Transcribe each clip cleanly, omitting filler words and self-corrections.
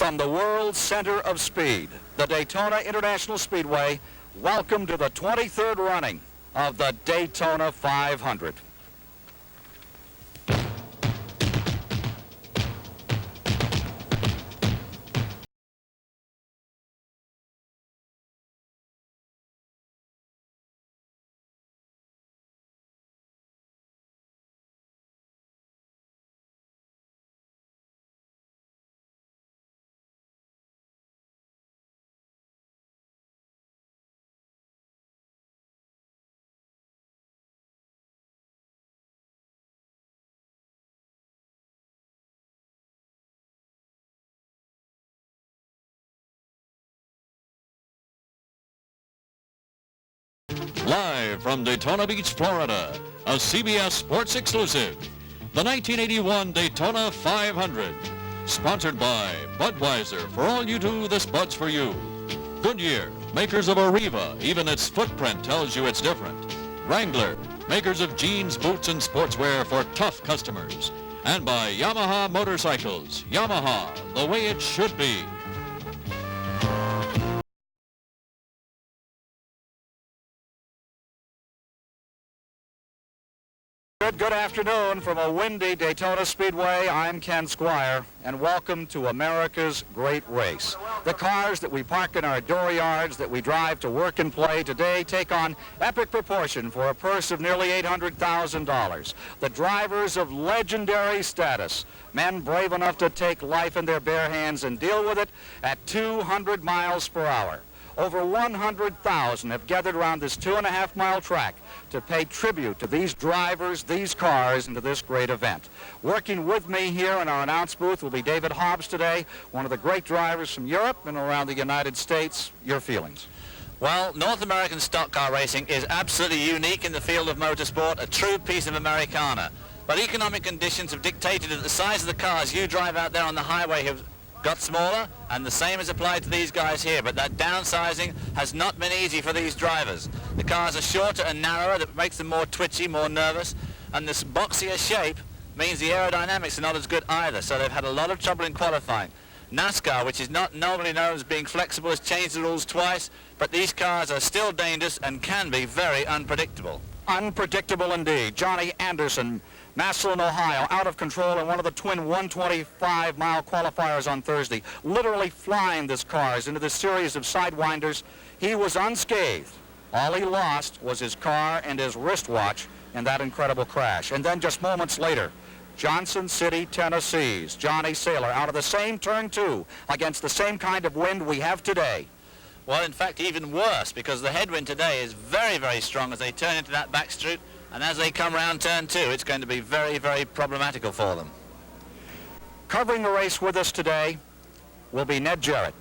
From the world's center of speed, the Daytona International Speedway, welcome to the 23rd running of the Daytona 500. Live from Daytona Beach, Florida, a CBS Sports exclusive, the 1981 Daytona 500, sponsored by Budweiser. For all you do, this Bud's for you. Goodyear, makers of Arriva, even its footprint tells you it's different. Wrangler, makers of jeans, boots, and sportswear for tough customers. And by Yamaha Motorcycles, Yamaha, the way it should be. Good afternoon from a windy Daytona Speedway. I'm Ken Squire, and welcome to America's great race. The cars that we park in our dooryards, that we drive to work and play today, take on epic proportion for a purse of nearly $800,000. The drivers of legendary status, men brave enough to take life in their bare hands and deal with it at 200 miles per hour. Over 100,000 have gathered around this 2.5-mile track to pay tribute to these drivers, these cars, and to this great event. Working with me here in our announce booth will be David Hobbs today, one of the great drivers from Europe and around the United States. Your feelings? Well, North American stock car racing is absolutely unique in the field of motorsport, a true piece of Americana. But economic conditions have dictated that the size of the cars you drive out there on the highway have got smaller, and the same is applied to these guys here, but that downsizing has not been easy for these drivers. The cars are shorter and narrower, that makes them more twitchy, more nervous, and this boxier shape means the aerodynamics are not as good either, so they've had a lot of trouble in qualifying. NASCAR, which is not normally known as being flexible, has changed the rules twice, but these cars are still dangerous and can be very unpredictable. Unpredictable indeed. Johnny Anderson, Massillon, Ohio, out of control in one of the twin 125-mile qualifiers on Thursday, literally flying this cars into this series of sidewinders. He was unscathed. All he lost was his car and his wristwatch in that incredible crash. And then just moments later, Johnson City, Tennessee's Johnny Saylor out of the same turn two against the same kind of wind we have today. Well, in fact, even worse, because the headwind today is very, very strong as they turn into that back straight. And as they come round turn two, it's going to be very, very problematical for them. Covering the race with us today will be Ned Jarrett,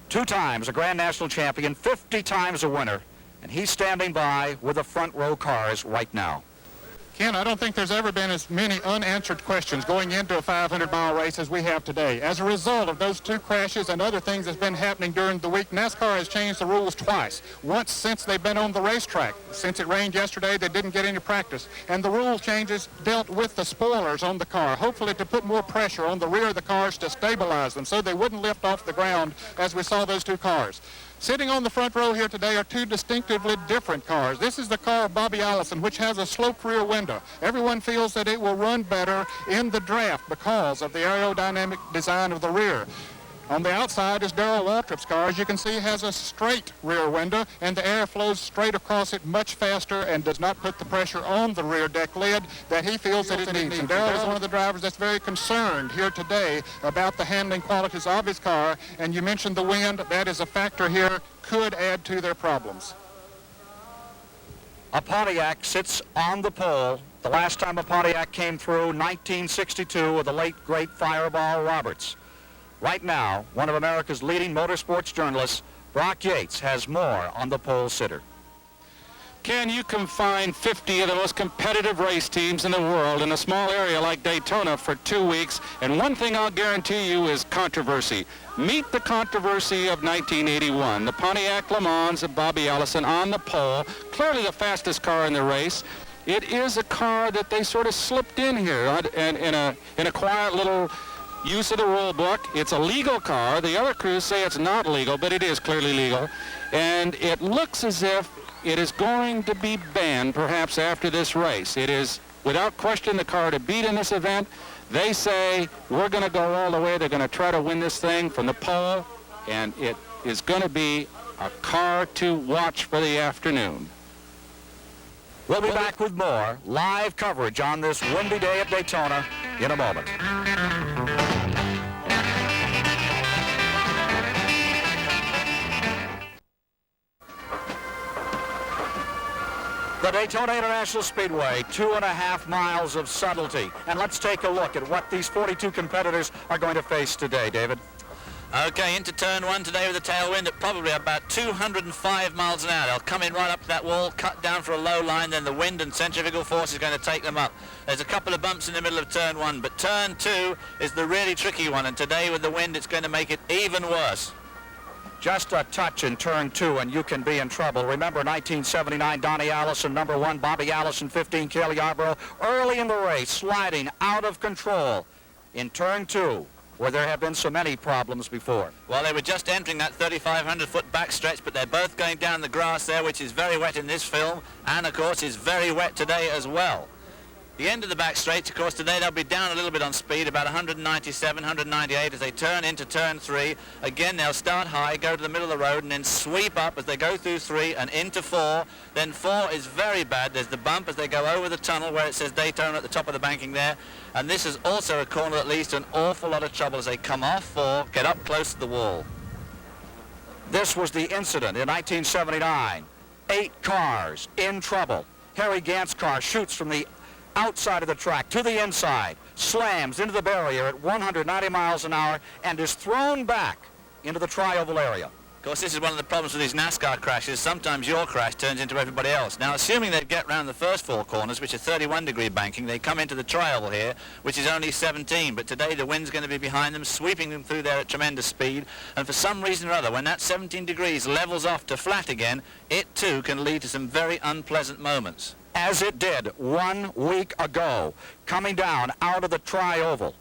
2 times a Grand National champion, 50 times a winner, and he's standing by with the front row cars right now. Ken, I don't think there's ever been as many unanswered questions going into a 500-mile race as we have today. As a result of those 2 crashes and other things that's been happening during the week, NASCAR has changed the rules twice. Once since they've been on the racetrack. Since it rained yesterday, they didn't get any practice. And the rule changes dealt with the spoilers on the car, hopefully to put more pressure on the rear of the cars to stabilize them so they wouldn't lift off the ground as we saw those 2 cars. Sitting on the front row here today are 2 distinctively different cars. This is the car of Bobby Allison, which has a sloped rear window. Everyone feels that it will run better in the draft because of the aerodynamic design of the rear. On the outside is Darrell Waltrip's car. As you can see, has a straight rear window, and the air flows straight across it much faster and does not put the pressure on the rear deck lid that he feels that it needs. And Darrell is one of the drivers that's very concerned here today about the handling qualities of his car. And you mentioned the wind. That is a factor here, could add to their problems. A Pontiac sits on the pole. The last time a Pontiac came through, 1962, with the late, great Fireball Roberts. Right now, one of America's leading motorsports journalists, Brock Yates, has more on the pole sitter. Can you confine 50 of the most competitive race teams in the world in a small area like Daytona for 2 weeks? And one thing I'll guarantee you is controversy. Meet the controversy of 1981. The Pontiac Le Mans of Bobby Allison on the pole, clearly the fastest car in the race. It is a car that they sort of slipped in here in a quiet little use of the rule book. It's a legal car. The other crews say it's not legal, but it is clearly legal. And it looks as if it is going to be banned perhaps after this race. It is, without question, the car to beat in this event. They say we're going to go all the way. They're going to try to win this thing from the pole, and it is going to be a car to watch for the afternoon. We'll be back with more live coverage on this windy day at Daytona in a moment. The Daytona International Speedway, 2.5 miles of subtlety. And let's take a look at what these 42 competitors are going to face today, David. Okay, into turn one today with a tailwind at probably about 205 miles an hour. They'll come in right up to that wall, cut down for a low line, then the wind and centrifugal force is going to take them up. There's a couple of bumps in the middle of turn one, but turn two is the really tricky one, and today with the wind it's going to make it even worse. Just a touch in turn two and you can be in trouble. Remember 1979, Donnie Allison, number one, Bobby Allison, 15, Cale Yarborough, early in the race, sliding out of control in turn two, where there have been so many problems before. Well, they were just entering that 3,500-foot backstretch, but they're both going down the grass there, which is very wet in this film, and, of course, is very wet today as well. The end of the backstretch, of course, today they'll be down a little bit on speed, about 197, 198 as they turn into turn three. Again, they'll start high, go to the middle of the road, and then sweep up as they go through three and into four. Then four is very bad. There's the bump as they go over the tunnel where it says Daytona at the top of the banking there. And this is also a corner that leads to an awful lot of trouble as they come off four, get up close to the wall. This was the incident in 1979. 8 cars in trouble. Harry Gant's car shoots from the outside of the track to the inside, slams into the barrier at 190 miles an hour, and is thrown back into the tri-oval area. Of course, this is one of the problems with these NASCAR crashes. Sometimes your crash turns into everybody else. Now, assuming they'd get round the first 4 corners, which are 31-degree banking, they come into the tri-oval here, which is only 17. But today, the wind's going to be behind them, sweeping them through there at tremendous speed. And for some reason or other, when that 17 degrees levels off to flat again, it too can lead to some very unpleasant moments. As it did 1 week ago, coming down out of the tri-oval.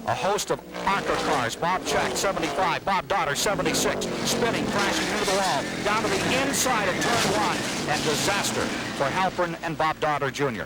A host of ARCA cars, Bob Check, 75, Bob Dotter, 76, spinning, crashing into the wall, down to the inside of turn one, and disaster for Halpern and Bob Dotter Jr.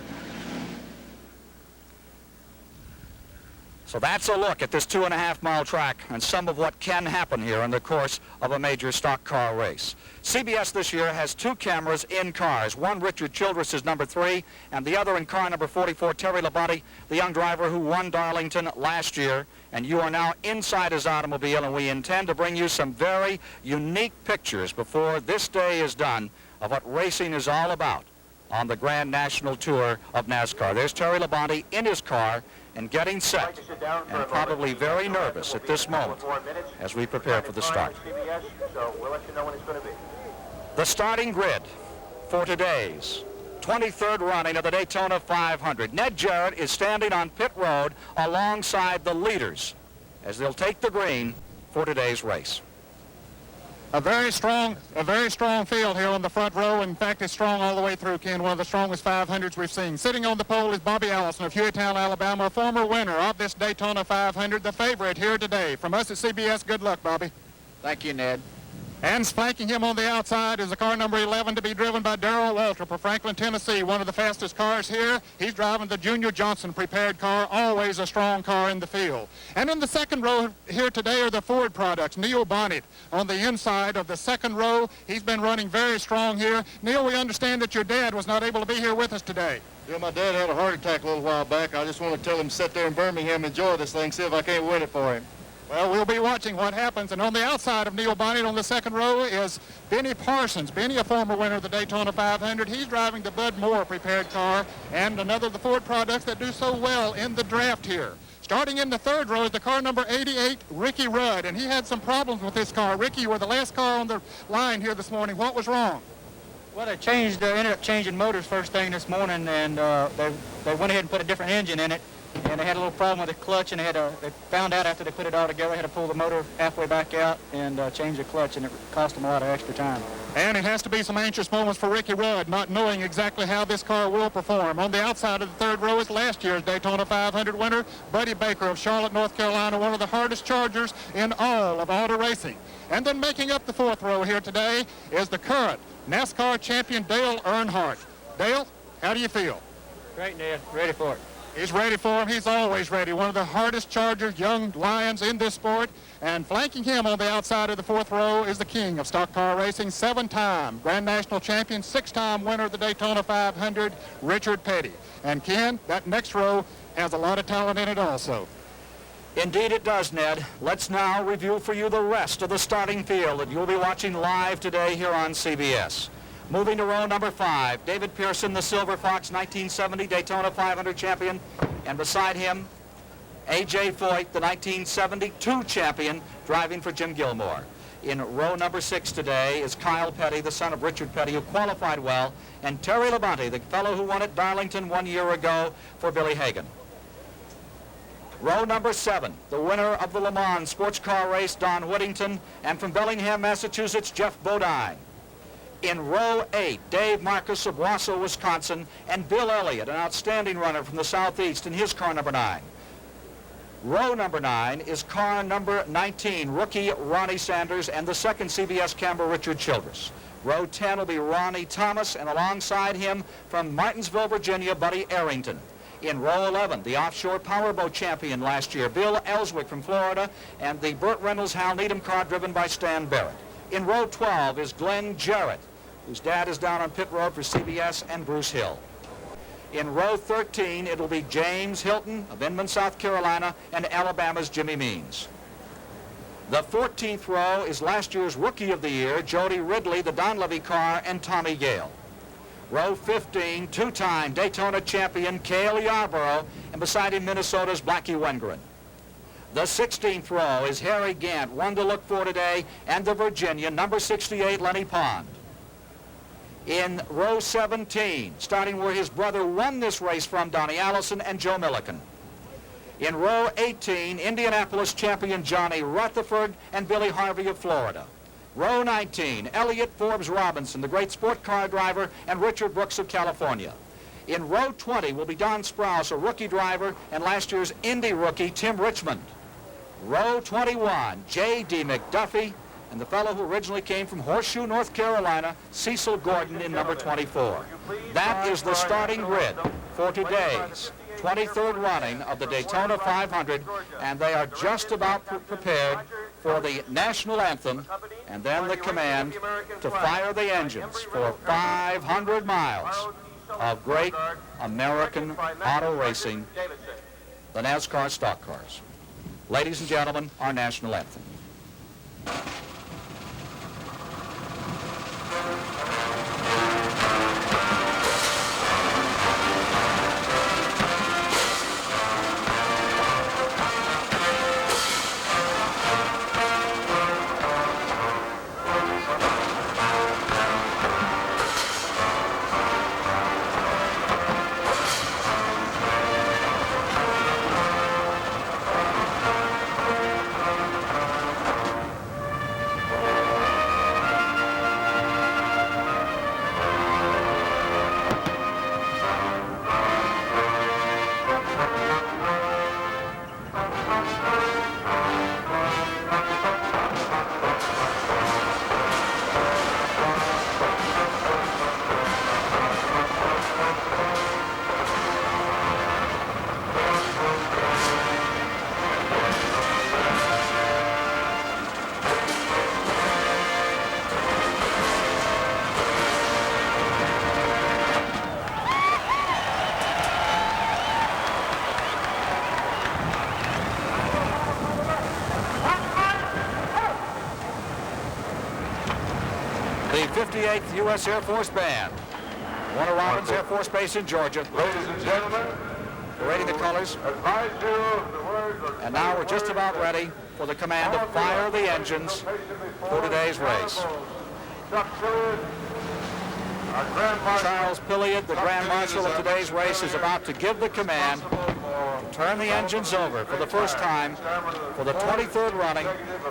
So that's a look at this 2.5-mile track and some of what can happen here in the course of a major stock car race. CBS this year has 2 cameras in cars. One, Richard Childress, is number 3, and the other in car number 44, Terry Labonte, the young driver who won Darlington last year. And you are now inside his automobile, and we intend to bring you some very unique pictures before this day is done of what racing is all about on the Grand National Tour of NASCAR. There's Terry Labonte in his car and getting set, and probably very nervous at this moment as we prepare for the start. The starting grid for today's 23rd running of the Daytona 500. Ned Jarrett is standing on pit road alongside the leaders as they'll take the green for today's race. A very strong field here on the front row. In fact, it's strong all the way through, Ken. One of the strongest 500s we've seen. Sitting on the pole is Bobby Allison of Hueytown, Alabama, a former winner of this Daytona 500, the favorite here today. From us at CBS, good luck, Bobby. Thank you, Ned. And flanking him on the outside is the car number 11 to be driven by Darrell Waltrip of Franklin, Tennessee, one of the fastest cars here. He's driving the Junior Johnson prepared car, always a strong car in the field. And in the second row here today are the Ford products. Neil Bonnet on the inside of the second row. He's been running very strong here. Neil, we understand that your dad was not able to be here with us today. Yeah, my dad had a heart attack a little while back. I just want to tell him to sit there in Birmingham, enjoy this thing, see if I can't win it for him. Well, we'll be watching what happens. And on the outside of Neil Bonnet on the second row is Benny Parsons. Benny, a former winner of the Daytona 500. He's driving the Bud Moore prepared car and another of the Ford products that do so well in the draft here. Starting in the third row is the car number 88, Ricky Rudd. And he had some problems with this car. Ricky, you were the last car on the line here this morning. What was wrong? Well, they ended up changing motors first thing this morning, and they went ahead and put a different engine in it. And they had a little problem with the clutch, and they found out after they put it all together, they had to pull the motor halfway back out and change the clutch, and it cost them a lot of extra time. And it has to be some anxious moments for Ricky Rudd, not knowing exactly how this car will perform. On the outside of the third row is last year's Daytona 500 winner, Buddy Baker of Charlotte, North Carolina, one of the hardest chargers in all of auto racing. And then making up the fourth row here today is the current NASCAR champion Dale Earnhardt. Dale, how do you feel? Great, Ned. Ready for it. He's ready for him. He's always ready. One of the hardest chargers, young lions in this sport. And flanking him on the outside of the fourth row is the king of stock car racing, 7-time Grand National champion, 6-time winner of the Daytona 500, Richard Petty. And Ken, that next row has a lot of talent in it also. Indeed it does, Ned. Let's now review for you the rest of the starting field that you'll be watching live today here on CBS. Moving to row number 5, David Pearson, the Silver Fox 1970 Daytona 500 champion, and beside him, A.J. Foyt, the 1972 champion, driving for Jim Gilmore. In row number 6 today is Kyle Petty, the son of Richard Petty, who qualified well, and Terry Labonte, the fellow who won at Darlington 1 year ago for Billy Hagan. Row number 7, the winner of the Le Mans sports car race, Don Whittington, and from Bellingham, Massachusetts, Jeff Bodine. In row 8, Dave Marcus of Wausau, Wisconsin, and Bill Elliott, an outstanding runner from the Southeast, in his car number 9. Row number 9 is car number 19, rookie Ronnie Sanders, and the second CBS camber, Richard Childress. Row 10 will be Ronnie Thomas, and alongside him from Martinsville, Virginia, Buddy Arrington. In row 11, the offshore powerboat champion last year, Bill Ellswick from Florida, and the Burt Reynolds Hal Needham car driven by Stan Barrett. In row 12 is Glenn Jarrett, whose dad is down on pit road for CBS, and Bruce Hill. In row 13, it'll be James Hilton of Inman, South Carolina, and Alabama's Jimmy Means. The 14th row is last year's Rookie of the Year, Jody Ridley, the Donlevy car, and Tommy Gale. Row 15, 2-time Daytona champion Cale Yarborough, and beside him Minnesota's Blackie Wengren. The 16th row is Harry Gant, one to look for today, and the Virginian, number 68, Lenny Pond. In row 17, starting where his brother won this race from, Donnie Allison and Joe Milliken. In row 18, Indianapolis champion Johnny Rutherford and Billy Harvey of Florida. Row 19, Elliott Forbes-Robinson, the great sport car driver, and Richard Brooks of California. In row 20 will be Don Sprouse, a rookie driver, and last year's Indy rookie, Tim Richmond. Row 21, J.D. McDuffie, and the fellow who originally came from Horseshoe, North Carolina, Cecil Gordon in number 24. That is the starting grid for today's 23rd running of the Daytona 500, and they are just about prepared for the national anthem and then the command to fire the engines for 500 miles of great American auto racing, the NASCAR stock cars. Ladies and gentlemen, our national anthem. The 58th U.S. Air Force Band, Warner Robins Air Force Base in Georgia. Ladies and gentlemen, Parading the colors. advise you of the words of And now we're just about ready for the command to fire the engines for today's race. Chuck Seward, our Grand Marshal. Charles Pilliard, the Grand Marshal of today's race, is about to give the command to turn the engines over for the first time for the 23rd running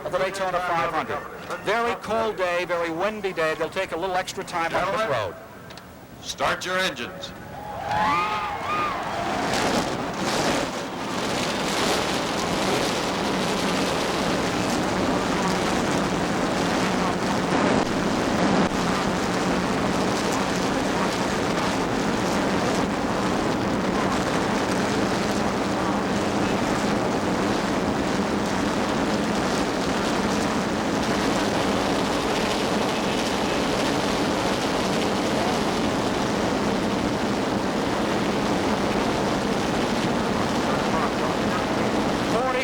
of the Daytona 500. Very cold day, very windy day. They'll take a little extra time on this road. Start your engines.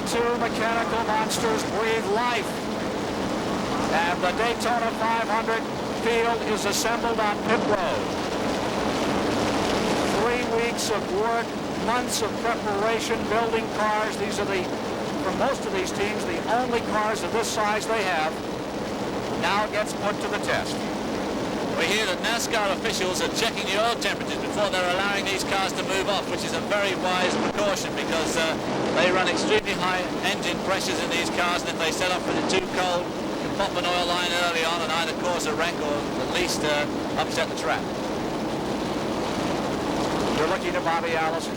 42 mechanical monsters breathe life. And the Daytona 500 field is assembled on pit road. 3 weeks of work, months of preparation, building cars. These are for most of these teams, the only cars of this size they have. Now it gets put to the test. We hear that NASCAR officials are checking the oil temperatures before they're allowing these cars to move off, which is a very wise precaution because they run extremely high engine pressures in these cars, and if they set off with it too cold, you can pop an oil line early on and either cause a wreck or at least upset the track. You're looking at Bobby Allison,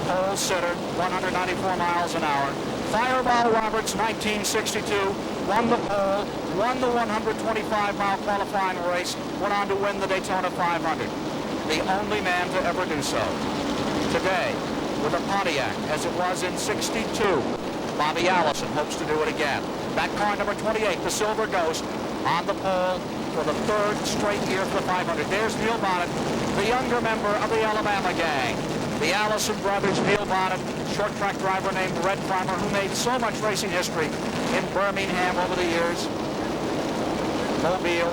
pole sitter, 194 miles an hour. Fireball Roberts, 1962, won the pole, won the 125-mile qualifying race, went on to win the Daytona 500. The only man to ever do so. Today, with a Pontiac, as it was in '62, Bobby Allison hopes to do it again. That car, number 28, the Silver Ghost, on the pole for the third straight year for the 500. There's Neil Bonnet, the younger member of the Alabama gang. The Allison brothers, Neil Bonnet, short track driver named Red Farmer, who made so much racing history in Birmingham over the years. Mobile.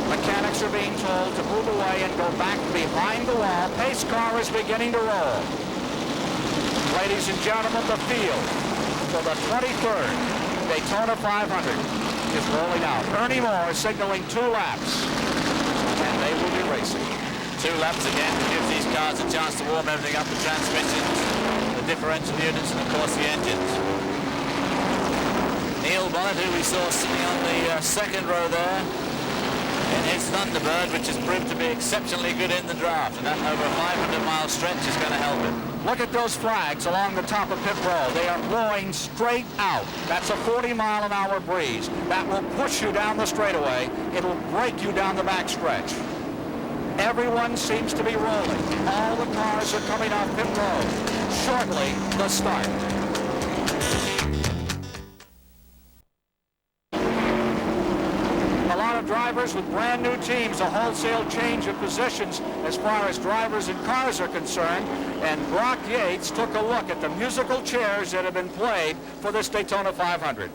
Mechanics are being told to move away and go back behind the wall. Pace car is beginning to roll. Ladies and gentlemen, the field for the 23rd Daytona 500 is rolling out. Ernie Moore signaling 2 laps, and they will be racing. 2 laps again to give these cars a chance to warm everything up, the transmissions, the differential units, and of course the engines. Neil Bonnet, who we saw sitting on the second row there in his Thunderbird, which has proved to be exceptionally good in the draft, and that over a 500-mile stretch is going to help him. Look at those flags along the top of pit road. They are blowing straight out. That's a 40-mile-an-hour breeze. That will push you down the straightaway. It'll break you down the backstretch. Everyone seems to be rolling. All the cars are coming off pit road. Shortly, the start. A lot of drivers with brand new teams, a wholesale change of positions as far as drivers and cars are concerned. And Brock Yates took a look at the musical chairs that have been played for this Daytona 500.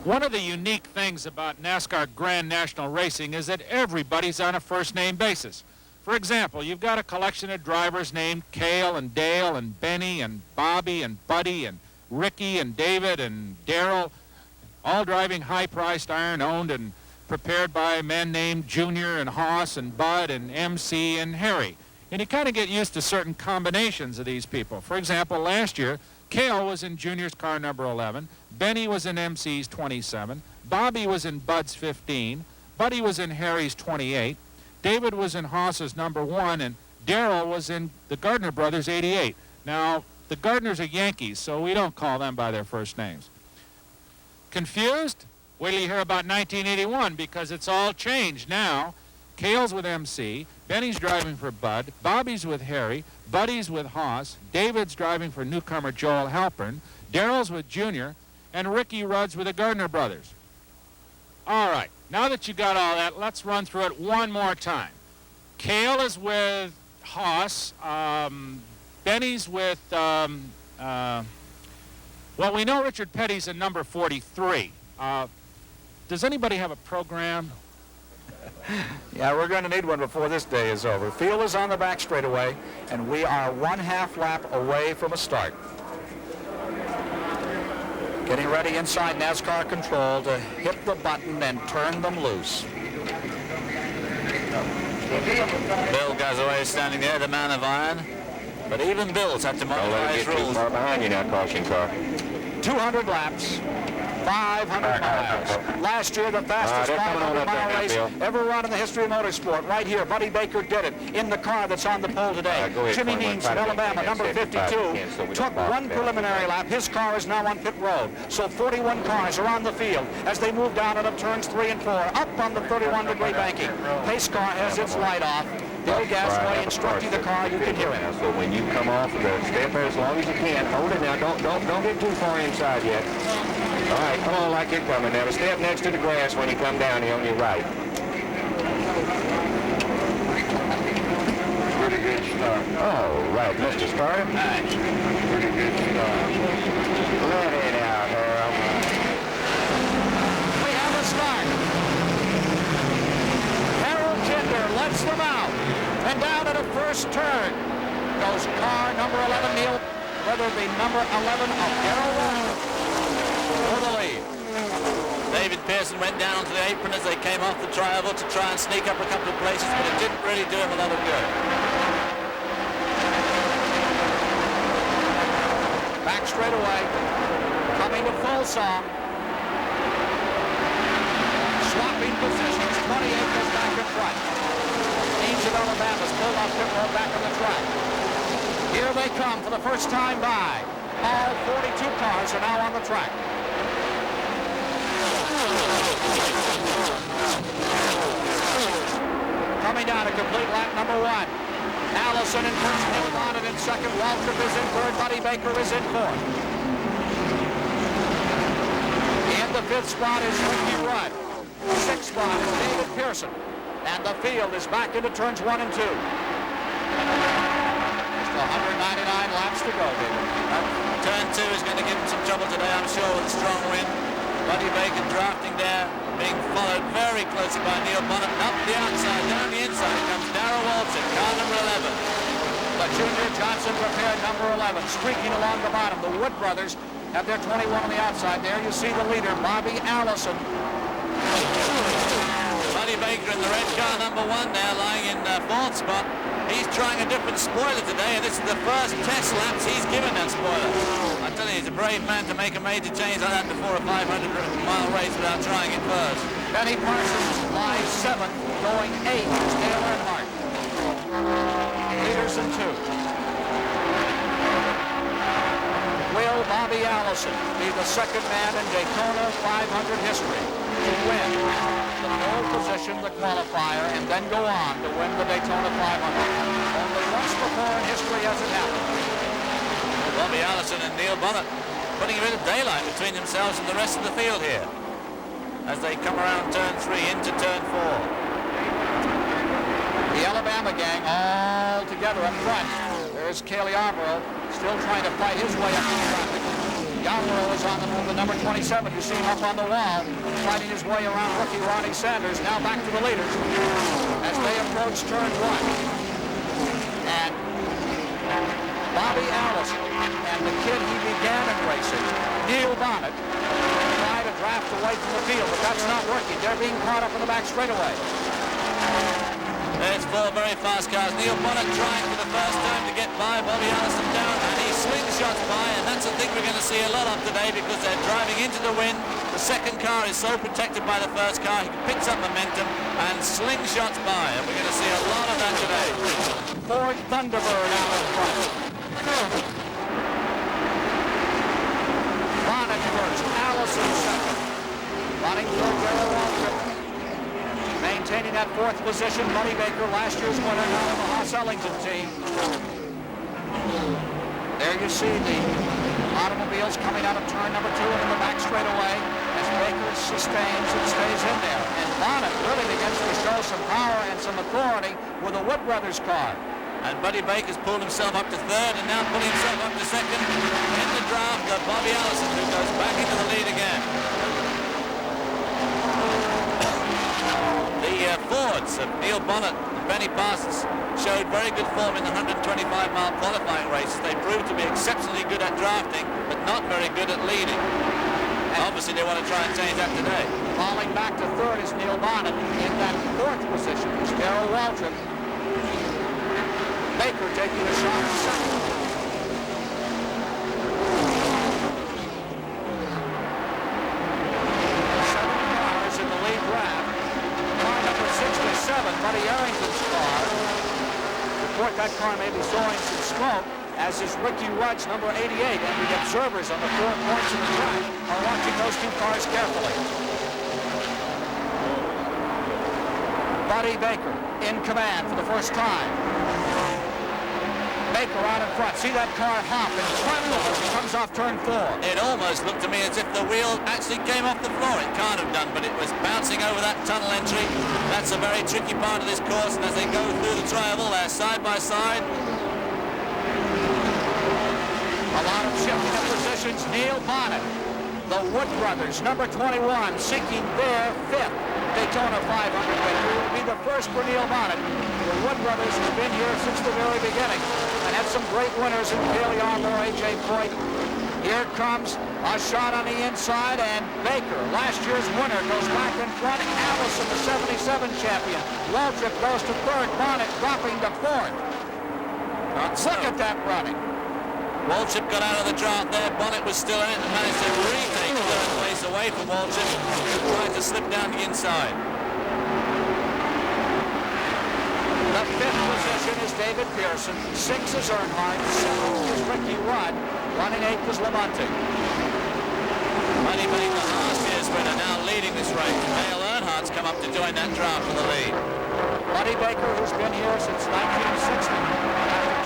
One of the unique things about NASCAR Grand National Racing is that everybody's on a first-name basis. For example, you've got a collection of drivers named Cale and Dale and Benny and Bobby and Buddy and Ricky and David and Darrell, all driving high-priced iron-owned and prepared by men named Junior and Hoss and Bud and MC and Harry. And you kind of get used to certain combinations of these people. For example, last year, Cale was in Junior's car number 11, Benny was in MC's 27, Bobby was in Bud's 15, Buddy was in Harry's 28, David was in Hoss's number 1, and Darrell was in the Gardner brothers' 88. Now, the Gardners are Yankees, so we don't call them by their first names. Confused? Wait till you hear about 1981, because it's all changed now. Cale's with MC, Benny's driving for Bud, Bobby's with Harry, Buddy's with Hoss, David's driving for newcomer Joel Halpern, Darrell's with Junior, and Ricky Rudd's with the Gardner brothers. All right, now that you got all that, let's run through it one more time. Cale is with Hoss, Benny's with, well, we know Richard Petty's in number 43. Does anybody have a program? Yeah, we're going to need one before this day is over. Field is on the back straightaway, and we are 1/2 lap away from a start. Getting ready inside NASCAR control to hit the button and turn them loose. Bill goes away standing there, the man of iron. But even Bill's had to modify his rules. Far behind you now, caution car. 200 laps, 500 miles. Last year, the fastest 500-mile race ever run in the history of motorsport. Right here, Buddy Baker did it in the car that's on the pole today. Jimmy Means from Alabama, number 52, took one preliminary lap. His car is now on pit road. So 41 cars are on the field as they move down out of turns 3 and 4, up on the 31-degree banking. Pace car has its light off. Bill Gascoigne instructing the car, you can hear it. So when you come off the step there as long as you can, hold it now. Don't get too far inside yet. All right, come on like you're coming. Now step next to the grass when you come down here on your right. Pretty good start. Oh, right, Mr. Starter. Pretty good start. Let it out, Harold. We have a start. Harold Kinder lets them out. And down at a first turn goes car number 11, Neil, whether the number 11 of Darrell Waltrip for the lead. David Pearson went down onto the apron as they came off the tri-oval to try and sneak up a couple of places, but it didn't really do him a lot of good. Back straight away, coming to full song. Swapping positions, 28 goes back in front. Teams of Alabama's pulled off pit road back on the track. Here they come for the first time by. All 42 cars are now on the track. Coming down to complete lap number 1. Allison in first, Neil Bonnet in second, Waltrip is in third, Buddy Baker is in fourth. In the 5th spot is Ricky Rudd. 6th spot is David Pearson. And the field is back into turns 1 and 2. Just 199 laps to go, David. Turn 2 is going to give him some trouble today, I'm sure, with a strong wind. Buddy Baker drafting there, being followed very closely by Neil Bonnet. Up the outside, down the inside comes Darrell Waltrip, car number 11. But Junior Johnson prepared number 11, streaking along the bottom. The Wood brothers have their 21 on the outside. There you see the leader, Bobby Allison. Buddy Baker in the red car, number 1 now, lying in 4th spot. He's trying a different spoiler today, and this is the first test laps he's given that spoiler. I tell you, he's a brave man to make a major change like that before a 500-mile race without trying it first. Benny Parsons lies 7th, going 8th is Dale Earnhardt. Leaders in 2. Will Bobby Allison be the second man in Daytona 500 history to win the pole position, the qualifier, and then go on to win the Daytona 500? Only once before in history has it happened. Bobby Allison and Neil Bonnet putting a bit of daylight between themselves and the rest of the field here as they come around turn 3 into turn 4. The Alabama gang all together up front. There's Cale Yarborough still trying to fight his way up to the traffic. Yarborough is on the move, the number 27. You see him up on the wall, fighting his way around rookie Ronnie Sanders. Now back to the leaders as they approach turn 1. And Bobby Allison and the kid he began in racing, Neil Bonnet, try to draft away from the field, but that's not working. They're being caught up in the back straightaway. There's 4 very fast cars. Neil Bonnet trying for the first time to get by Bobby Allison down, and he slingshots by, and that's a thing we're going to see a lot of today because they're driving into the wind. The second car is so protected by the first car, he picks up momentum and slingshots by, and we're going to see a lot of that today. Ford Thunderbird out in front. Bonnet first, Allison second. Running third, Darrell Waltrip. Maintaining that 4th position, Buddy Baker, last year's winner, now in the Haas Ellington team. There you see the automobiles coming out of turn number 2 and in the back straightaway as Baker sustains and stays in there. And Bonnet really begins to show some power and some authority with the Wood Brothers car. And Buddy Baker's pulled himself up to 3rd and now pulling himself up to 2nd. In the draft of Bobby Allison, who goes back into the lead again. The Fords of Neil Bonnet and Benny Parsons showed very good form in the 125-mile qualifying races. They proved to be exceptionally good at drafting, but not very good at leading. And obviously they want to try and change that today. Falling back to third is Neil Bonnet. In that fourth position is Darrell Waltrip. Baker taking a shot at second. 7 cars in the lead draft. Car number 67, Buddy Arrington's car. Report that car may be throwing some smoke, as is Ricky Rudd's number 88, and the observers on the 4 points of the track are watching those 2 cars carefully. Buddy Baker in command for the first time. Baker out in front. See that car hop and tremble as he comes off turn 4. It almost looked to me as if the wheel actually came off the floor. It can't have done, but it was bouncing over that tunnel entry. That's a very tricky part of this course, and as they go through the tri-oval, they're side by side. A lot of shifting of positions. Neil Bonnet, the Wood brothers, number 21, seeking their 5th Daytona 500 victory. It will be the first for Neil Bonnet. The Wood brothers have been here since the very beginning and had some great winners in Haley Armour, A.J. Foyt. Here comes a shot on the inside, and Baker, last year's winner, goes back in front. Allison, the 77 champion. Waltrip goes to third. Bonnet dropping to fourth. Look at that running. Waltrip got out of the draft there. Bonnet was still in it and managed to retake third place away from Waltrip, who tried to slip down the inside. The 5th position is David Pearson. 6th is Earnhardt. 7th is Ricky Rudd. Running 8th is Lamonti. Buddy Baker, last year's winner, now leading this race. Dale Earnhardt's come up to join that draft for the lead. Buddy Baker, who's been here since 1960.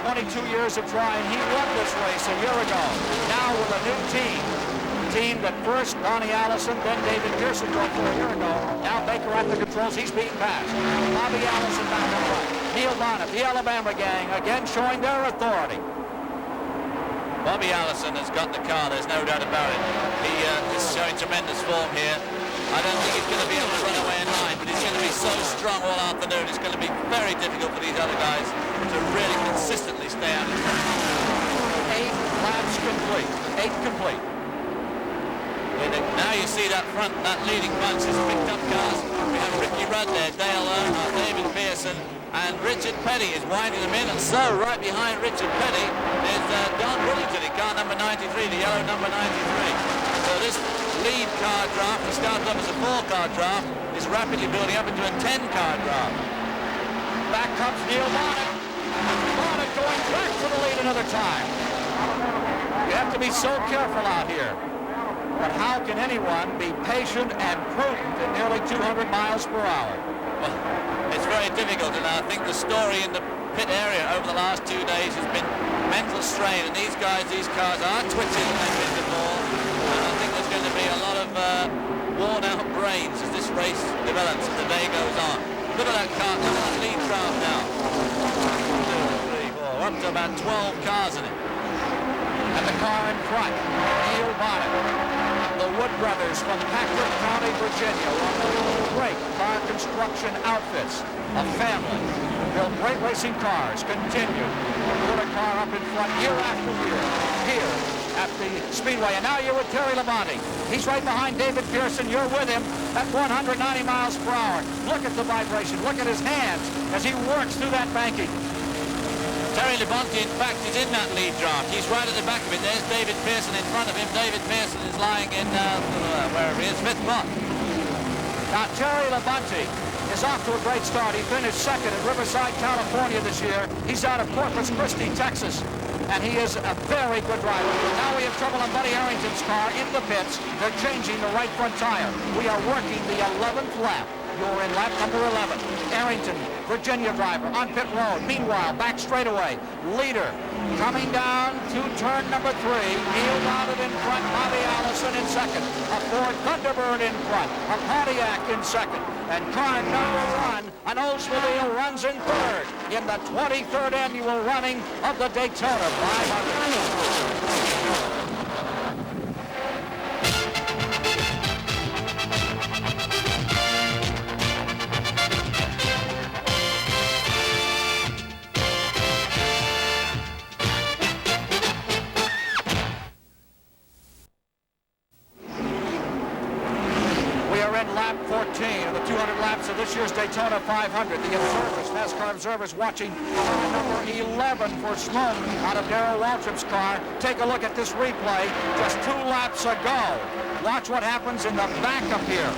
After 22 years of trying, he won this race a year ago. Now with a new team. Team that first Donnie Allison, then David Pearson drove for a year ago. Now Baker at the controls, he's beaten past. Bobby Allison back on right. Neil Bonnet, the Alabama gang, again showing their authority. Bobby Allison has got the car, there's no doubt about it. He is showing tremendous form here. I don't think he's going to be able to run away in line, but he's going to be so strong all afternoon. It's going to be very difficult for these other guys to really consistently stay out in front. 8 laps complete. 8 complete. Now you see that front, that leading bunch has picked up cars. We have Ricky Rudd there, Dale Earnhardt, David Pearson, and Richard Petty is winding them in. And so right behind Richard Petty is Don Whittington in car number 93, the yellow number 93. So this lead car draft, he started off as a 4-car draft, is rapidly building up into a 10-car draft. Back comes Neil Bonnet. Bonnet going back for the lead another time. You have to be so careful out here. But how can anyone be patient and prudent at nearly 200 miles per hour? Well, it's very difficult, and I think the story in the pit area over the last 2 days has been mental strain, and these guys, these cars are twitching when they hit the ball, and I think there's going to be a lot of worn-out brains as this race develops as the day goes on. Look at that car, look at that lead draft now. 1, 2, 3, 4, up to about 12 cars in it. And the car in front, Neil Bonnet. The Wood brothers from Packard County, Virginia, one of the great car construction outfits. A family who built great racing cars, continue to put a car up in front year after year, here at the Speedway. And now you're with Terry Labonte. He's right behind David Pearson. You're with him at 190 miles per hour. Look at the vibration. Look at his hands as he works through that banking. Terry Labonte, in fact, is in that lead draft. He's right at the back of it. There's David Pearson in front of him. David Pearson is lying in, wherever he is, 5th spot. Now, Terry Labonte is off to a great start. He finished 2nd at Riverside, California this year. He's out of Corpus Christi, Texas, and he is a very good driver. Now we have trouble on Buddy Arrington's car in the pits. They're changing the right front tire. We are working the 11th lap. You're in lap number 11. Arrington, Virginia driver, on pit road. Meanwhile, back straightaway. Leader coming down to turn number 3. Neil Bonnet in front. Bobby Allison in second. A Ford Thunderbird in front. A Pontiac in second. And car number 1, an Oldsmobile, runs in third in the 23rd annual running of the Daytona 500. lap 14 of the 200 laps of this year's Daytona 500. The observers, NASCAR observers, watching number 11 for smoke out of Darrell Waltrip's car. Take a look at this replay just 2 laps ago. Watch what happens in the backup here.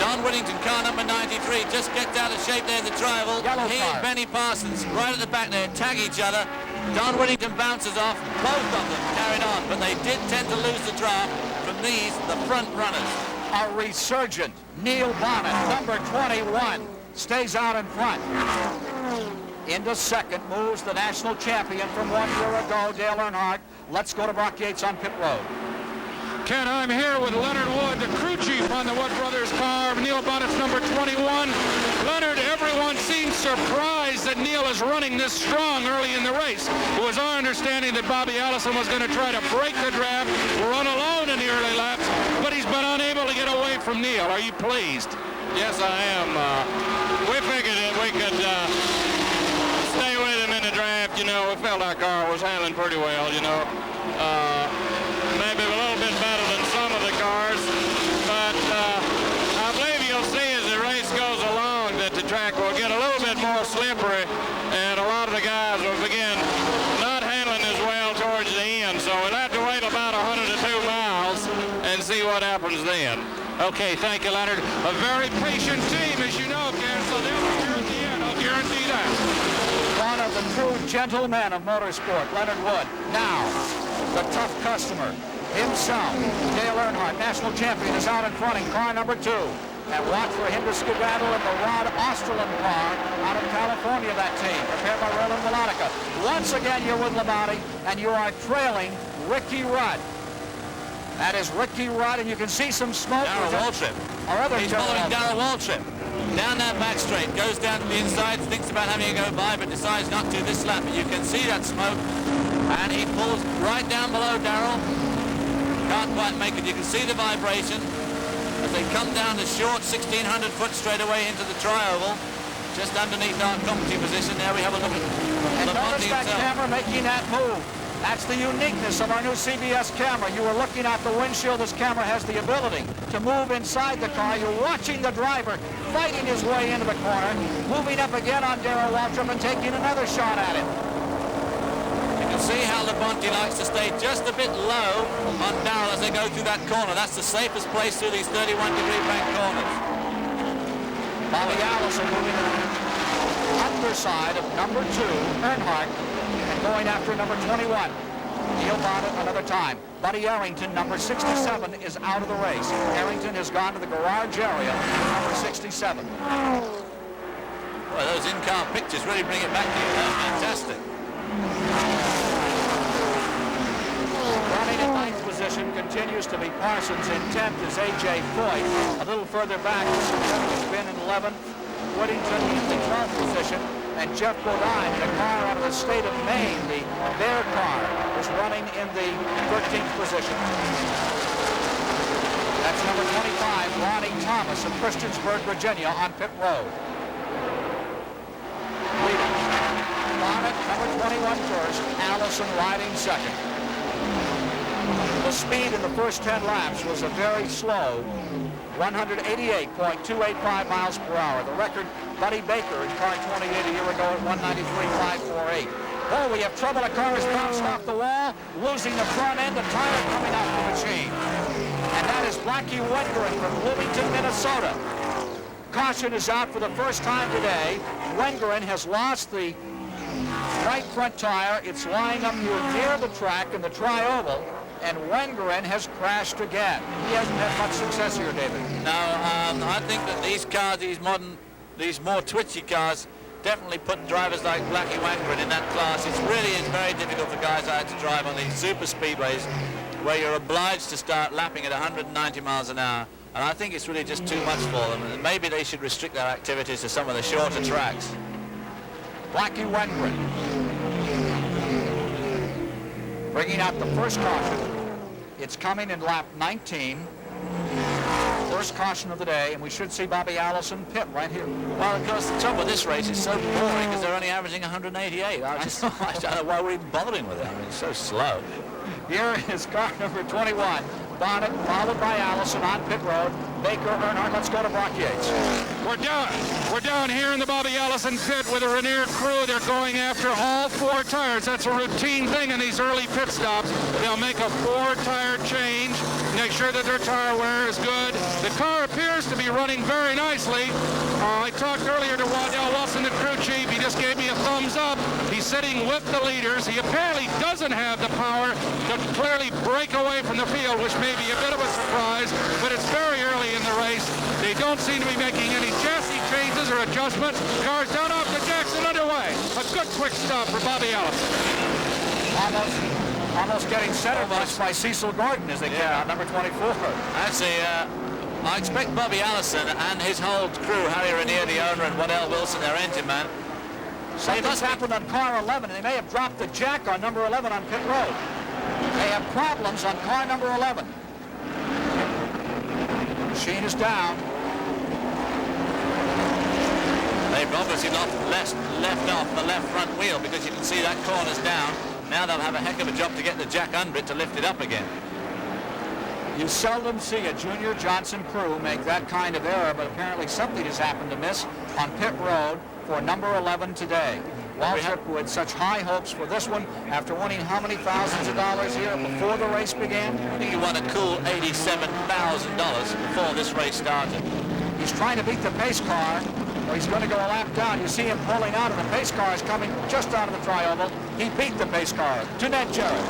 Don Whittington, car number 93, just gets out of shape there in the triangle. Yellow He car. and Benny Parsons right at the back there tag each other. Don Whittington bounces off. Both of them carried on, but they did tend to lose the draft from these, the front runners. A resurgent Neil Bonnet, number 21, stays out in front. Into second moves the national champion from 1 year ago, Dale Earnhardt. Let's go to Brock Yates on pit road. Ken, I'm here with Leonard Wood, the crew chief on the Wood Brothers car. Neil Bonnet's number 21. Leonard, everyone seems surprised that Neil is running this strong early in the race. It was our understanding that Bobby Allison was going to try to break the draft, run alone in the early laps, but he's been unable to get away from Neil. Are you pleased? Yes, I am. We figured that we could stay with him in the draft. You know, we felt our car was handling pretty well, you know. Maybe a little bit better than some of the cars, but I believe you'll see as the race goes along that the track will get a little bit more slippery, and a lot of the guys will begin not handling as well towards the end. So we'll have to wait about 102 miles and see what happens then. Okay, thank you, Leonard. A very patient team, as you know, Ken, so they'll be here at the end. I'll guarantee that. One of the true gentlemen of motorsport, Leonard Wood. Now, the tough customer himself, Dale Earnhardt, national champion, is out in front in car number 2. And watch for him to skedaddle in the Rod Osterlund car out of California, that team, prepared by Roland Melodica. Once again, you're with Labonte, and you are trailing Ricky Rudd. That is Ricky Rudd, and you can see some smoke. Darrell Waltrip. He's following Darrell Waltrip. Down that back straight, goes down to the inside, thinks about having to go by, but decides not to this lap. But you can see that smoke, and he pulls right down below Darrell. Can't quite make it. You can see the vibration as they come down the short 1,600-foot straightaway into the tri-oval, just underneath our commentary position. There we have a look at And Labonte notice that himself. camera making that move. That's the uniqueness of our new CBS camera. You are looking at the windshield. This camera has the ability to move inside the car. You're watching the driver fighting his way into the corner, moving up again on Darrell Waltrip and taking another shot at him. You can see how Labonte likes to stay just a bit low on Darrell as they go through that corner. That's the safest place through these 31-degree bank corners. Bobby Allison moving to the underside of number 2, Earnhardt, and going after number 21. Neil Bonnet another time. Buddy Arrington, number 67, is out of the race. Arrington has gone to the garage area, number 67. Well, those in-car pictures really bring it back to you. That's fantastic. Running in 9th position continues to be Parsons. In 10th is A.J. Foyt. A little further back, has been in 11th. Whittington in the 12th position. And Jeff Bodine, the car out of the state of Maine, the Bear car, is running in the 13th position. That's number 25, Ronnie Thomas of Christiansburg, Virginia, on pit road. Leading. Bonnet, number 21 first, Allison riding second. The speed in the first 10 laps was a very slow 188.285 miles per hour. The record, Buddy Baker in car 28 a year ago at 193.548. Oh, we have trouble. A car is bounced off the wall, losing the front end, the tire coming off the machine. And that is Blackie Wengren from Bloomington, Minnesota. Caution is out for the first time today. Wengren has lost the right front tire. It's lying up near the track in the tri-oval, and Wengren has crashed again. He hasn't had much success here, David. No, I think that these cars, these more twitchy cars, definitely put drivers like Blackie Wengren in that class. It really is very difficult for guys out to drive on these super speedways where you're obliged to start lapping at 190 miles an hour. And I think it's really just too much for them. And maybe they should restrict their activities to some of the shorter tracks. Blackie Wengren bringing out the first caution. It's coming in lap 19. First caution of the day, and we should see Bobby Allison pit right here. Well, of course, the trouble with this race is so boring because they're only averaging 188. I don't know why we're even bothering with it. I mean, it's so slow. Here is car number 21. Bonnet, followed by Allison on pit road. Baker, Earnhardt. Let's go to Brock Yates. We're down here in the Bobby Allison pit with a Rainier crew. They're going after all 4 tires. That's a routine thing in these early pit stops. They'll make a 4-tire change, make sure that their tire wear is good. The car appears to be running very nicely. I talked earlier to Waddell Wilson, the crew chief. He just gave me a thumbs up. He's sitting with the leaders. He apparently doesn't have the power to clearly break away from the field, which may be a bit of a surprise, but it's very early in the race. They don't seem to be making any chassis changes or adjustments. Cars down off the jacks and underway. A good quick stop for Bobby Allison. Almost getting center bus by Cecil Gordon as they came out, number 24. Actually, I expect Bobby Allison and his whole crew, Harry Rainier, the owner, and Waddell Wilson, their engine man. Something's happened on car 11, and they may have dropped the jack on number 11 on pit road. They have problems on car number 11. Machine is down. They've obviously left off the left front wheel because you can see that corner's down. Now they'll have a heck of a job to get the jack under it to lift it up again. You seldom see a Junior Johnson crew make that kind of error, but apparently something has happened to miss on pit road for number 11 today. Waltrip with such high hopes for this one after winning how many thousands of dollars here before the race began? I think he won a cool $87,000 before this race started. He's trying to beat the pace car, or he's going to go a lap down. You see him pulling out, and the pace car is coming just out of the tri-oval. He beat the pace car. Jeanette Jarrett.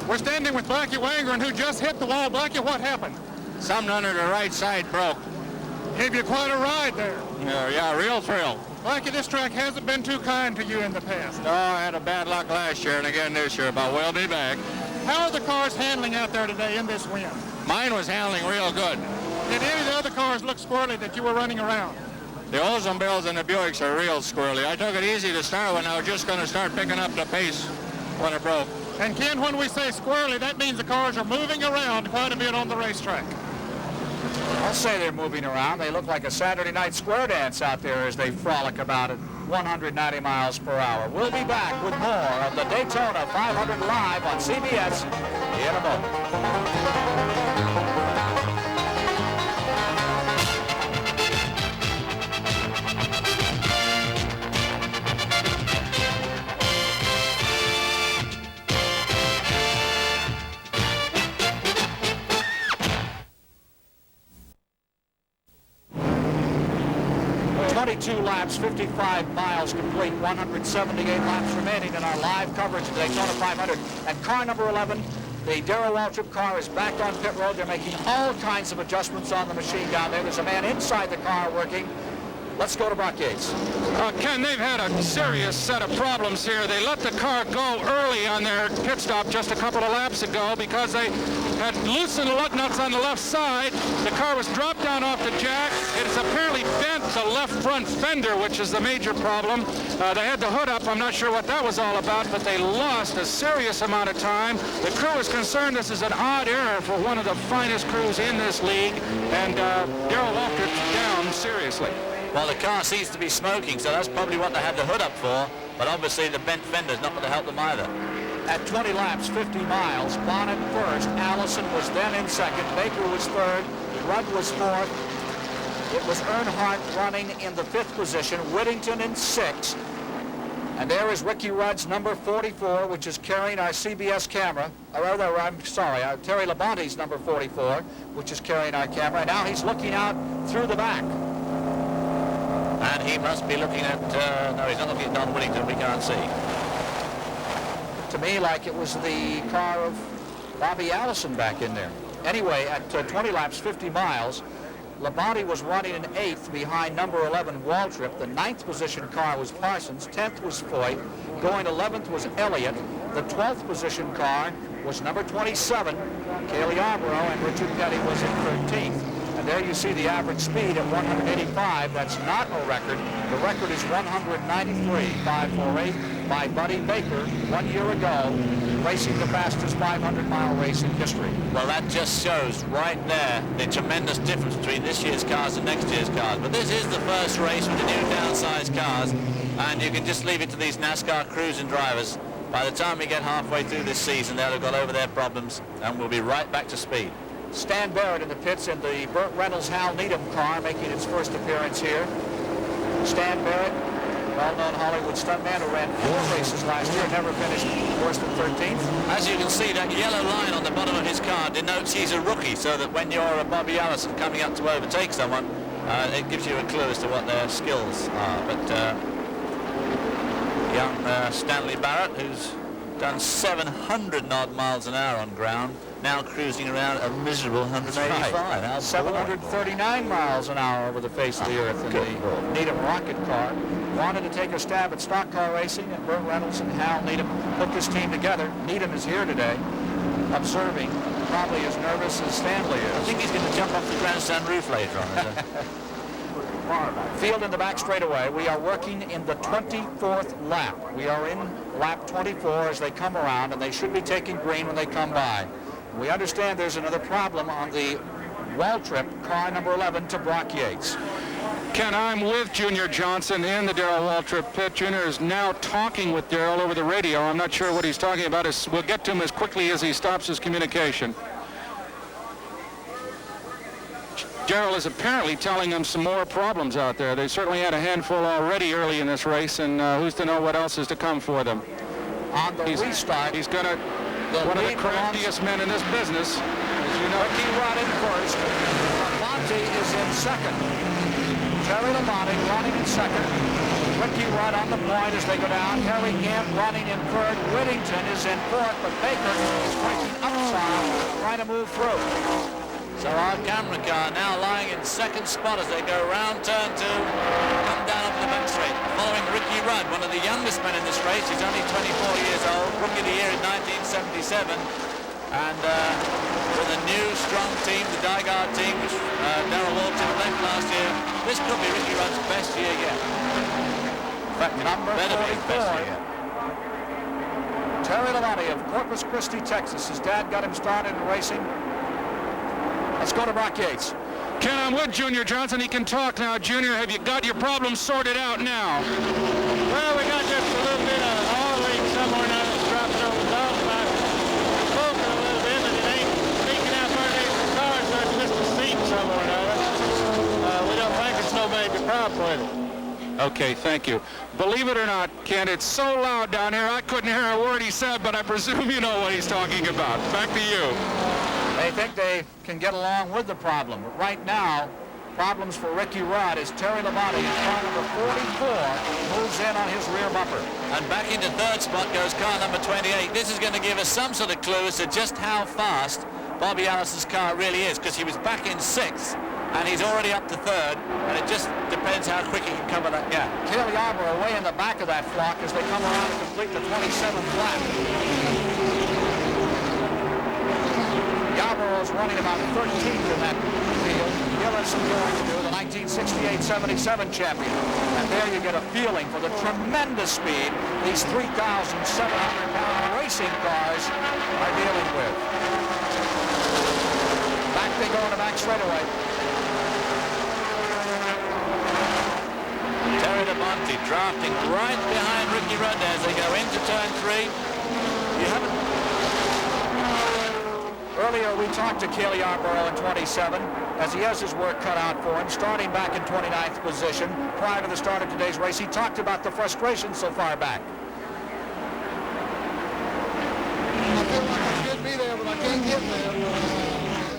We're standing with Blackie Wangren, who just hit the wall. Blackie, what happened? Something under the right side broke. Gave you quite a ride there. Yeah, real thrill. Blackie, this track hasn't been too kind to you in the past. No, I had a bad luck last year and again this year, but we'll be back. How are the cars handling out there today in this wind? Mine was handling real good. Did any of the other cars look squirrely that you were running around? The Oldsmobiles and the Buicks are real squirrely. I took it easy to start when I was just going to start picking up the pace when it broke. And Ken, when we say squirrely, that means the cars are moving around quite a bit on the racetrack. I'll say they're moving around. They look like a Saturday night square dance out there as they frolic about at 190 miles per hour. We'll be back with more of the Daytona 500 live on CBS in a moment. 22 laps, 55 miles complete, 178 laps remaining in our live coverage of the Daytona 500. And car number 11, the Darrell Waltrip car, is back on pit road. They're making all kinds of adjustments on the machine down there. There's a man inside the car working. Let's go to Brock Yates. Ken, they've had a serious set of problems here. They let the car go early on their pit stop just a couple of laps ago because they had loosened the lug nuts on the left side. The car was dropped down off the jack. It has apparently bent the left front fender, which is the major problem. They had the hood up. I'm not sure what that was all about, but they lost a serious amount of time. The crew is concerned this is an odd error for one of the finest crews in this league, and Darrell Waltrip's down seriously. Well, the car seems to be smoking, so that's probably what they had the hood up for. But obviously the bent fender's not going to help them either. At 20 laps, 50 miles, Bonnet first. Allison was then in second. Baker was third. Rudd was fourth. It was Earnhardt running in the fifth position. Whittington in sixth. And there is Ricky Rudd's number 44, which is carrying our CBS camera. Or rather, I'm sorry, Terry Labonte's number 44, which is carrying our camera. And now he's looking out through the back. And he must be looking at, no, he's not looking at Don Whittington, we can't see. To me, like it was the car of Bobby Allison back in there. Anyway, at 20 laps, 50 miles, Labonte was running in eighth behind number 11, Waltrip. The ninth position car was Parsons. 10th was Foyt. Going 11th was Elliott. The 12th position car was number 27, Kaylee Arborough, and Richard Petty was in 13th. And there you see the average speed at 185. That's not a record. The record is 193.548 by Buddy Baker 1 year ago, racing the fastest 500-mile race in history. Well, that just shows right there the tremendous difference between this year's cars and next year's cars. But this is the first race with the new downsized cars, and you can just leave it to these NASCAR crews and drivers. By the time we get halfway through this season, they'll have got over their problems, and we'll be right back to speed. Stan Barrett in the pits in the Burt Reynolds Hal Needham car, making its first appearance here. Stan Barrett, well-known Hollywood stuntman who ran 4 races last year, never finished worse than 13th. As you can see, that yellow line on the bottom of his car denotes he's a rookie, so that when you're Bobby Allison coming up to overtake someone, it gives you a clue as to what their skills are. But young Stanley Barrett, who's done 700 odd miles an hour on ground, now cruising around a miserable 185. Right. 739 miles an hour over the face of the earth in the Needham rocket car. Wanted to take a stab at stock car racing, and Burt Reynolds and Hal Needham put this team together. Needham is here today, observing, probably as nervous as Stanley is. I think he's going to jump off the grandstand roof later on. Field in the back straightaway. We are working in the 24th lap. We are in lap 24 as they come around, and they should be taking green when they come by. We understand there's another problem on the Waltrip, car number 11, to Brock Yates. Ken, I'm with Junior Johnson in the Darrell Waltrip pit. Junior is now talking with Darrell over the radio. I'm not sure what he's talking about. We'll get to him as quickly as he stops his communication. Darrell is apparently telling them some more problems out there. They certainly had a handful already early in this race, and who's to know what else is to come for them. On the restart, he's going to, one of the craftiest men in this business. As you know, Ricky Rudd in first. Lamonti is in second. Terry Lamonti running in second. Ricky Rudd on the point as they go down. Harry Gant running in third. Whittington is in fourth, but Baker is breaking upside, trying to move through. So our camera car now lying in second spot as they go round turn 2, come down onto the back straight, following Ricky Rudd, one of the youngest men in this race. He's only 24 years old, rookie of the year in 1977. And with a new, strong team, the Dygard team, which Darrell Waltrip left last year, this could be Ricky Rudd's best year yet. In fact, number 44. Terry Lamonti of Corpus Christi, Texas. His dad got him started in racing. Let's go to Brock Yates. Ken, I'm with Junior Johnson. He can talk now. Junior, have you got your problems sorted out now? Well, we got just a little bit of oil leak somewhere now that's dropping over the dog pipe. Smoking a little bit, but it ain't leaking out underneath the car, so it's just a seam somewhere now. We don't think it's no major problem with it. Okay, thank you. Believe it or not, Ken, it's so loud down here, I couldn't hear a word he said, but I presume you know what he's talking about. Back to you. They think they can get along with the problem. But right now, problems for Ricky Rudd as Terry Lamonti in car number 44 moves in on his rear bumper. And back into third spot goes car number 28. This is going to give us some sort of clue as to just how fast Bobby Allison's car really is, because he was back in sixth and he's already up to third, and it just depends how quick he can cover that gap. Cale Yarborough way in the back of that flock as they come around to complete the 27th lap. Yarborough is running about 13th in that field. He'll have some going to do, the 1968-77 champion. And there you get a feeling for the tremendous speed these 3,700-pound racing cars are dealing with. Back they go in the back straightaway. Terry Lamonti drafting right behind Ricky Rudd as they go into turn 3. You haven't... Earlier, we talked to Cale Yarborough in 27, as he has his work cut out for him, starting back in 29th position. Prior to the start of today's race, he talked about the frustration so far back. I feel like I should be there, but I can't get there.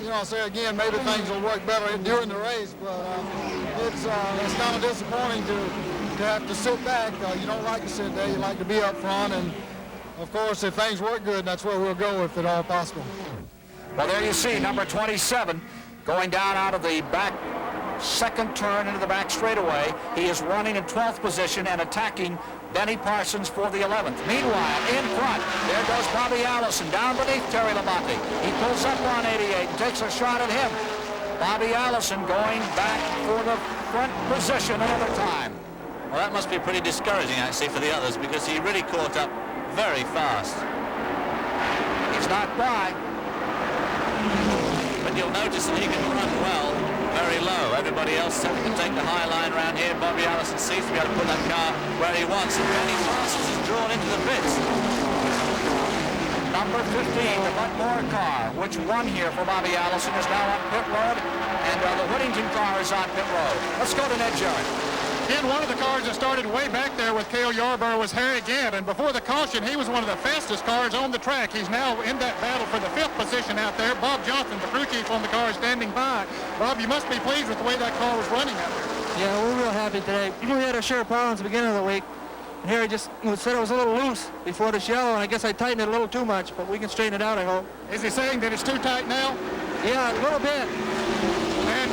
You know, I'll say again, maybe things will work better during the race, but it's kind of disappointing to have to sit back. You don't like to sit there, you like to be up front, and of course, if things work good, that's where we'll go if at all possible. Well, there you see number 27 going down out of the back second turn into the back straightaway. He is running in 12th position and attacking Benny Parsons for the 11th. Meanwhile, in front, there goes Bobby Allison down beneath Terry Lamonti. He pulls up on 88 and takes a shot at him. Bobby Allison going back for the front position another time. Well, that must be pretty discouraging, actually, for the others, because he really caught up very fast. He's not by. But you'll notice that he can run well, very low. Everybody else can take the high line around here. Bobby Allison seems to be able to put that car where he wants. And Benny Parsons is drawn into the pits. Number 15, the Bud Moore car, which won here for Bobby Allison, is now on pit road, and the Whittington car is on pit road. Let's go to Ned Jarrett. And one of the cars that started way back there with Cale Yarborough was Harry Gant, and before the caution, he was one of the fastest cars on the track. He's now in that battle for the 5th position out there. Bob Johnson, the crew chief on the car, is standing by. Bob, you must be pleased with the way that car was running out there. Yeah, we're real happy today. We had our share of problems at the beginning of the week. And Harry just said it was a little loose before this yellow, and I guess I tightened it a little too much, but we can straighten it out, I hope. Is he saying that it's too tight now? Yeah, a little bit. And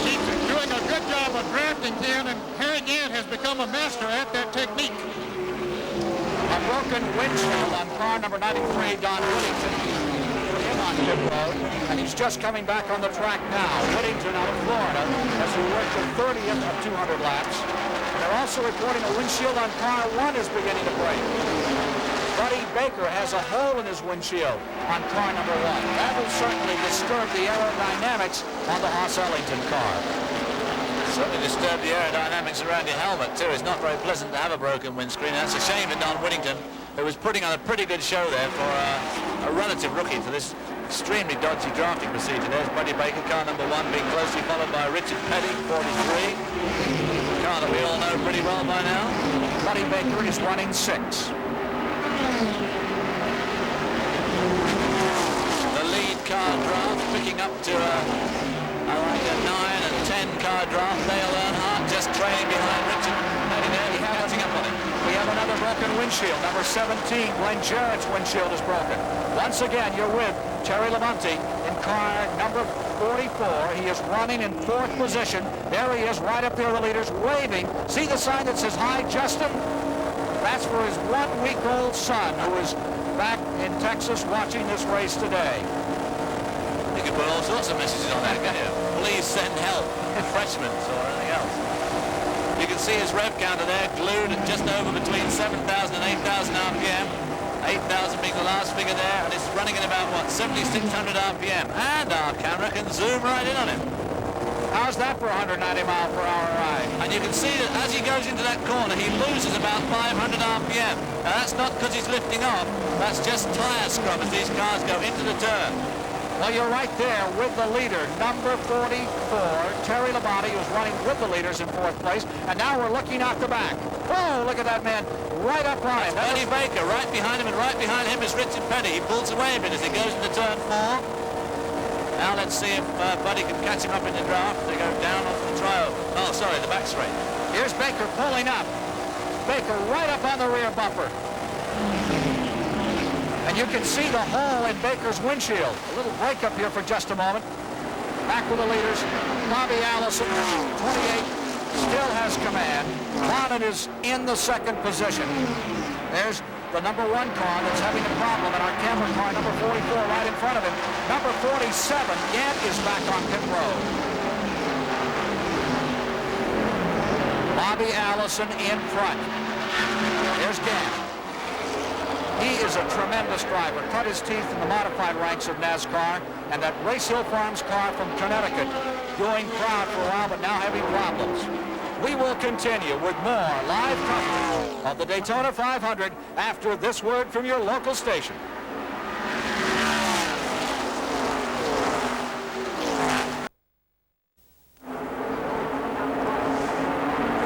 keeps doing a good job of drafting, Ken, and Harry Gant has become a master at that technique. A broken windshield on car number 93, Don Whittington. Put him on pit road, and he's just coming back on the track now. Whittington out of Florida as he worked the 30th of 200 laps. And they're also reporting a windshield on car 1 is beginning to break. Buddy Baker has a hole in his windshield on car number 1. That will certainly disturb the aerodynamics on the Haas Ellington car. Certainly disturb the aerodynamics around your helmet too. It's not very pleasant to have a broken windscreen. That's a shame for Don Whittington, who was putting on a pretty good show there for a relative rookie for this extremely dodgy drafting procedure. There's Buddy Baker, car number 1, being closely followed by Richard Petty, 43. Car that we all know pretty well by now. Buddy Baker is running 6. The lead car draft picking up to a 9 and 10 car draft. Dale Earnhardt just trailing behind Richard Petty there. He's catching up on him. We have another broken windshield. Number 17, Glenn Jarrett's windshield is broken. Once again, you're with Terry Labonte in car number 44. He is running in 4th position. There he is, right up there, the leaders, waving. See the sign that says, "Hi, Justin"? That's for his 1-week-old son, who is back in Texas watching this race today. You can put all sorts of messages on that, can't you? Please send help, refreshments or anything else. You can see his rev counter there, glued at just over between 7,000 and 8,000 RPM. 8,000 being the last figure there, and it's running at about, what, 7,600 RPM. And our camera can zoom right in on him. How's that for a 190 mile per hour ride? And you can see that as he goes into that corner, he loses about 500 RPM. Now that's not because he's lifting off, that's just tire scrub as these cars go into the turn. Well, you're right there with the leader, number 44, Terry Labonte, who's running with the leaders in 4th place. And now we're looking out the back. Whoa, look at that man right up on him. Buddy Baker right behind him, and right behind him is Richard Petty. He pulls away a bit as he goes into turn 4. Now let's see if Buddy can catch him up in the draft. They go down off the trial. Oh, sorry, the back straight. Here's Baker pulling up. Baker right up on the rear bumper. And you can see the hole in Baker's windshield. A little break up here for just a moment. Back with the leaders. Bobby Allison, 28, still has command. Bonnet is in the 2nd position. There's the number 1 car that's having a problem, and our camera car, number 44, right in front of him. Number 47, Gant, is back on pit road. Bobby Allison in front. There's Gant. He is a tremendous driver. Cut his teeth in the modified ranks of NASCAR, and that Race Hill Farms car from Connecticut doing proud for a while, but now having problems. We will continue with more live coverage of the Daytona 500 after this word from your local station.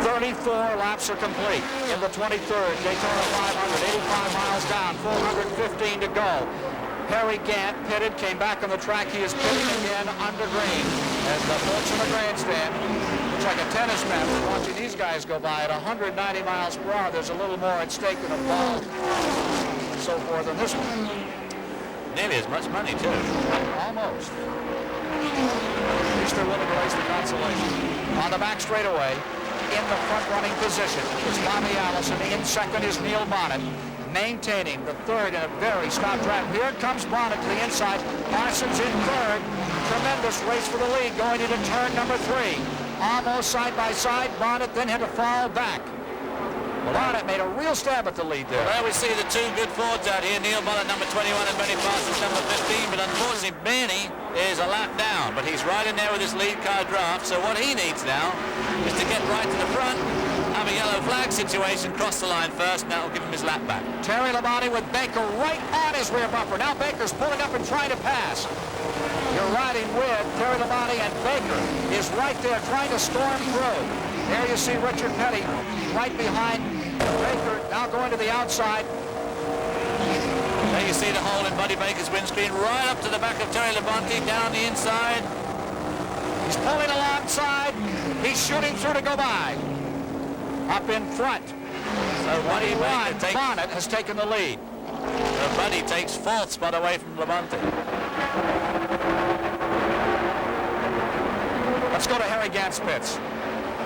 34 laps are complete in the 23rd Daytona 500, 85 miles down, 415 to go. Harry Gant pitted, came back on the track. He is pitting again under green. As the folks in the grandstand, looks like a tennis match. Watching these guys go by at 190 miles per hour. There's a little more at stake than a ball and so forth on this one. Nearly as much money, too. Almost. At least they're willing to raise the consolation. On the back straightaway, in the front-running position is Bobby Allison. In 2nd is Neil Bonnet, maintaining the 3rd in a very stout track. Here comes Bonnet to the inside. Parsons in 3rd. Tremendous race for the lead going into turn number 3. Almost side by side. Bonnet then had to fall back. Bonnet made a real stab at the lead there. Well, there we see the 2 good Fords out here. Neil Bonnet, number 21, and Benny Parsons, number 15. But unfortunately, Benny is a lap down. on, but he's right in there with his lead car draft, so what he needs now is to get right to the front, have a yellow flag situation, cross the line first, and that will give him his lap back. Terry Labonte with Baker right on his rear bumper. Now Baker's pulling up and trying to pass. You're riding with Terry Labonte, and Baker is right there trying to storm through. There you see Richard Petty right behind Baker, now going to the outside. There you see the hole in Buddy Baker's windscreen, right up to the back of Terry Labonte, down the inside. He's pulling alongside. He's shooting through to go by. Up in front. So Buddy Baker takes... Bonnet has taken the lead. So Buddy takes 4th spot away from Labonte. Let's go to Harry Gant's pits.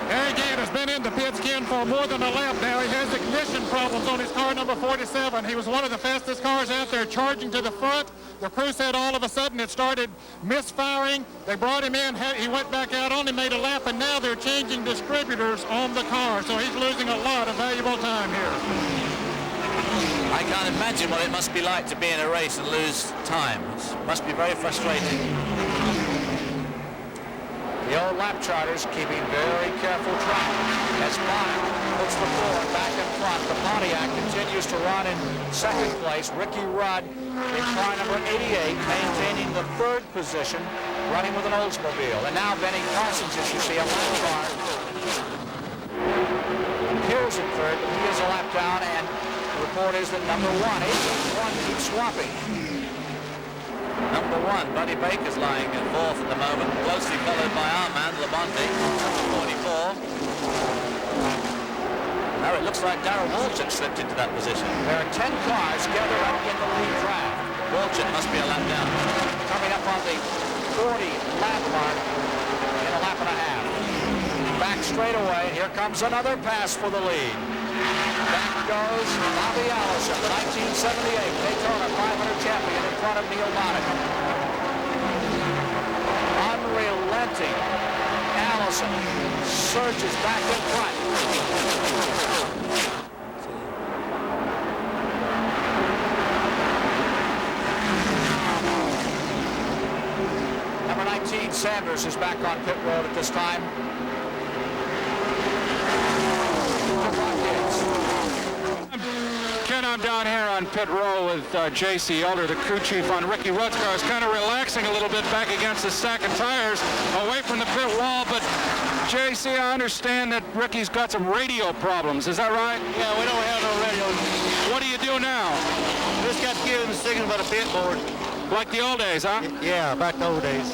Harry Gant has been in the pits, Ken, for more than a lap now. He has ignition problems on his car number 47. He was one of the fastest cars out there charging to the front. The crew said all of a sudden it started misfiring. They brought him in. He went back out on and made a lap, and now they're changing distributors on the car. So he's losing a lot of valuable time here. I can't imagine what it must be like to be in a race and lose time. It must be very frustrating. The old lap charters keeping very careful track as Bonnet puts the Ford back in front. The Pontiac continues to run in second place. Ricky Rudd in car number 88, maintaining the 3rd position, running with an Oldsmobile. And now Benny Parsons, as you see, a lap car. Appears in 3rd, but he is a lap down, and the report is that number 1, 81, keeps swapping. Number 1, Buddy Baker's lying in 4th at the moment, closely followed by our man, Labonte, number 44. Now it looks like Darrell Waltrip slipped into that position. There are 10 cars gathered up in the lead draft. Waltrip must be a lap down. Coming up on the 40-lap mark in a lap and a half. Back straight away, here comes another pass for the lead. Back goes Bobby Allison, the 1978 Daytona 500 champion in front of Neil Bonnet. Unrelenting. Allison surges back in front. Number 19, Sanders, is back on pit road at this time. Ken, I'm down here on pit row with J.C. Elder, the crew chief on Ricky Rudd's car. Is kind of relaxing a little bit back against the stack of tires away from the pit wall. But J.C., I understand that Ricky's got some radio problems. Is that right? Yeah, we don't have no radio. What do you do now? We just got to give him a signal about a pit board. Like the old days, huh? Yeah, back the old days.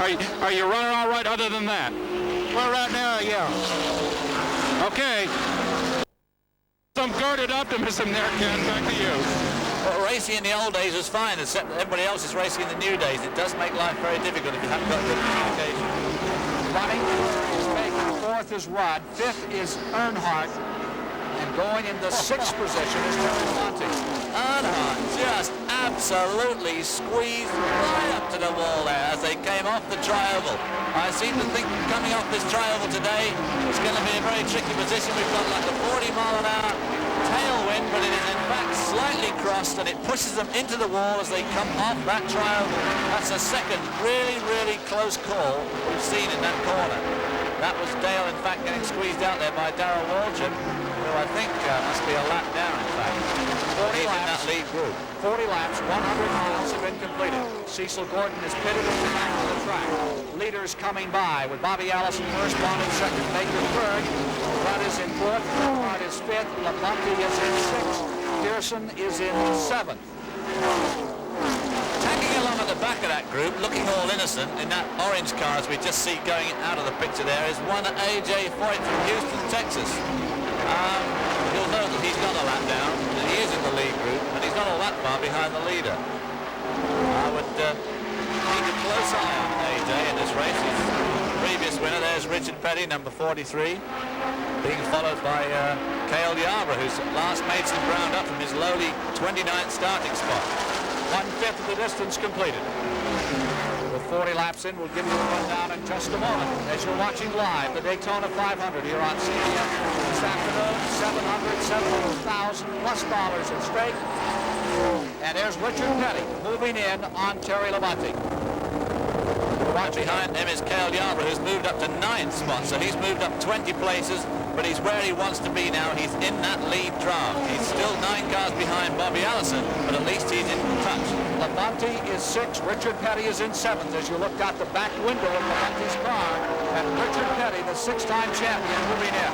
Are you running all right other than that? Well, right now, yeah. Okay. Some guarded optimism there, Ken. Back to you. Well, racing in the old days was fine, except that everybody else is racing in the new days. It does make life very difficult if you haven't got good communication. Running is Baker, 4th is Rudd, 5th is Earnhardt, and going in the 6th position is Terry Labonte. Earnhardt just absolutely squeezed right up to the wall there as they came off the tri-oval. I seem to think coming off this tri-oval today is going to be a very tricky position. We've got like a 40-mile-an-hour tailwind, but it is in fact slightly crossed, and it pushes them into the wall as they come off that tri-oval. That's a second really, really close call we've seen in that corner. That was Dale, in fact, getting squeezed out there by Darrell Waltrip, who I think must be a lap down, in fact. 40 He's laps. in that lead group. 40 laps, 100 miles have been completed. Cecil Gordon is pitted at the back of the track. Leaders coming by with Bobby Allison first, Bonnet second, Baker third. Rudd is in 4th, Earnhardt is 5th, Labonte is in 6th, Pearson is in 7th. Tagging along at the back of that group, looking all innocent in that orange car as we just see going out of the picture there, is one A.J. Foyt from Houston, Texas. You'll note that he's got a lap down, and he is in the lead group, and he's not all that far behind the leader. I would keep a close eye on A.J. in this race. His previous winner, there's Richard Petty, number 43, being followed by Cale Yarborough, who's last made some ground up from his lowly 29th starting spot. 1/5 of the distance completed. With 40 laps in, we'll give you a rundown in just a moment as you're watching live the Daytona 500 here on CBS this afternoon. 700,000 plus dollars at stake. And there's Richard Petty moving in on Terry Labonte. Behind him is Cale Yarborough, who's moved up to 9th spot, so he's moved up 20 places, but he's where he wants to be now. He's in that lead draft. He's still 9 cars behind Bobby Allison, but at least he's in touch. Labonte is 6th. Richard Petty is in 7th. As you looked out the back window of Labonte's car, and Richard Petty, the 6-time champion, moving in.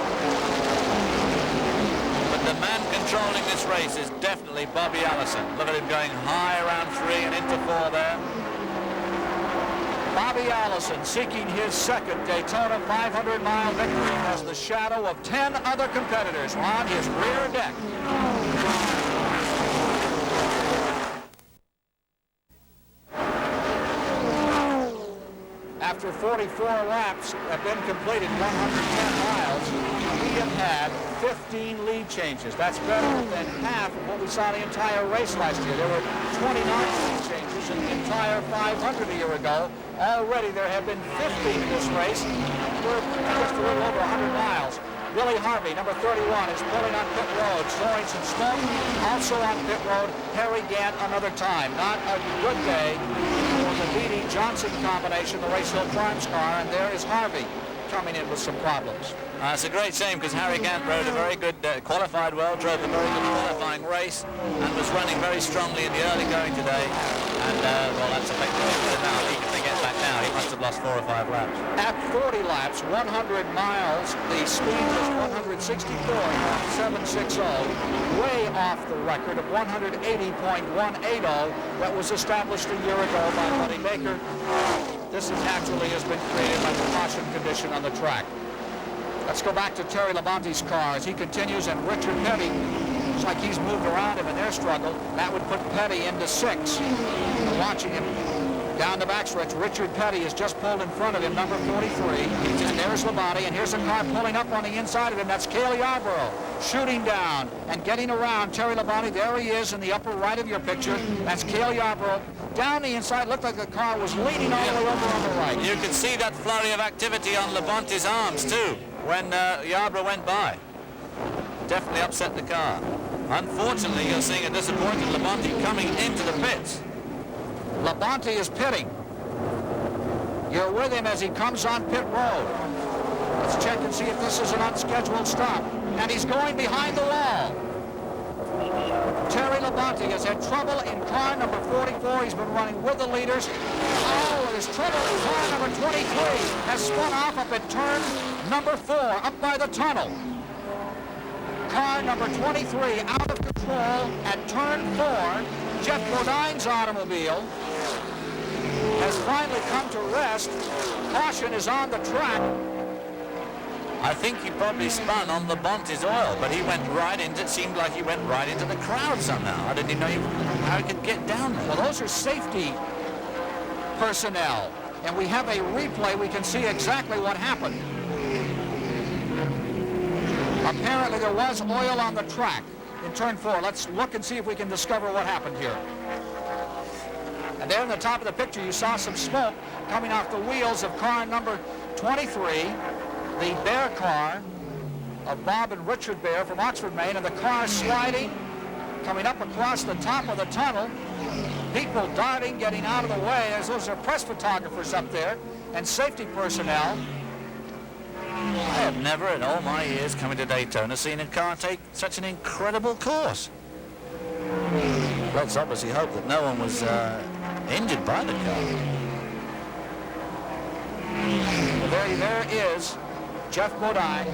But the man controlling this race is definitely Bobby Allison. Look at him going high around 3 and into 4 there. Bobby Allison seeking his 2nd Daytona 500-mile victory as the shadow of 10 other competitors on his rear deck. After 44 laps have been completed, 110 miles, we have had 15 lead changes. That's better than half of what we saw the entire race last year. There were 29 lead changes in the entire 500 a year ago. Already there have been 15 in this race. We're just a little over 100 miles. Billy Harvey, number 31, is pulling on pit road, throwing some smoke. Also on pit road, Harry Gant another time. Not a good day for the Beatty Johnson combination, the Race Hill Farms car, and there is Harvey coming in with some problems. It's a great shame because Harry Gant rode a very good, qualified well, drove a very good qualifying race, and was running very strongly in the early going today. And, well, that's affected him now. Even if they get back now, he must have lost 4 or 5 laps. At 40 laps, 100 miles, the speed was 164.760, way off the record of 180.180 that was established a year ago by Buddy Baker. This naturally has been created by the caution condition on the track. Let's go back to Terry Labonte's car as he continues, and Richard Petty, looks like he's moved around him in their struggle. That would put Petty into 6. And watching him down the backstretch, Richard Petty is just pulled in front of him, number 43. And there's Labonte, and here's a car pulling up on the inside of him. That's Cale Yarborough shooting down and getting around Terry Labonte. There he is in the upper right of your picture. That's Cale Yarborough. Down the inside, looked like the car was leaning all the way over on the right. You could see that flurry of activity on Labonte's arms, too, when Yarborough went by. Definitely upset the car. Unfortunately, you're seeing a disappointed Labonte coming into the pits. Labonte is pitting. You're with him as he comes on pit road. Let's check and see if this is an unscheduled stop. And he's going behind the wall. Terry Labonte has had trouble in car number 44. He's been running with the leaders. Oh, there's trouble in car number 23. Has spun off up at turn number 4, up by the tunnel. Car number 23 out of control at turn 4. Jeff Bodine's automobile has finally come to rest. Caution is on the track. I think he probably spun on Labonte's oil, but he went right into, it seemed like he went right into the crowd somehow. I didn't even know how he could get down there. Well, those are safety personnel, and we have a replay. We can see exactly what happened. Apparently there was oil on the track in turn 4. Let's look and see if we can discover what happened here. And there in the top of the picture, you saw some smoke coming off the wheels of car number 23, the Bear car of Bob and Richard Bear from Oxford, Maine, and the car sliding, coming up across the top of the tunnel. People darting, getting out of the way, as those are press photographers up there, and safety personnel. I have never in all my years coming to Daytona seen a car take such an incredible course. Let's obviously hope that no one was injured by the car. Well, there is Jeff Bodine,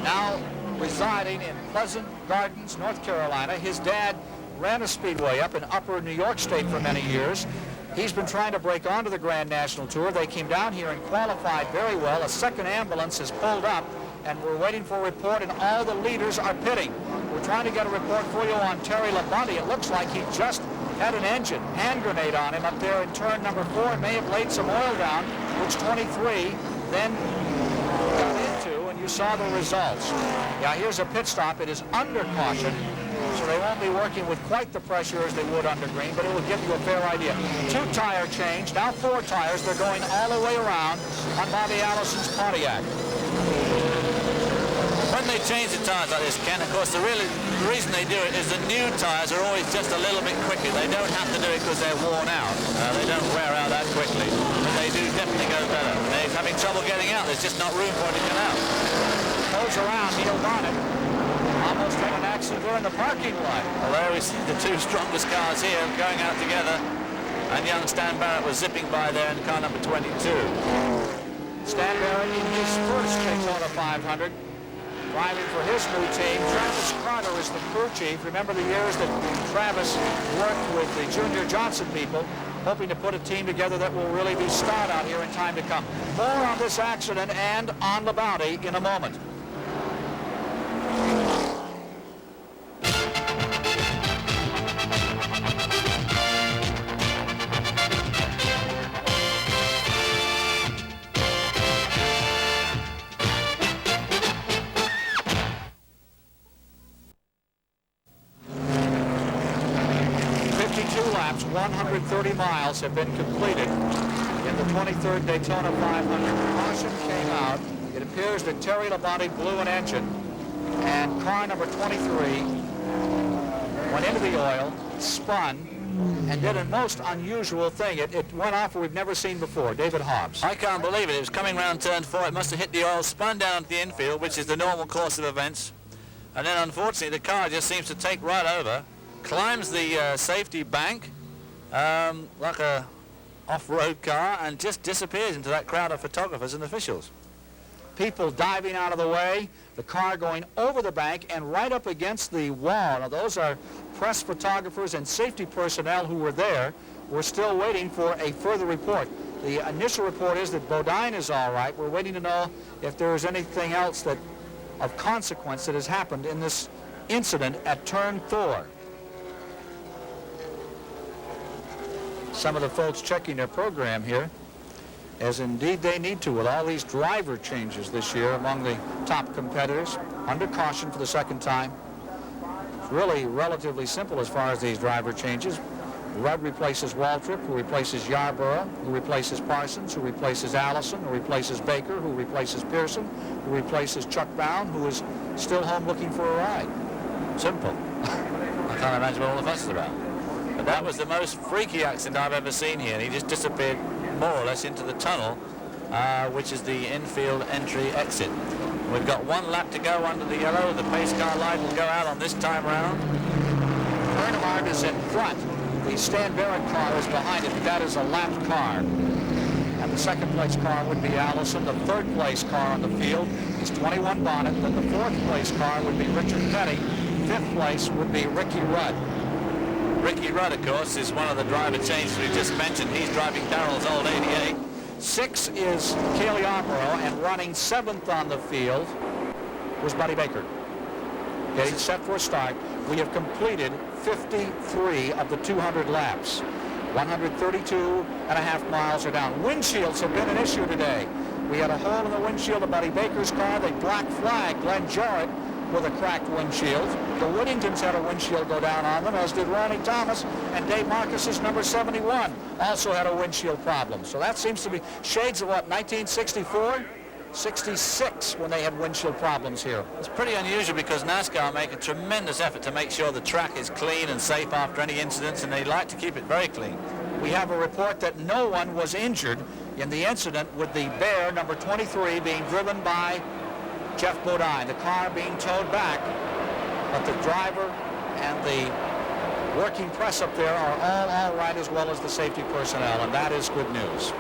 now residing in Pleasant Gardens, North Carolina. His dad ran a speedway up in upper New York State for many years. He's been trying to break onto the Grand National Tour. They came down here and qualified very well. A second ambulance has pulled up, and we're waiting for a report, and all the leaders are pitting. We're trying to get a report for you on Terry Labonte. It looks like he just had an hand grenade on him up there in turn number 4 and may have laid some oil down, which 23 then got into, and you saw the results. Yeah, here's a pit stop. It is under caution, so they won't be working with quite the pressure as they would under green, but it will give you a fair idea. 2 tire change, now 4 tires. They're going all the way around on Bobby Allison's Pontiac. When they change the tires like this, Ken, of course, the reason they do it is the new tires are always just a little bit quicker. They don't have to do it because they're worn out. They don't wear out that quickly. But they do definitely having trouble getting out. There's just not room for it to get out. Goes around, Neil Bonnet. Almost had an accident there in the parking lot. Well, there we see the two strongest cars here going out together. And young Stan Barrett was zipping by there in car number 22. Stan Barrett in his first Daytona 500. Driving for his new team. Travis Carter is the crew chief. Remember the years that Travis worked with the Junior Johnson people, hoping to put a team together that will really be starred out here in time to come. More on this accident and on the bounty in a moment. Laps, 130 miles have been completed in the 23rd Daytona 500. Caution came out. It appears that Terry Labonte blew an engine, and car number 23 went into the oil, spun, and did a most unusual thing. It went off where we've never seen before. David Hobbs. I can't believe it. It was coming round turn 4. It must have hit the oil, spun down at the infield, which is the normal course of events. And then, unfortunately, the car just seems to take right over, climbs the safety bank like a off-road car, and just disappears into that crowd of photographers and officials. People diving out of the way, the car going over the bank and right up against the wall. Now, those are press photographers and safety personnel who were there. We're still waiting for a further report. The initial report is that Bodine is all right. We're waiting to know if there is anything else that of consequence that has happened in this incident at turn 4. Some of the folks checking their program here, as indeed they need to with all these driver changes this year among the top competitors, under caution for the second time. It's really relatively simple as far as these driver changes. Rudd replaces Waltrip, who replaces Yarborough, who replaces Parsons, who replaces Allison, who replaces Baker, who replaces Pearson, who replaces Chuck Bound, who is still home looking for a ride. Simple. I can't imagine what all the fuss is about. But that was the most freaky accident I've ever seen here. He just disappeared more or less into the tunnel, which is the infield entry exit. We've got 1 lap to go under the yellow. The pace car light will go out on this time round. Earnhardt is in front. The Stan Barrett car is behind it. That is a lapped car. And the second place car would be Allison. The third place car on the field is 21 Bonnet. Then the fourth place car would be Richard Petty. Fifth place would be Ricky Rudd. Ricky Rudd, of course, is one of the driver changes we just mentioned. He's driving Darrell's old 88. 6 is Cale Yarborough, and running 7th on the field was Buddy Baker. Getting set for a start. We have completed 53 of the 200 laps. 132.5 miles are down. Windshields have been an issue today. We had a hole in the windshield of Buddy Baker's car. They black flagged Glenn Jarrett with a cracked windshield. The Whittingtons had a windshield go down on them, as did Ronnie Thomas, and Dave Marcus's number 71 also had a windshield problem. So that seems to be shades of what, 1964? 66 when they had windshield problems here. It's pretty unusual because NASCAR make a tremendous effort to make sure the track is clean and safe after any incidents, and they like to keep it very clean. We have a report that no one was injured in the incident with the Bear number 23 being driven by Jeff Bodine, the car being towed back, but the driver and the working press up there are all right, as well as the safety personnel, and that is good news.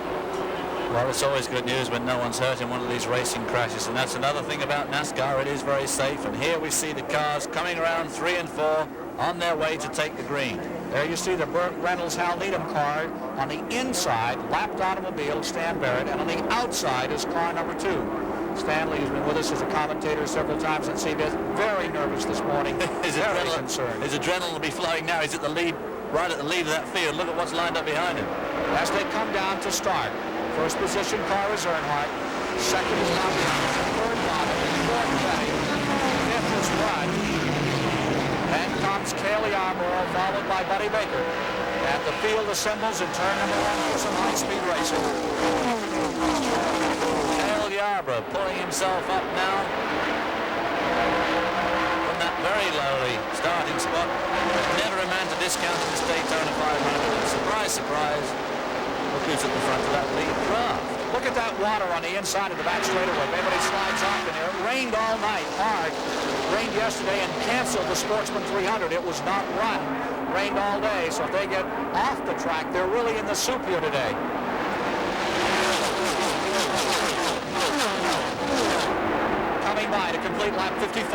Well, it's always good news when no one's hurt in one of these racing crashes, and that's another thing about NASCAR. It is very safe, and here we see the cars coming around 3 and 4 on their way to take the green. There you see the Burt Reynolds Hal Needham car on the inside, lapped automobile, Stan Barrett, and on the outside is car number 2. Stanley has been with us as a commentator several times on CBS. Very nervous this morning. Very concerned. His adrenaline will be flowing now. He's at the lead, right at the lead of that field. Look at what's lined up behind him. As they come down to start, first position car is Earnhardt. Second is Thomas. Third Bonnet. Fourth Petty. Fifth is Rudd. Then comes Cale Yarborough, followed by Buddy Baker. And the field assembles in turn number 1 for some high-speed racing. Yarborough pulling himself up now from that very lowly starting spot. Never a man to discount in this Daytona 500. And surprise, surprise, look who's at the front of that lead draft. Look look at that water on the inside of the back straightaway. Everybody slides off in there. It rained all night, hard. Rained yesterday and canceled the Sportsman 300. It was not run. Rained all day, so if they get off the track, they're really in the soup here today. Coming by to complete lap 55.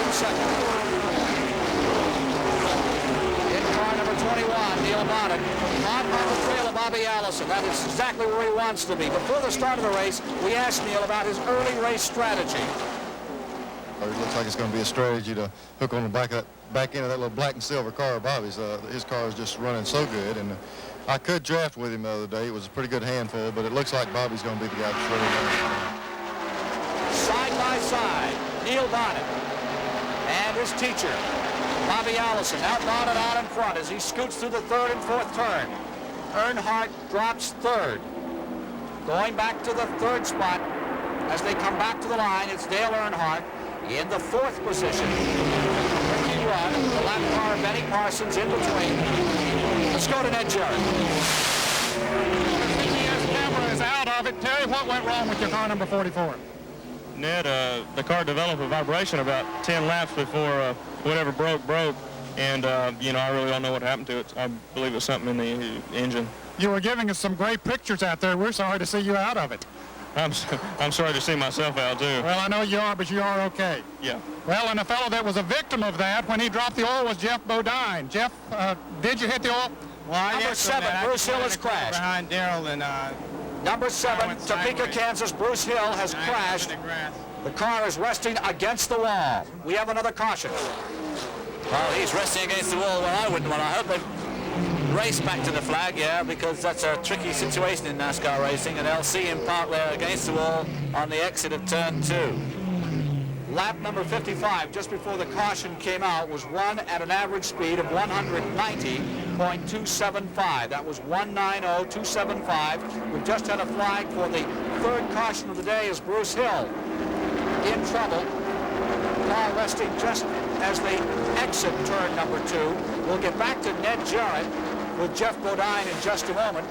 In second. In car number 21, Neil Bonnet, on the trail of Bobby Allison. That is exactly where he wants to be. Before the start of the race, we asked Neil about his early race strategy. It looks like it's going to be a strategy to hook on the back end of that little black and silver car of Bobby's. His car is just running so good, and I could draft with him the other day. It was a pretty good handful, but it looks like Bobby's going to be the guy that's really running. Side by side, Neil Bonnet and his teacher, Bobby Allison. Now Bonnet out in front as he scoots through the third and fourth turn. Earnhardt drops third. Going back to the third spot as they come back to the line, it's Dale Earnhardt in the fourth position. Ricky Rudd, the lap car of Benny Parsons in between. Let's go to Ned Jarrett. The CBS camera is out of it. Terry, what went wrong with your car number 44? Ned, the car developed a vibration about 10 laps before whatever broke. And, you know, I really don't know what happened to it. I believe it's something in the engine. You were giving us some great pictures out there. We're sorry to see you out of it. I'm sorry to see myself out, too. Well, I know you are, but you are okay. Yeah. Well, and a fellow that was a victim of that when he dropped the oil was Jeff Bodine. Jeff, did you hit the oil? Well, Number 7, Bruce Hill has crashed. Behind Darrell and Number 7, Topeka, Kansas, Bruce Hill has crashed. The car is resting against the wall. We have another caution. Well, he's resting against the wall. Well, I wouldn't want to. I hope they race back to the flag, yeah, because that's a tricky situation in NASCAR racing, and they'll see him park there against the wall on the exit of turn 2. Lap number 55, just before the caution came out, was run at an average speed of 190.275. That was 190.275. We've just had a flag for the third caution of the day as Bruce Hill in trouble. Car resting just as they exit turn number 2. We'll get back to Ned Jarrett with Jeff Bodine in just a moment.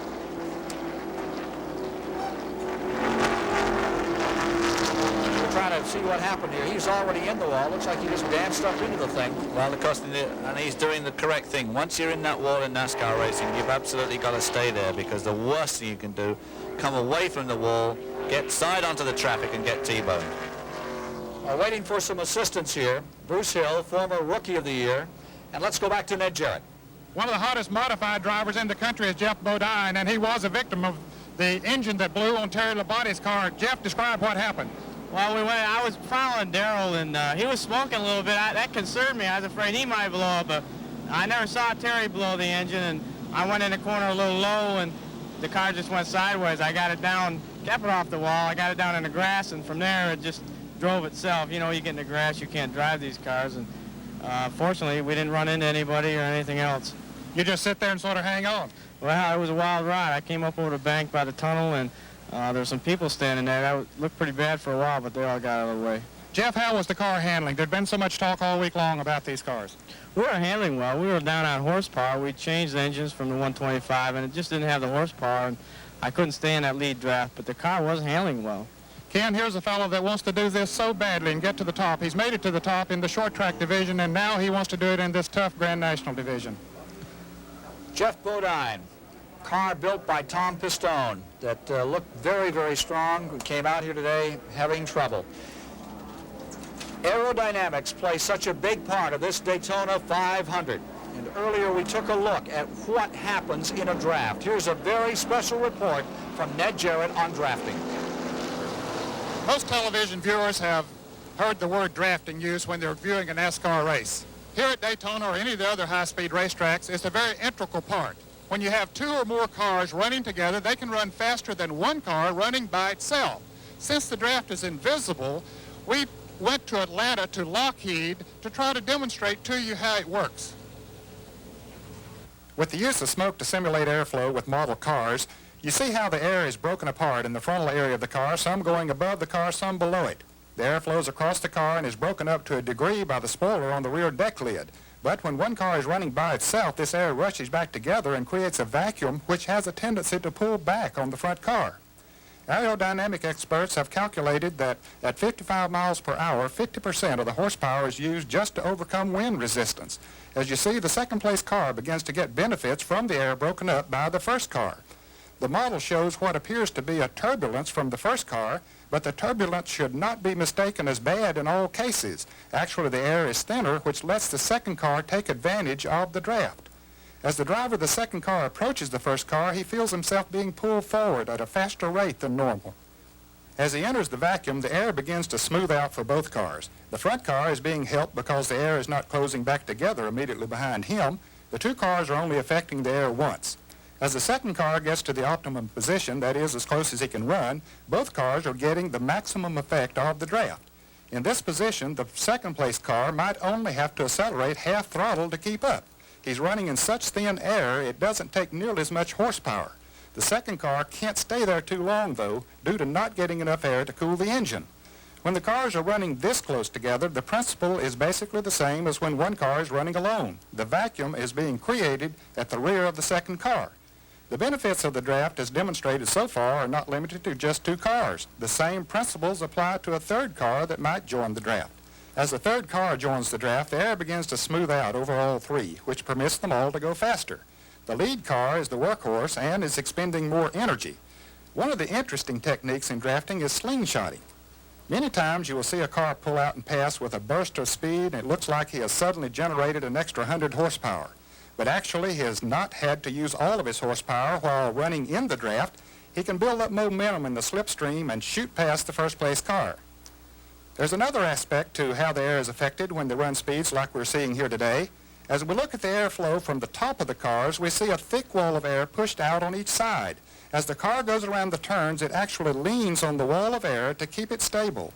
We're trying to see what happened here. He's already in the wall. Looks like he just danced up into the thing. Well, of course, and he's doing the correct thing. Once you're in that wall in NASCAR racing, you've absolutely got to stay there, because the worst thing you can do, come away from the wall, get side onto the traffic and get T-boned. Waiting for some assistance here. Bruce Hill, former Rookie of the Year. And let's go back to Ned Jarrett. One of the hottest modified drivers in the country is Jeff Bodine, and he was a victim of the engine that blew on Terry Labonte's car. Jeff, describe what happened. Well, I was following Darrell, and he was smoking a little bit. That concerned me. I was afraid he might blow up, but I never saw Terry blow the engine, and I went in the corner a little low, and the car just went sideways. I got it down, kept it off the wall. I got it down in the grass, and from there it just drove itself. You know, you get in the grass, you can't drive these cars, and fortunately, we didn't run into anybody or anything else. You just sit there and sort of hang on. Well, it was a wild ride. I came up over the bank by the tunnel, and there were some people standing there. That looked pretty bad for a while, but they all got out of the way. Jeff, how was the car handling? There'd been so much talk all week long about these cars. We were handling well. We were down on horsepower. We changed the engines from the 125, and it just didn't have the horsepower, and I couldn't stay in that lead draft, but the car was handling well. Ken, here's a fellow that wants to do this so badly and get to the top. He's made it to the top in the short track division, and now he wants to do it in this tough Grand National division. Jeff Bodine, car built by Tom Pistone that looked very, very strong. We came out here today having trouble. Aerodynamics play such a big part of this Daytona 500. And earlier we took a look at what happens in a draft. Here's a very special report from Ned Jarrett on drafting. Most television viewers have heard the word drafting used when they're viewing a NASCAR race. Here at Daytona or any of the other high-speed racetracks, it's a very integral part. When you have two or more cars running together, they can run faster than one car running by itself. Since the draft is invisible, we went to Atlanta to Lockheed to try to demonstrate to you how it works. With the use of smoke to simulate airflow with model cars, you see how the air is broken apart in the frontal area of the car, some going above the car, some below it. The air flows across the car and is broken up to a degree by the spoiler on the rear deck lid. But when one car is running by itself, this air rushes back together and creates a vacuum which has a tendency to pull back on the front car. Aerodynamic experts have calculated that at 55 miles per hour, 50% of the horsepower is used just to overcome wind resistance. As you see, the second-place car begins to get benefits from the air broken up by the first car. The model shows what appears to be a turbulence from the first car, but the turbulence should not be mistaken as bad in all cases. Actually, the air is thinner, which lets the second car take advantage of the draft. As the driver of the second car approaches the first car, he feels himself being pulled forward at a faster rate than normal. As he enters the vacuum, the air begins to smooth out for both cars. The front car is being helped because the air is not closing back together immediately behind him. The two cars are only affecting the air once. As the second car gets to the optimum position, that is, as close as he can run, both cars are getting the maximum effect of the draft. In this position, the second-place car might only have to accelerate half throttle to keep up. He's running in such thin air, it doesn't take nearly as much horsepower. The second car can't stay there too long, though, due to not getting enough air to cool the engine. When the cars are running this close together, the principle is basically the same as when one car is running alone. The vacuum is being created at the rear of the second car. The benefits of the draft, as demonstrated so far, are not limited to just two cars. The same principles apply to a third car that might join the draft. As the third car joins the draft, the air begins to smooth out over all three, which permits them all to go faster. The lead car is the workhorse and is expending more energy. One of the interesting techniques in drafting is slingshotting. Many times you will see a car pull out and pass with a burst of speed, and it looks like he has suddenly generated an extra 100 horsepower. But actually, he has not had to use all of his horsepower while running in the draft. He can build up momentum in the slipstream and shoot past the first-place car. There's another aspect to how the air is affected when they run speeds like we're seeing here today. As we look at the airflow from the top of the cars, we see a thick wall of air pushed out on each side. As the car goes around the turns, it actually leans on the wall of air to keep it stable.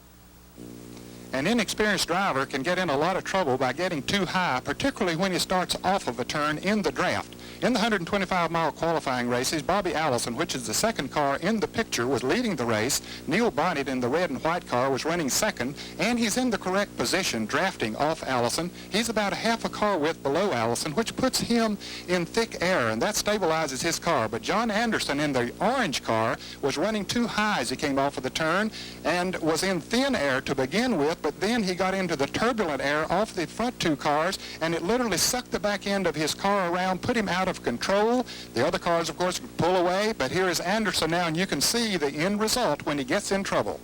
An inexperienced driver can get in a lot of trouble by getting too high, particularly when he starts off of a turn in the draft. In the 125-mile qualifying races, Bobby Allison, which is the second car in the picture, was leading the race. Neil Bonnet in the red and white car was running second, and he's in the correct position, drafting off Allison. He's about a half a car width below Allison, which puts him in thick air, and that stabilizes his car. But John Anderson in the orange car was running too high as he came off of the turn and was in thin air to begin with, but then he got into the turbulent air off the front two cars, and it literally sucked the back end of his car around, put him out of control. The other cars, of course, pull away, but here is Anderson now, and you can see the end result when he gets in trouble.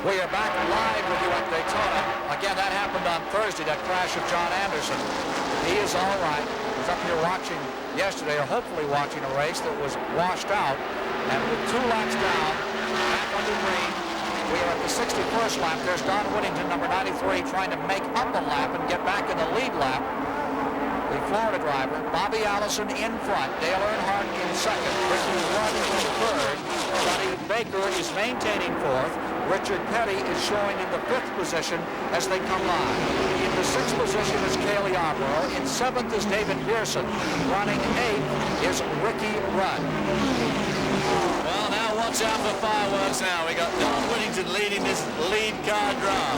We are back live with you at Daytona. Again, that happened on Thursday, that crash of John Anderson. He is all right. He was up here watching yesterday, or hopefully watching a race that was washed out. And with 2 laps down, back under green, we are at the 61st lap. There's Don Whittington, number 93, trying to make up a lap and get back in the lead lap. The Florida driver, Bobby Allison in front, Dale Earnhardt in second, Ricky Rudd in third, Johnny Baker is maintaining fourth, Richard Petty is showing in the 5th position as they come live. In the 6th position is Kaylee Arborough, in 7th is David Pearson, running 8th is Ricky Rudd. Well, now watch out for fireworks now. We got Don Whittington leading this lead car draft.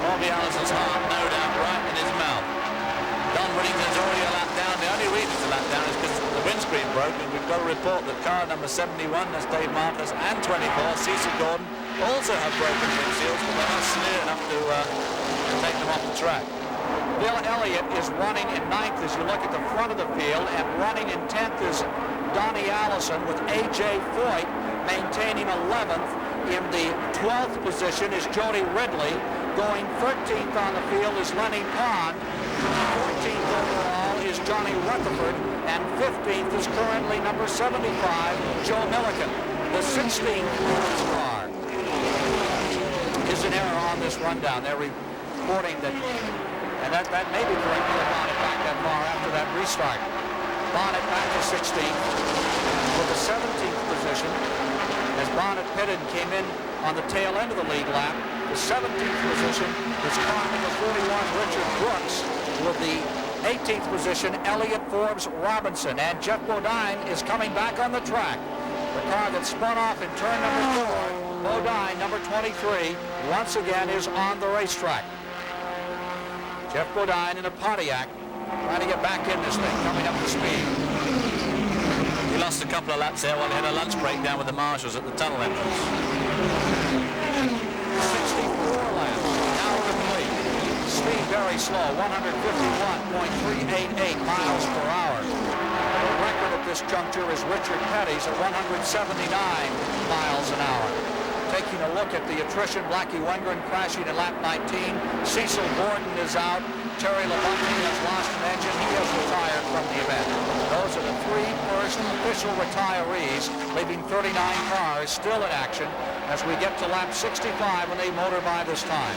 Bobby Allison's heart, no doubt, right in his mouth. Don Whittington's already a lap down. The only reason it's a lap down is because the windscreen broke, and we've got a report that car number 71, that's Dave Marcus, and 24, Cecil Gordon, also have broken windshields, but they're not severe enough to take them off the track. Bill Elliott is running in 9th as you look at the front of the field, and running in 10th is Donnie Allison with A.J. Foyt maintaining 11th. In the 12th position is Jody Ridley. Going 13th on the field is Lenny Pond. 14th overall is Johnny Rutherford. And 15th is currently number 75, Joe Milliken. The 16th car is an error on this rundown. They're reporting that, and that may be correct, that Bonnet back that far after that restart. Bonnet back to 16th with the 17th position as Bonnet pitted and came in on the tail end of the lead lap. The 17th position is car number 41, Richard Brooks, with the 18th position, Elliott Forbes-Robinson. And Jeff Bodine is coming back on the track. The car that spun off in turn number 4, Bodine, number 23, once again is on the racetrack. Jeff Bodine in a Pontiac, trying to get back in this thing, coming up to speed. He lost a couple of laps there while he had a lunch break down with the marshals at the tunnel entrance. 64 laps, now complete. Speed very slow, 151.388 miles per hour. The record at this juncture is Richard Petty's at 179 miles an hour. Taking a look at the attrition, Blackie Wengren crashing in lap 19. Cecil Gordon is out. Terry Labonte has lost an engine. He has retired from the event. Those are the 3 first official retirees, leaving 39 cars still in action as we get to lap 65 when they motor by this time.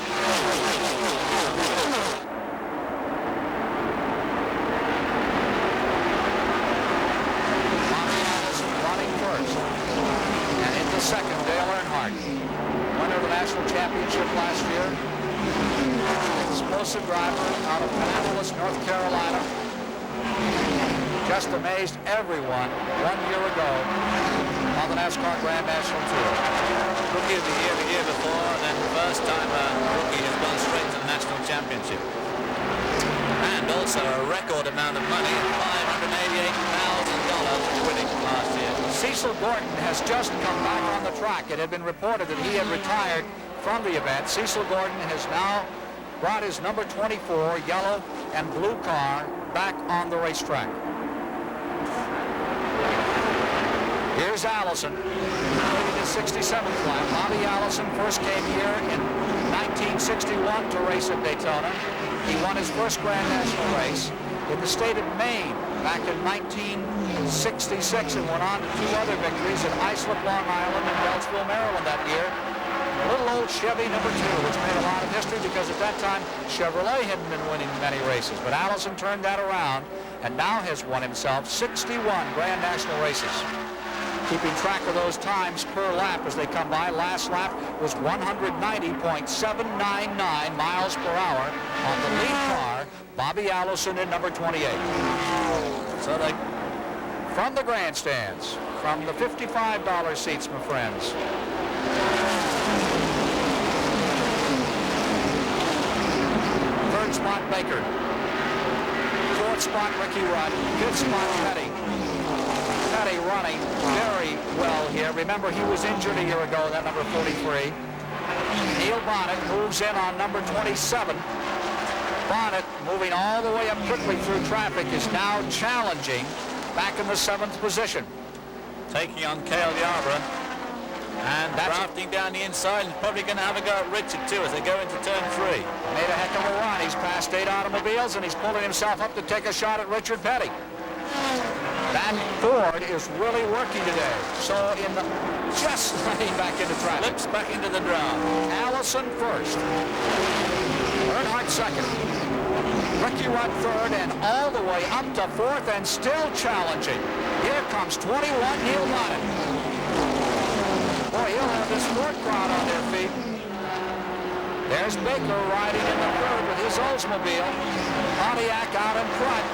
Second, Dale Earnhardt, winner of the national championship last year. Explosive driver out of Kannapolis, North Carolina. Just amazed everyone 1 year ago on the NASCAR Grand National Tour. Rookie of the year before, and then the first time a rookie has gone straight to the national championship. And also a record amount of money, $588,000 winning last year. Cecil Gordon has just come back on the track. It had been reported that he had retired from the event. Cecil Gordon has now brought his number 24 yellow and blue car back on the racetrack. Here's Allison, in his 67th lap. Bobby Allison first came here in 1961 to race at Daytona. He won his first Grand National race in the state of Maine back in 1966 and went on to 2 other victories at Islip, Long Island and Beltsville, Maryland that year. A little old Chevy number 2, which made a lot of history because at that time Chevrolet hadn't been winning many races. But Allison turned that around and now has won himself 61 Grand National races. Keeping track of those times per lap as they come by. Last lap was 190.799 miles per hour on the lead car, Bobby Allison in number 28. So they, from the grandstands, from the $55 seats, my friends. Third spot, Baker. Fourth spot, Ricky Rudd. Fifth spot, Petty. Petty running very well here. Remember, he was injured a year ago, that number 43. Neil Bonnet moves in on number 27. Bonnet, moving all the way up quickly through traffic, is now challenging back in the 7th position. Taking on Cale Yarborough. And drafting down the inside, and probably going to have a go at Richard, too, as they go into turn 3. Made a heck of a run. He's passed 8 automobiles, and he's pulling himself up to take a shot at Richard Petty. That Ford is really working today. So just running back into traffic. Slips back into the draft. Allison first. Earnhardt second. Ricky Rudd third, and all the way up to 4th and still challenging. Here comes 21, Neil Bonnet. Boy, he'll have this Ford crowd on their feet. There's Baker riding in the 3rd with his Oldsmobile. Pontiac out in front.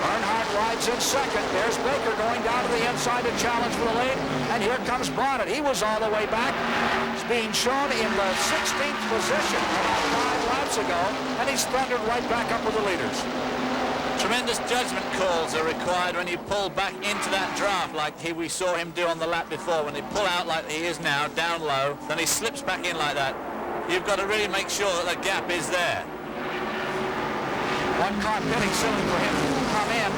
Earnhardt rides in second. There's Baker going down to the inside to challenge for the lead. And here comes Bonnet. He was all the way back. He's being shown in the 16th position about 5 laps ago. And he's thundered right back up with the leaders. Tremendous judgment calls are required when you pull back into that draft like we saw him do on the lap before. When they pull out like he is now, down low, then he slips back in like that. You've got to really make sure that the gap is there. One car pitting soon for him to come in.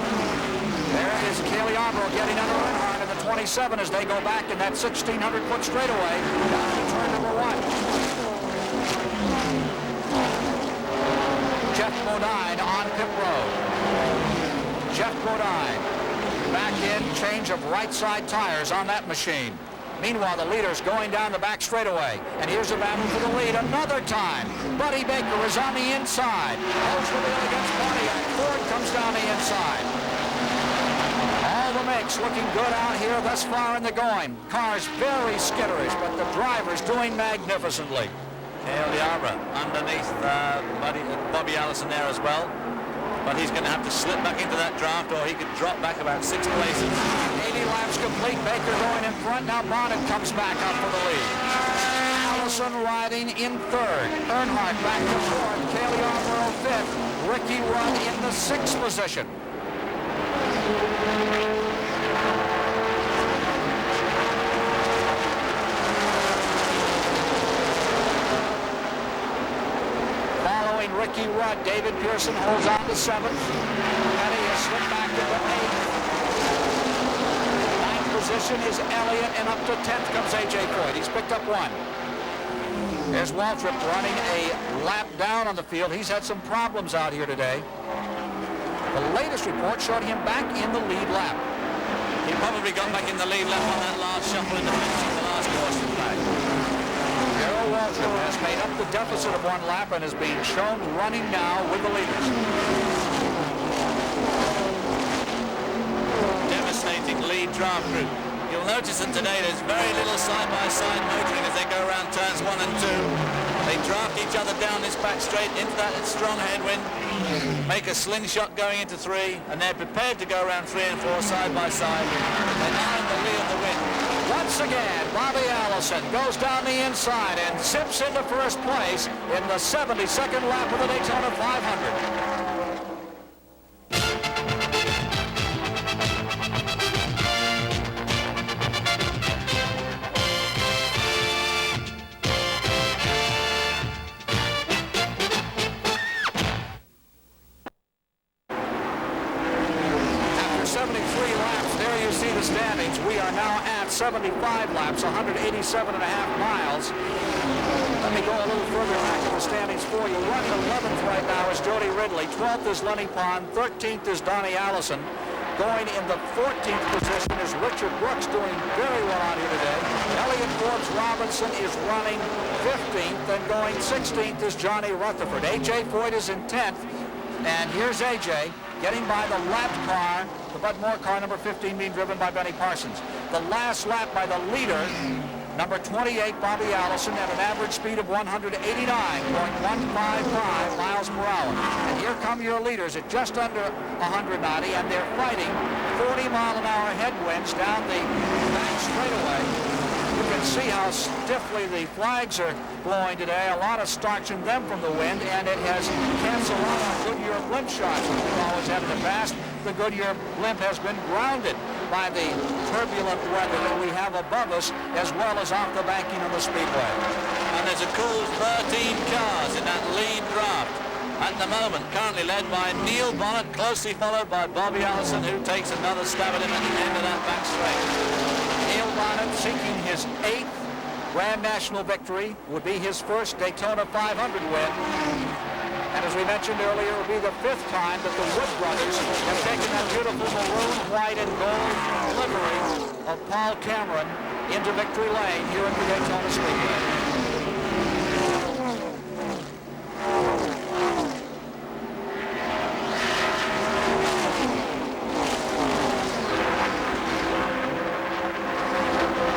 There is Cale Yarborough getting under Earnhardt in the 27 as they go back in that 1,600-foot straightaway down to turn number 1. Jeff Bodine on pit road. Jeff Bodine back in, change of right side tires on that machine. Meanwhile, the leader's going down the back straightaway. And here's a battle for the lead another time. Buddy Baker is on the inside. Oldsmobile against Pontiac. Ford comes down the inside. All the makes looking good out here thus far in the going. Cars very skitterish, but the driver's doing magnificently. Cale Yarborough underneath Bobby Allison there as well. but he's going to have to slip back into that draft, or he could drop back about 6 places. 80 laps complete. Baker going in front. Now Bonnet comes back up for the lead. Allison riding in third. Earnhardt back to fourth. Kaylee Armero fifth. Ricky Rudd in the 6th position. Following Ricky Rudd, David Pearson holds on to 7th. Petty has slipped back to the 8th. 9th position is Elliott, and up to 10th comes A.J. Foyt. He's picked up 1. There's Waltrip running a lap down on the field. He's had some problems out here today. The latest report showed him back in the lead lap. He probably got back in the lead lap on that last shuffle in the finishing the last caution flag. Darrell Waltrip has made up the deficit of 1 lap and is being shown running now with the leaders. Devastating lead draft group. You'll notice that today there's very little side-by-side motoring as they go around turns 1 and 2. They draft each other down this back straight into that strong headwind, make a slingshot going into 3, and they're prepared to go around 3 and 4 side-by-side. They are in the lead of the win. Once again, Bobby Allison goes down the inside and zips into first place in the 72nd lap of the Daytona 500. Standings. We are now at 75 laps, 187 and a half miles. Let me go a little further back in the standings for you. Running 11th right now is Jody Ridley. 12th is Lenny Pond. 13th is Donnie Allison. Going in the 14th position is Richard Brooks, doing very well out here today. Elliott Forbes-Robinson is running 15th, and going 16th is Johnny Rutherford. A.J. Foyt is in 10th, and here's A.J. getting by the lap car, the Bud Moore car, number 15, being driven by Benny Parsons. The last lap by the leader, number 28, Bobby Allison, at an average speed of 189.155 miles per hour. And here come your leaders at just under 190, and they're fighting 40-mile-an-hour headwinds down the back straightaway. You can see how stiffly the flags are blowing today. A lot of starch in them from the wind, and it has canceled out our Goodyear blimp shots that we've always had in the past. The Goodyear blimp has been grounded by the turbulent weather that we have above us, as well as off the banking of the speedway. And there's a cool 13 cars in that lead draft at the moment, currently led by Neil Bonnet, closely followed by Bobby Allison, who takes another stab at him at the end of that back straight. Neil Bonnet seeking his 8th Grand National victory, would be his first Daytona 500 win. And as we mentioned earlier, it will be the 5th time that the Wood brothers have taken that beautiful maroon, white, and gold livery of Paul Cameron into victory lane here at the Daytona Speedway.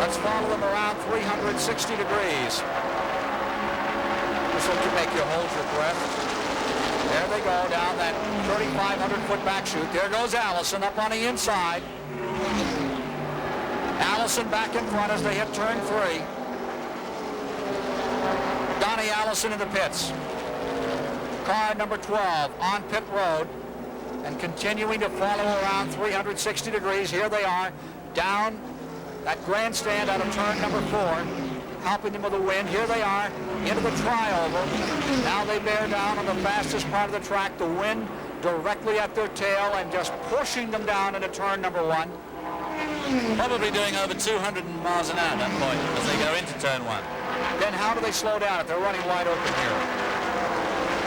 Let's follow them around 360 degrees. This will make you hold your breath. There they go down that 3,500-foot back chute. There goes Allison up on the inside. Allison back in front as they hit turn 3. Donnie Allison in the pits. Car number 12 on pit road and continuing to follow around 360 degrees. Here they are down that grandstand out of turn number 4. Helping them with the wind. Here they are into the trioval. Now they bear down on the fastest part of the track. The wind directly at their tail and just pushing them down into turn number 1. Probably doing over 200 miles an hour at that point as they go into turn 1. Then how do they slow down if they're running wide open here?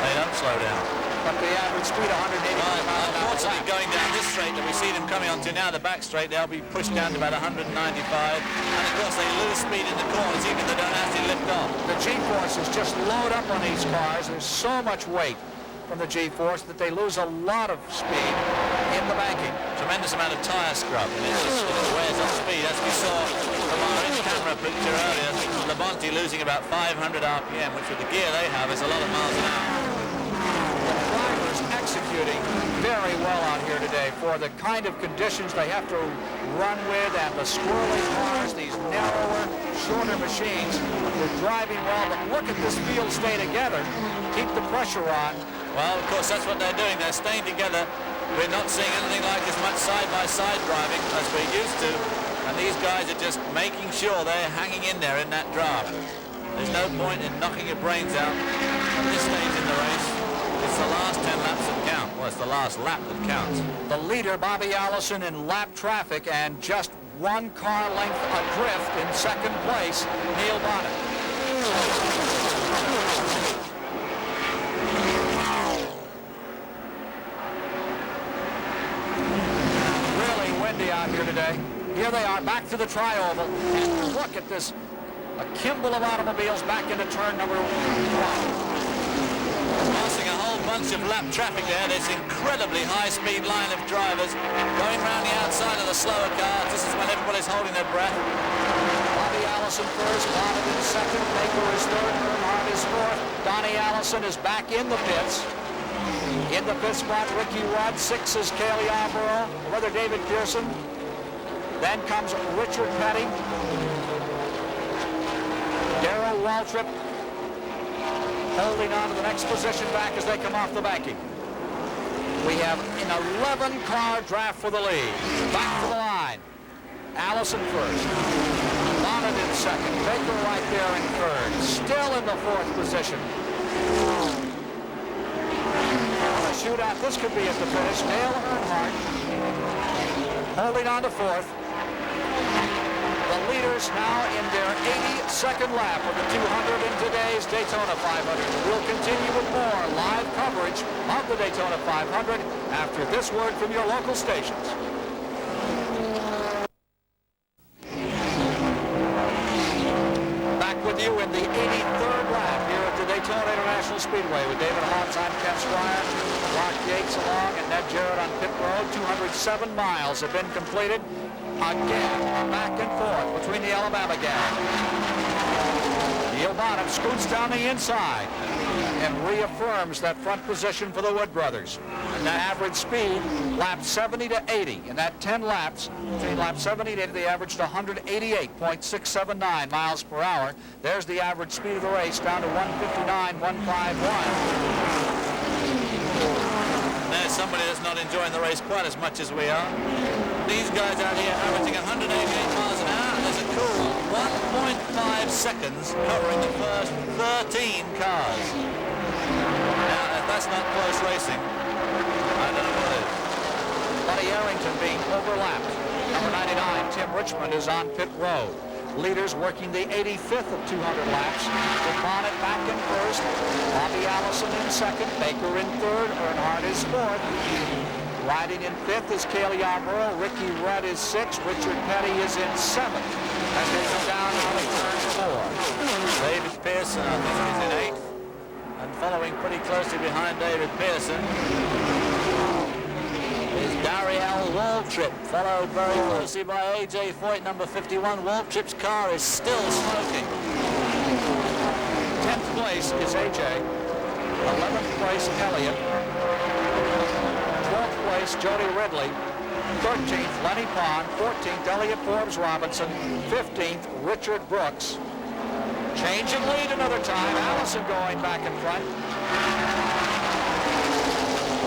They don't slow down. But the average speed 185 miles an hour. Unfortunately, going down this straight that we see them coming onto now, the back straight, they'll be pushed down to about 195. And of course, they lose speed in the corners, even if they don't actually lift off. The G-forces just load up on these cars. There's so much weight from the G-force that they lose a lot of speed in the banking. Tremendous amount of tire scrub, and it wears on speed. As we saw from our in-camera picture earlier, Labonte losing about 500 RPM, which with the gear they have is a lot of miles an hour. Executing very well out here today for the kind of conditions they have to run with, and the squirrely cars, these narrower, shorter machines. They're driving well, but look at this field stay together. Keep the pressure on. Well, of course, that's what they're doing. They're staying together. We're not seeing anything like as much side-by-side driving as we're used to. And these guys are just making sure they're hanging in there in that draft. There's no point in knocking your brains out at this stage in the race. It's the last 10 laps that count. Well, it's the last lap that counts. The leader, Bobby Allison, in lap traffic, and just one car length adrift in second place, Neil Bonnet. Really windy out here today. Here they are, back to the tri-oval, and look at this, a Kimball of automobiles back into turn number 1. Passing a whole bunch of lap traffic there. This incredibly high-speed line of drivers going around the outside of the slower cars. This is when everybody's holding their breath. Bobby Allison first, Bonnet in second, Baker is third, Earnhardt is fourth. Donnie Allison is back in the pits. In the pit spot, Ricky Rudd. 6 is Cale Yarborough. Brother David Pearson. Then comes Richard Petty. Darrell Waltrip holding on to the next position back as they come off the banking. We have an 11-car draft for the lead. Back to the line. Allison first. Bonnet in second. Baker right there in third. Still in the 4th position. A shootout. This could be at the finish. Dale Earnhardt holding on to 4th. The leaders now in their 82nd lap of the 200 in today's Daytona 500. We'll continue with more live coverage of the Daytona 500 after this word from your local stations. Back with you in the 83rd lap here at the Daytona International Speedway with David Hawes. I'm Ken Squire. Rock Yates along and Ned Jarrett on pit road. 207 miles have been completed. Again, back and forth between the Alabama gang. Neil Bonnet scoots down the inside and reaffirms that front position for the Wood brothers. And that average speed, laps 70 to 80. In that 10 laps, between laps 70 to 80, they averaged 188.679 miles per hour. There's the average speed of the race down to 159.151. There's somebody that's not enjoying the race quite as much as we are. These guys out here averaging 188 miles an hour, and there's a cool 1.5 seconds covering the first 13 cars. Now, if that's not close racing, I don't know what is. Buddy Arrington being overlapped. Number 99, Tim Richmond, is on pit road. Leaders working the 85th of 200 laps. With Bonnet back in first. Bobby Allison in second. Baker in third. Earnhardt is fourth. Riding in fifth is Cale Yarborough. Ricky Rudd is sixth. Richard Petty is in seventh. As they come down out of turn 4. David Pearson, I think, is in eighth. And following pretty closely behind David Pearson is Darrell Waltrip, followed very closely by A.J. Foyt, number 51. Waltrip's car is still smoking. 10th place is A.J. 11th place, Elliott. 12th place, Jody Ridley. 13th, Lenny Pond. 14th, Elliott Forbes-Robinson. 15th, Richard Brooks. Changing lead another time. Allison going back in front.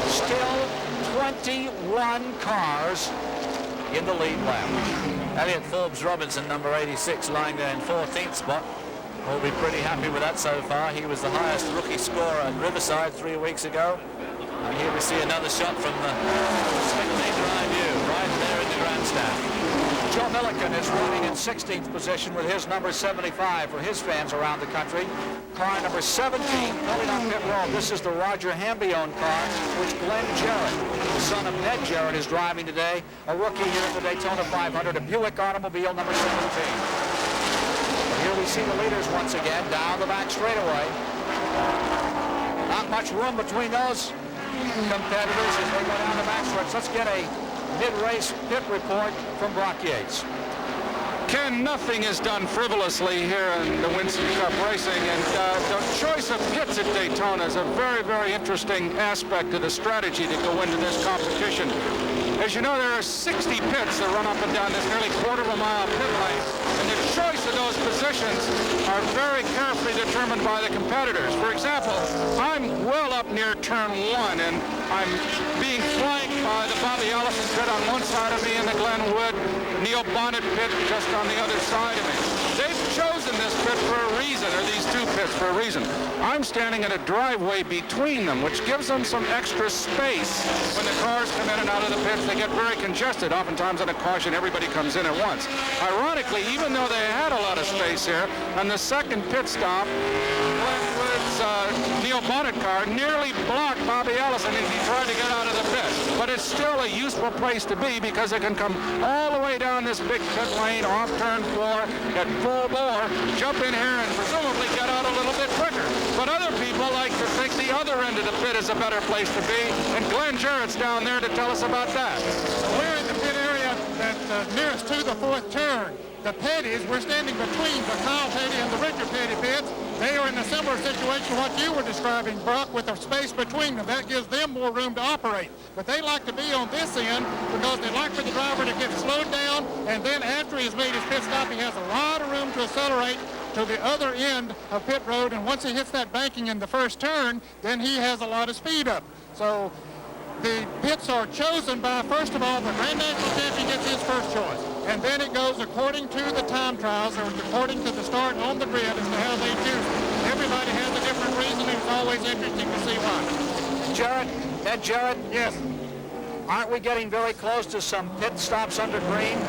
Still 21 cars in the lead lap. Elliott Forbes-Robinson, number 86, lying there in 14th spot. We'll be pretty happy with that so far. He was the highest rookie scorer at Riverside 3 weeks ago. And here we see another shot from the spectator eye view, right there in the grandstand. Joe Milliken is running in 16th position with his number 75 for his fans around the country. Car number 17 pulling on pit road. This is the Roger Hamby-owned car, which Glenn Jarrett, the son of Ned Jarrett, is driving today. A rookie here at the Daytona 500, a Buick automobile number 17. But here we see the leaders once again down the back straightaway. Not much room between those competitors as they go down the back stretch. Let's get a mid-race pit report from Brock Yates. Ken, nothing is done frivolously here in the Winston Cup racing, and the choice of pits at Daytona is a very, very interesting aspect of the strategy to go into this competition. As you know, there are 60 pits that run up and down this nearly quarter-of-a-mile pit lane, and the choice of those positions are very carefully determined by the competitors. For example, I'm well up near turn 1, and I'm being flanked by the Bobby Allison pit on one side of me and the Glenwood Neil Bonnet pit just on the other side of me. They've chosen this pit for a reason, or these two pits for a reason. I'm standing in a driveway between them, which gives them some extra space. When the cars come in and out of the pits, they get very congested. Oftentimes on a caution, everybody comes in at once. Ironically, even though they had a lot of space here, on the second pit stop, Glenwood's Neil Bonnet car nearly blocked Bobby Allison as he tried to get out of the pit. But it's still a useful place to be because it can come all the way down this big pit lane off turn 4 at full bore, jump in here and presumably get out a little bit quicker. But other people like to think the other end of the pit is a better place to be, and Glenn Jarrett's down there to tell us about that. We're in the pit area that's nearest to the fourth turn. The Petties, we're standing between the Kyle Petty and the Richard Petty pits. They are in a similar situation what you were describing, Brock, with a space between them. That gives them more room to operate. But they like to be on this end because they like for the driver to get slowed down, and then after he's made his pit stop, he has a lot of room to accelerate to the other end of pit road, and once he hits that banking in the first turn, then he has a lot of speed up. So the pits are chosen by, first of all, the Grand National Champion gets his first choice. And then it goes according to the time trials, or according to the start on the grid as to how they choose. Everybody has a different reason, and it's always interesting to see why. Jarrett, Ed Jarrett? Yes. Aren't we getting very close to some pit stops under green?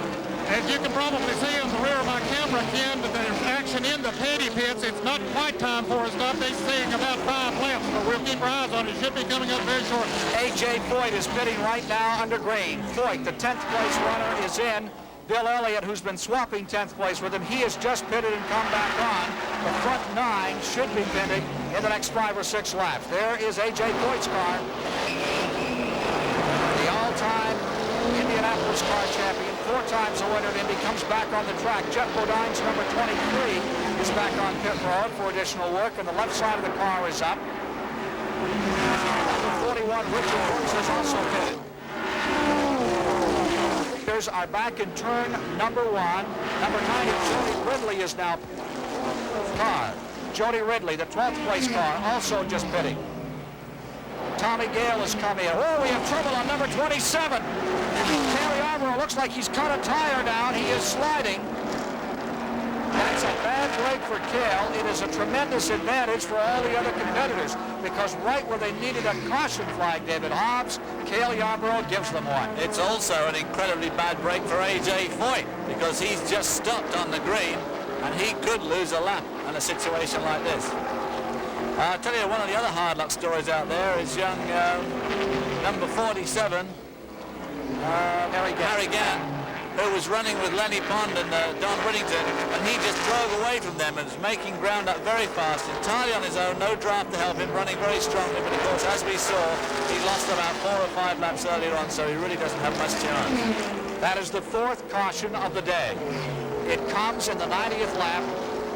As you can probably see on the rear of my camera, Ken, that there's action in the Petty pits. It's not quite time for a stop. They're saying about 5 laps, but we'll keep our eyes on it. It should be coming up very shortly. A.J. Foyt is pitting right now under green. Foyt, the 10th place runner, is in. Bill Elliott, who's been swapping 10th place with him, he has just pitted and come back on. The front 9 should be pitting in the next 5 or 6 laps. There is A.J. Foyt's car. The all-time Indianapolis car champion, 4 times a winner in Indy, comes back on the track. Jeff Bodine's number 23 is back on pit road for additional work, and the left side of the car is up. Number 41, Richard Brooks, has also pitted. Are back in turn number 1. Number 9, Jody Ridley is now car. Jody Ridley, the 12th place car, also just pitting. Tommy Gale has come in. Oh, we have trouble on number 27. Cale Yarborough looks like he's cut a tire down. He is sliding. That's a bad break for Cale. It is a tremendous advantage for all the other competitors because right where they needed a caution flag, David Hobbs, Cale Yarborough gives them one. It's also an incredibly bad break for A.J. Foyt because he's just stopped on the green and he could lose a lap in a situation like this. I'll tell you, one of the other hard luck stories out there is young number 47, Harry Gann, who was running with Lenny Pond and Don Whittington, and he just drove away from them and was making ground up very fast, entirely on his own, no draft to help him, running very strongly, but of course, as we saw, he lost about 4 or 5 laps earlier on, so he really doesn't have much chance. That is the 4th caution of the day. It comes in the 90th lap.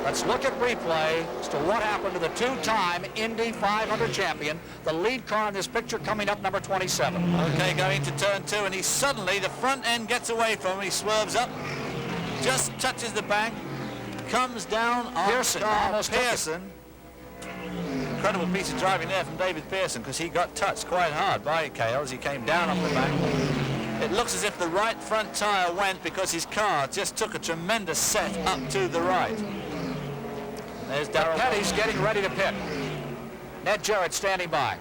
Let's look at replay as to what happened to the 2-time Indy 500 champion. The lead car in this picture coming up, number 27. Okay, going to turn 2, and he suddenly, the front end gets away from him. He swerves up, just touches the bank, comes down on Pearson. Incredible piece of driving there from David Pearson because he got touched quite hard by Cale as he came down off the bank. It looks as if the right front tire went because his car just took a tremendous set up to the right. There's Darrell Petty's getting ready to pit. Ned Jarrett standing by.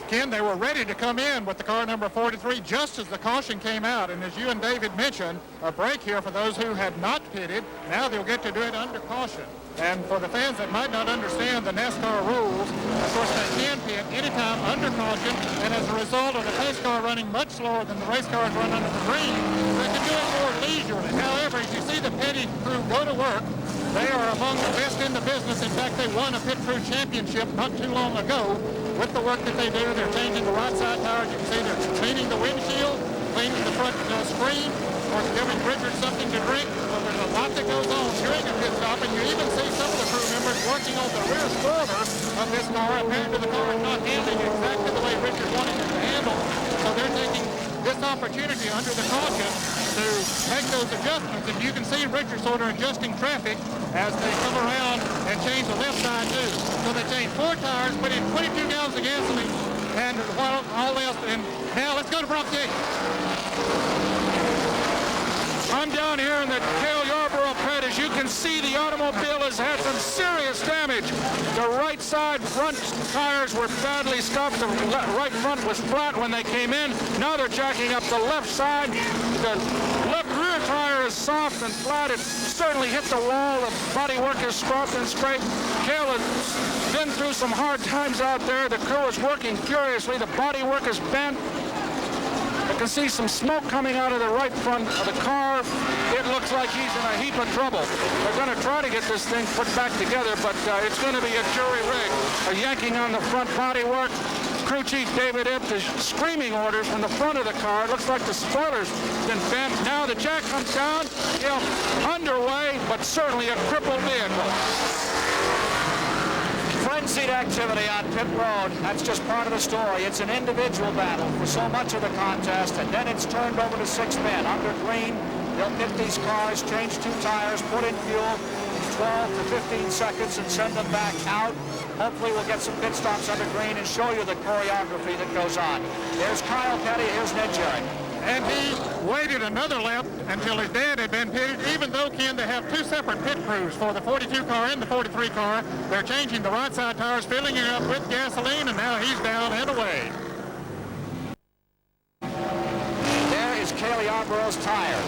Ken, they were ready to come in with the car number 43 just as the caution came out. And as you and David mentioned, a break here for those who had not pitted. Now they'll get to do it under caution. And for the fans that might not understand the NASCAR rules, of course they can pit anytime under caution. And as a result of the pace car running much slower than the race cars run under the green, they can do it more leisurely. However, as you see the Petty crew go to work, they are among the best in the business. In fact, they won a pit crew championship not too long ago. With the work that they do, they're changing the right side tires. You can see they're cleaning the windshield, cleaning the front screen. of course, giving Richard something to drink. So there's a lot that goes on during a pit stop, and you even see some of the crew members working on the rear spoiler of this car. Apparently the car is not handling exactly the way Richard wanted it to handle. So they're taking this opportunity under the caution to make those adjustments. And you can see Richard sort of adjusting traffic as they come around and change the left side too. So they changed 4 tires, put in 22 gallons of gasoline, and while all else. And now let's go to Brock Yates. I'm down here in the Cale Yarborough pit. As you can see, the automobile has had some serious damage. The right side front tires were badly scuffed. The right front was flat when they came in. Now they're jacking up the left side. The left rear tire is soft and flat. It certainly hit the wall. The bodywork is scraped and scraped. Cale has been through some hard times out there. The crew is working furiously. The bodywork is bent. I can see some smoke coming out of the right front of the car. It looks like he's in a heap of trouble. They're going to try to get this thing put back together, but it's going to be a jury rig. A yanking on the front bodywork. Crew Chief David Ibbs is screaming orders from the front of the car. It looks like the spoiler's been bent. Now the jack comes down. Underway, but certainly a crippled vehicle. Frenzied activity on pit road. That's just part of the story. It's an individual battle for so much of the contest, and then it's turned over to 6 men. Under green, they'll pit these cars, change 2 tires, put in fuel, 12 to 15 seconds, and send them back out. Hopefully we'll get some pit stops under green and show you the choreography that goes on. There's Kyle Petty, here's Ned Jarrett. And he waited another lap until his dad had been pitted, even though, Ken, they have 2 separate pit crews for the 42 car and the 43 car. They're changing the right side tires, filling it up with gasoline, and now he's down and away. There is Cale Yarborough's tire.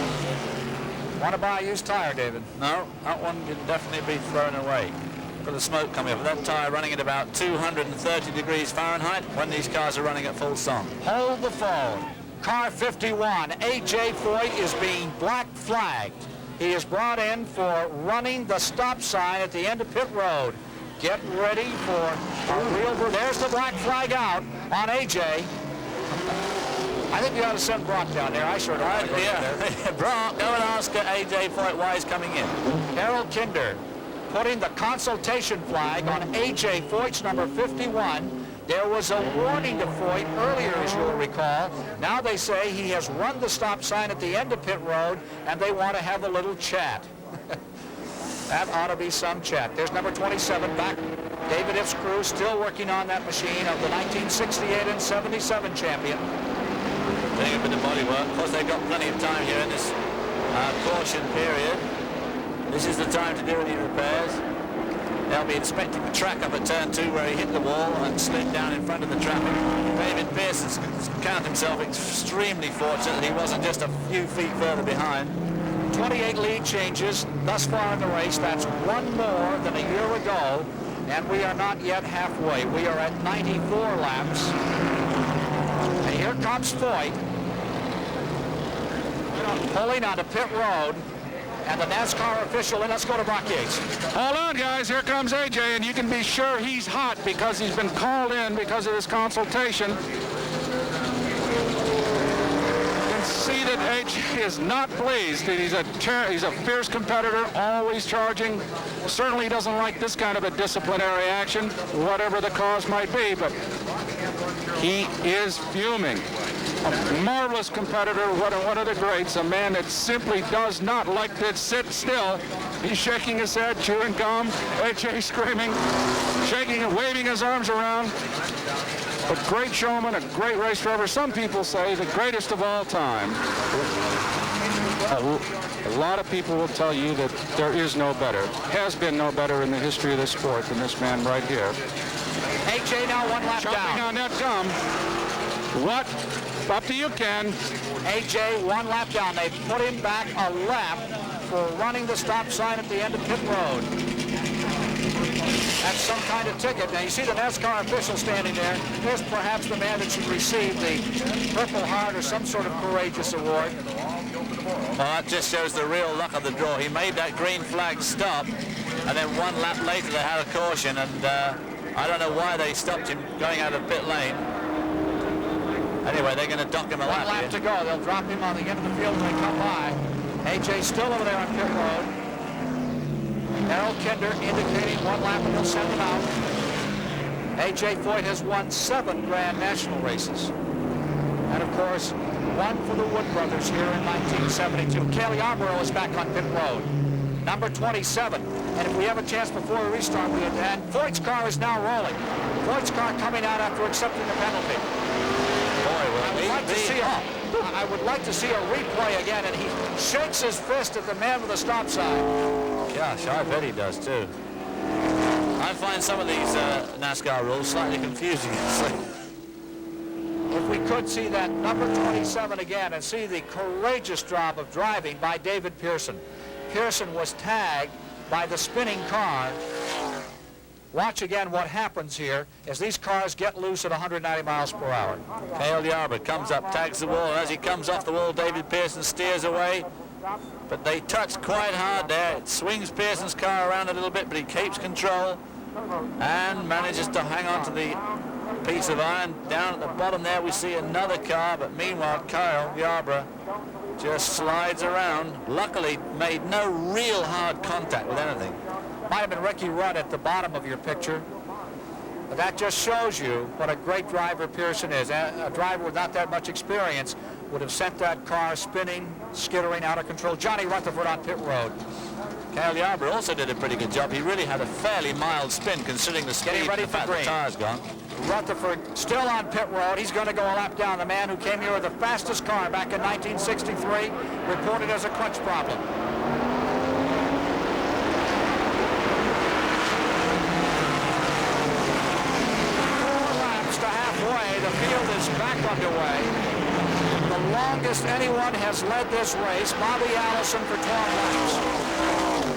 Want to buy a used tire, David? No, that one can definitely be thrown away. Look at the smoke coming up. That tire running at about 230 degrees Fahrenheit when these cars are running at full song. Hold the phone. Car 51, A.J. Foyt, is being black flagged. He is brought in for running the stop sign at the end of pit road. Get ready for a real... There's the black flag out on A.J. I think you ought to send Brock down there. I sure don't. Yeah, Brock, go and ask A.J. Foyt why he's coming in. Harold Kinder putting the consultation flag on A.J. Foyt's number 51. There was a warning to Foyt earlier, as you'll recall. Now they say he has run the stop sign at the end of pit road, and they want to have a little chat. That ought to be some chat. There's number 27 back. David Iff's crew still working on that machine of the 1968 and 77 champion. Doing a bit of body work. Of course, they've got plenty of time here in this caution period. This is the time to do any repairs. They'll be inspecting the track up at turn 2 where he hit the wall and slid down in front of the traffic. David Pearson's counted himself extremely fortunate that he wasn't just a few feet further behind. 28 lead changes thus far in the race. That's 1 more than a year ago, and we are not yet halfway. We are at 94 laps. And here comes Foyt pulling onto pit road. And the NASCAR official, and let's go to Brock Yates. Hold on, guys. Here comes AJ, and you can be sure he's hot because he's been called in because of his consultation. You can see that AJ is not pleased. He's a fierce competitor, always charging. Certainly doesn't like this kind of a disciplinary action, whatever the cause might be, but he is fuming. A marvelous competitor, one of the greats, a man that simply does not like to sit still. He's shaking his head, chewing gum, AJ screaming, shaking and waving his arms around. A great showman, a great race driver. Some people say the greatest of all time. A lot of people will tell you that there is no better, has been no better in the history of this sport than this man right here. AJ now 1 lap down. Chopping on that gum. What? Up to you, Ken. AJ 1 lap down. They put him back a lap for running the stop sign at the end of pit road. That's some kind of ticket. Now you see the NASCAR official standing there. There's perhaps the man that should receive the Purple Heart or some sort of courageous award. Well, that just shows the real luck of the draw. He made that green flag stop, and then 1 lap later they had a caution, and I don't know why they stopped him going out of pit lane. Anyway, they're going to dock him a One lap lap here. to go. They'll drop him on the end of the field when they come by. AJ still over there on pit road. Harold Kinder indicating 1 lap and he'll send him out. AJ Foyt has won 7 Grand National races. And of course, 1 for the Wood brothers here in 1972. Cale Yarborough is back on pit road. Number 27. And if we have a chance before we restart, and Foyt's car is now rolling. Foyt's car coming out after accepting the penalty. I would like to see a replay again, and he shakes his fist at the man with the stop sign. Gosh, I bet he does too. I find some of these NASCAR rules slightly confusing. If we could see that number 27 again and see the courageous job of driving by David Pearson. Pearson was tagged by the spinning car. Watch again what happens here as these cars get loose at 190 miles per hour. Cale Yarborough comes up, tags the wall, and as he comes off the wall, David Pearson steers away. But they touch quite hard there. It swings Pearson's car around a little bit, but he keeps control and manages to hang on to the piece of iron. Down at the bottom there, we see another car, but meanwhile, Cale Yarborough just slides around. Luckily, made no real hard contact with anything. Might have been Ricky Rudd at the bottom of your picture. But that just shows you what a great driver Pearson is. A driver with not that much experience would have sent that car spinning, skittering out of control. Johnny Rutherford on pit road. Cale Yarborough also did a pretty good job. He really had a fairly mild spin considering the speed and the fact the tire's gone. Rutherford still on pit road. He's going to go a lap down. The man who came here with the fastest car back in 1963 reported as a clutch problem. The field is back underway. The longest anyone has led this race, Bobby Allison, for 12 laps.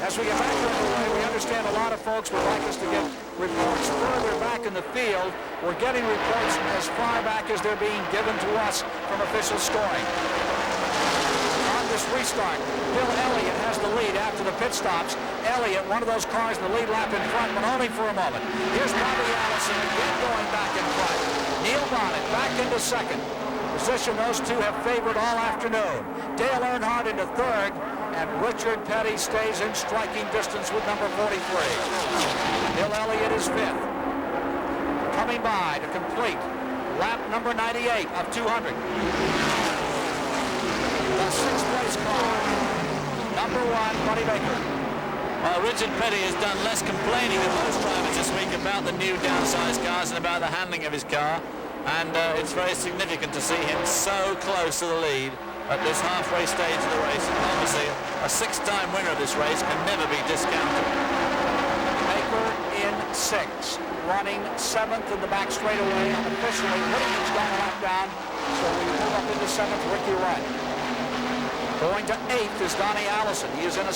As we get back underway, we understand a lot of folks would like us to get reports further back in the field. We're getting reports as far back as they're being given to us from official scoring. On this restart, Bill Elliott has the lead after the pit stops. Elliott, one of those cars in the lead lap in front, but only for a moment. Here's Bobby Allison again going back in front. Neil Bonnet back into second. Position those two have favored all afternoon. Dale Earnhardt into third, and Richard Petty stays in striking distance with number 43. Bill Elliott is fifth. Coming by to complete lap number 98 of 200. The sixth place car, number 1, Buddy Baker. Well, Richard Petty has done less complaining than most drivers this week about the new downsized cars and about the handling of his car. And it's very significant to see him so close to the lead at this halfway stage of the race. And obviously, a 6-time winner of this race can never be discounted. Baker in 6th, running 7th in the back straightaway. Officially, Whittington's gone a lap down, so we move up into 7th, Ricky Rudd. Going to 8th is Donnie Allison. He is in a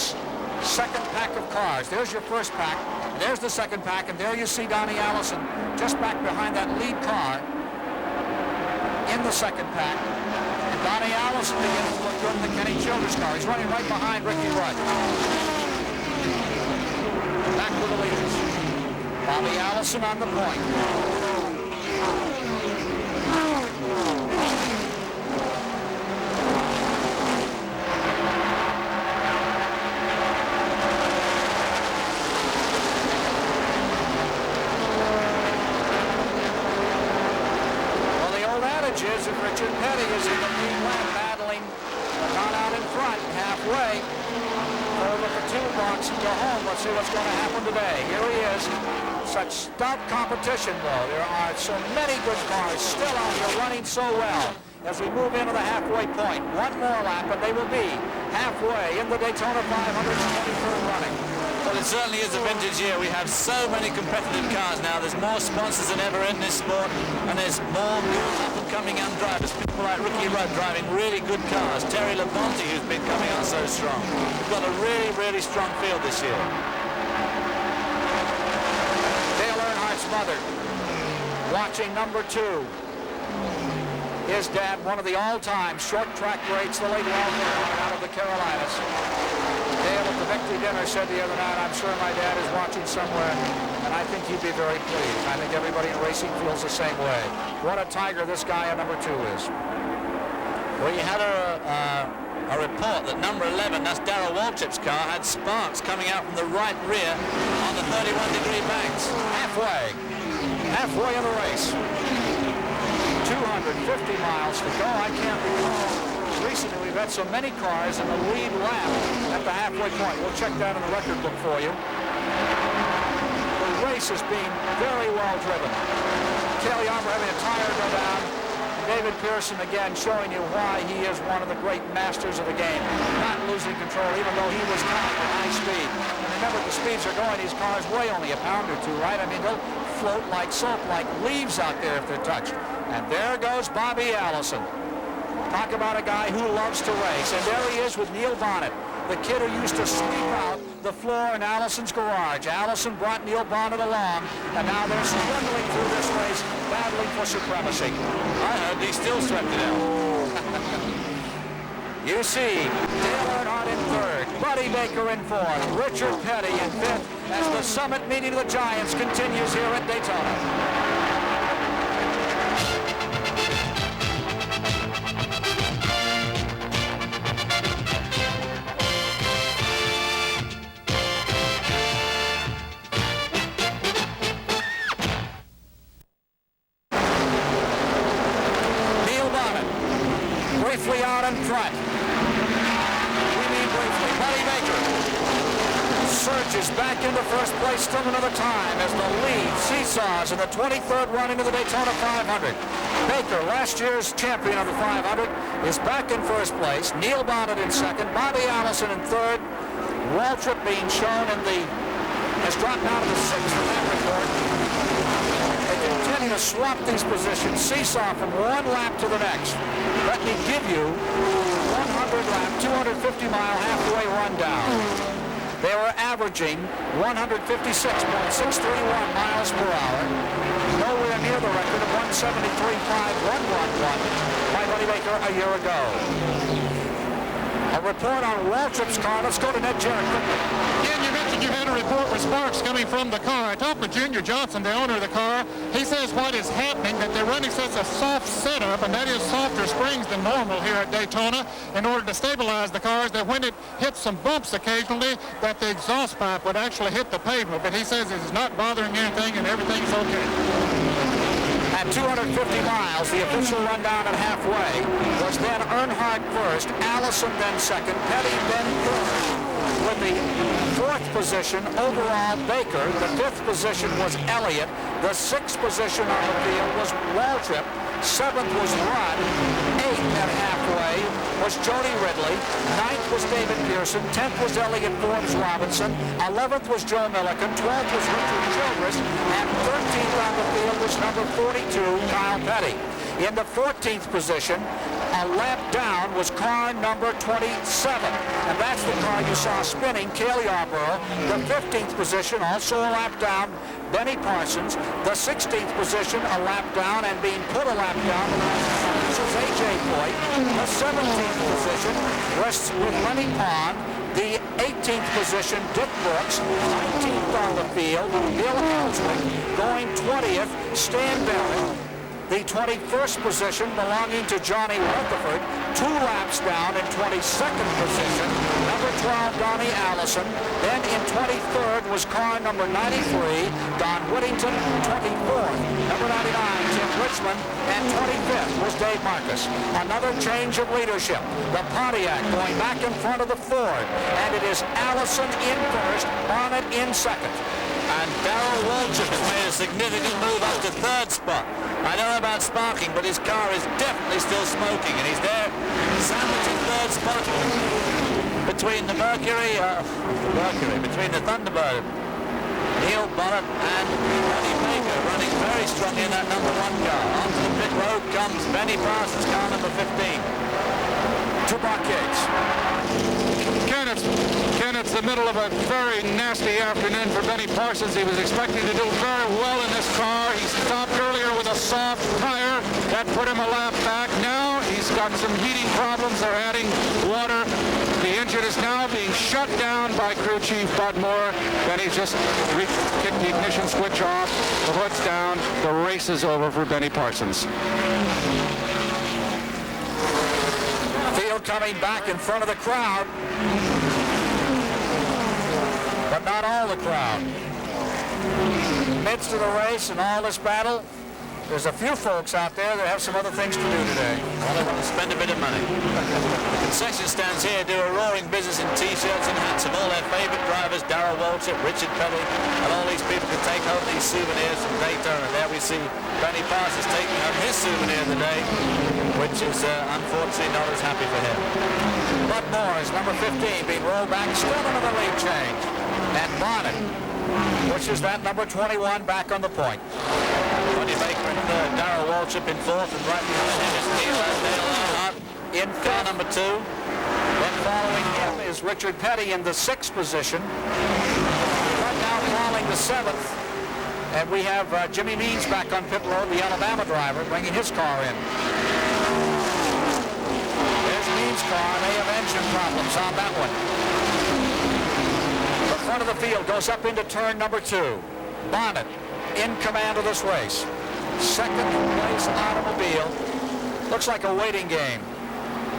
second pack of cars. There's your first pack, and there's the second pack, and there you see Donnie Allison just back behind that lead car in the second pack. And Donnie Allison begins to look good in the Kenny Childers car. He's running right behind Ricky Rudd. Back with the leaders. Bobby Allison on the point. If Richard Petty is in the lead lap battling, but not out in front, halfway. Over the toolbox and go home. Let's see what's going to happen today. Here he is. Such stout competition, though. There are so many good cars still out here running so well. As we move into the halfway point, one more lap, and they will be halfway in the Daytona 500's 23rd running. Well, it certainly is a vintage year. We have so many competitive cars now. There's more sponsors than ever in this sport, and there's more good up-and-coming young drivers. People like Ricky Rudd driving really good cars. Terry Labonte, who's been coming on so strong. We've got a really, really strong field this year. Dale Earnhardt's mother watching number 2. His dad, one of the all-time short track greats, the late Walter out of the Carolinas. Dale at the victory dinner said the other night, I'm sure my dad is watching somewhere, and I think he'd be very pleased. I think everybody in racing feels the same way. What a tiger this guy at number 2 is. Well, you had a report that number 11, that's Darrell Waltrip's car, had sparks coming out from the right rear on the 31-degree banks. Halfway in the race. 250 miles to go. I can't recall. Recently, we've had so many cars in the lead lap at the halfway point. We'll check that in the record book for you. The race is being very well driven. Cale Yarborough having a tire go down. David Pearson again showing you why he is one of the great masters of the game. Not losing control, even though he was not at high speed. And remember, the speeds are going, these cars weigh only a pound or two, right? I mean, they'll float like soap, like leaves out there if they're touched. And there goes Bobby Allison. Talk about a guy who loves to race. And there he is with Neil Bonnet, the kid who used to sweep out the floor in Allison's garage. Allison brought Neil Bonnet along, and now they're struggling through this race, battling for supremacy. I heard he still swept it out. You see Dale Earnhardt in 3rd, Buddy Baker in 4th, Richard Petty in 5th, as the summit meeting of the Giants continues here at Daytona. Briefly out in front. We mean briefly. Buddy Baker surges back into first place still another time as the lead seesaws in the 23rd run into the Daytona 500. Baker, last year's champion of the 500, is back in first place. Neil Bonnet in 2nd. Bobby Allison in 3rd. Waltrip being shown in the... has dropped down to the 6th in that report. Continue to swap these positions, seesaw from one lap to the next. Let me give you 100-lap, 250-mile halfway rundown. They were averaging 156.631 miles per hour, nowhere near the record of 173.5111 by Buddy Baker a year ago. A report on Waltrip's car. Let's go to Ned Jarrett quickly. Again, you mentioned you had a report with sparks coming from the car. I talked with Junior Johnson, the owner of the car. He says what is happening, that they're running such a soft setup, and that is softer springs than normal here at Daytona, in order to stabilize the cars, that when it hits some bumps occasionally, that the exhaust pipe would actually hit the pavement. But he says it's not bothering anything and everything's okay. At 250 miles, the official rundown at halfway was then Earnhardt first, Allison then second, Petty then third. With the 4th position overall, Baker. The 5th position was Elliott. The 6th position on the field was Waltrip. 7th was Rudd. 8th at halfway was Jody Ridley. 9th was David Pearson. 10th was Elliott Forbes-Robinson. 11th was Joe Milliken. 12th was Richard Childress. And 13th on the field was number 42, Kyle Petty. In the 14th position, a lap down, was car number 27. And that's the car you saw spinning, Cale Yarborough. The 15th position, also a lap down, Benny Parsons. The 16th position, a lap down, and being put a lap down, this is A.J. Foyt. The 17th position rests with Lenny Pond. The 18th position, Dick Brooks. 19th on the field, Bill Ellswick. Going 20th, Stan Bennett. The 21st position belonging to Johnny Rutherford, 2 laps down in 22nd position, number 12, Donnie Allison. Then in 23rd was car number 93, Don Whittington, 24th, number 99, Tim Richmond, and 25th was Dave Marcus. Another change of leadership. The Pontiac going back in front of the Ford, and it is Allison in first, Bonnet in second. And Darrell Waltrip has made a significant move up to 3rd spot. I don't know about sparking, but his car is definitely still smoking, and he's there, sandwiched in 3rd spot between the between the Thunderbird, Neil Bonnet, and Buddy Baker, running very strongly in that number 1 car. Onto the pit road comes Benny Parsons, car number 15. To Buckheads. Ken, it's the middle of a very nasty afternoon for Benny Parsons. He was expecting to do very well in this car. He stopped earlier with a soft tire. That put him a lap back. Now he's He's got some heating problems. They're adding water. The engine is now being shut down by crew chief Bud Moore. Then he's just kicked the ignition switch off. The hood's down. The race is over for Benny Parsons. Field coming back in front of the crowd, but not all the crowd. In the midst of the race and all this battle, there's a few folks out there that have some other things to do today. Well, they want to spend a bit of money. The concession stands here do a roaring business in T-shirts and hats of all their favorite drivers, Darrell Waltrip, Richard Petty, and all these people can take home these souvenirs from Daytona. There we see Benny Parsons taking home his souvenir of the day, which is unfortunately not as happy for him. Bud Moore is number 15 being rolled back, still another lead change. And Bonnet, which is that number 21 back on the point. Tony Baker in third, Darrell Waltrip in fourth, and right behind him is Neil Earnhardt In car number 2. Then following him is Richard Petty in the 6th position. Right now following the 7th. And we have Jimmy Means back on pit road, the Alabama driver, bringing his car in. There's Means' car. They have engine problems on that one. The front of the field goes up into turn number 2. Bonnet in command of this race. Second place automobile. Looks like a waiting game.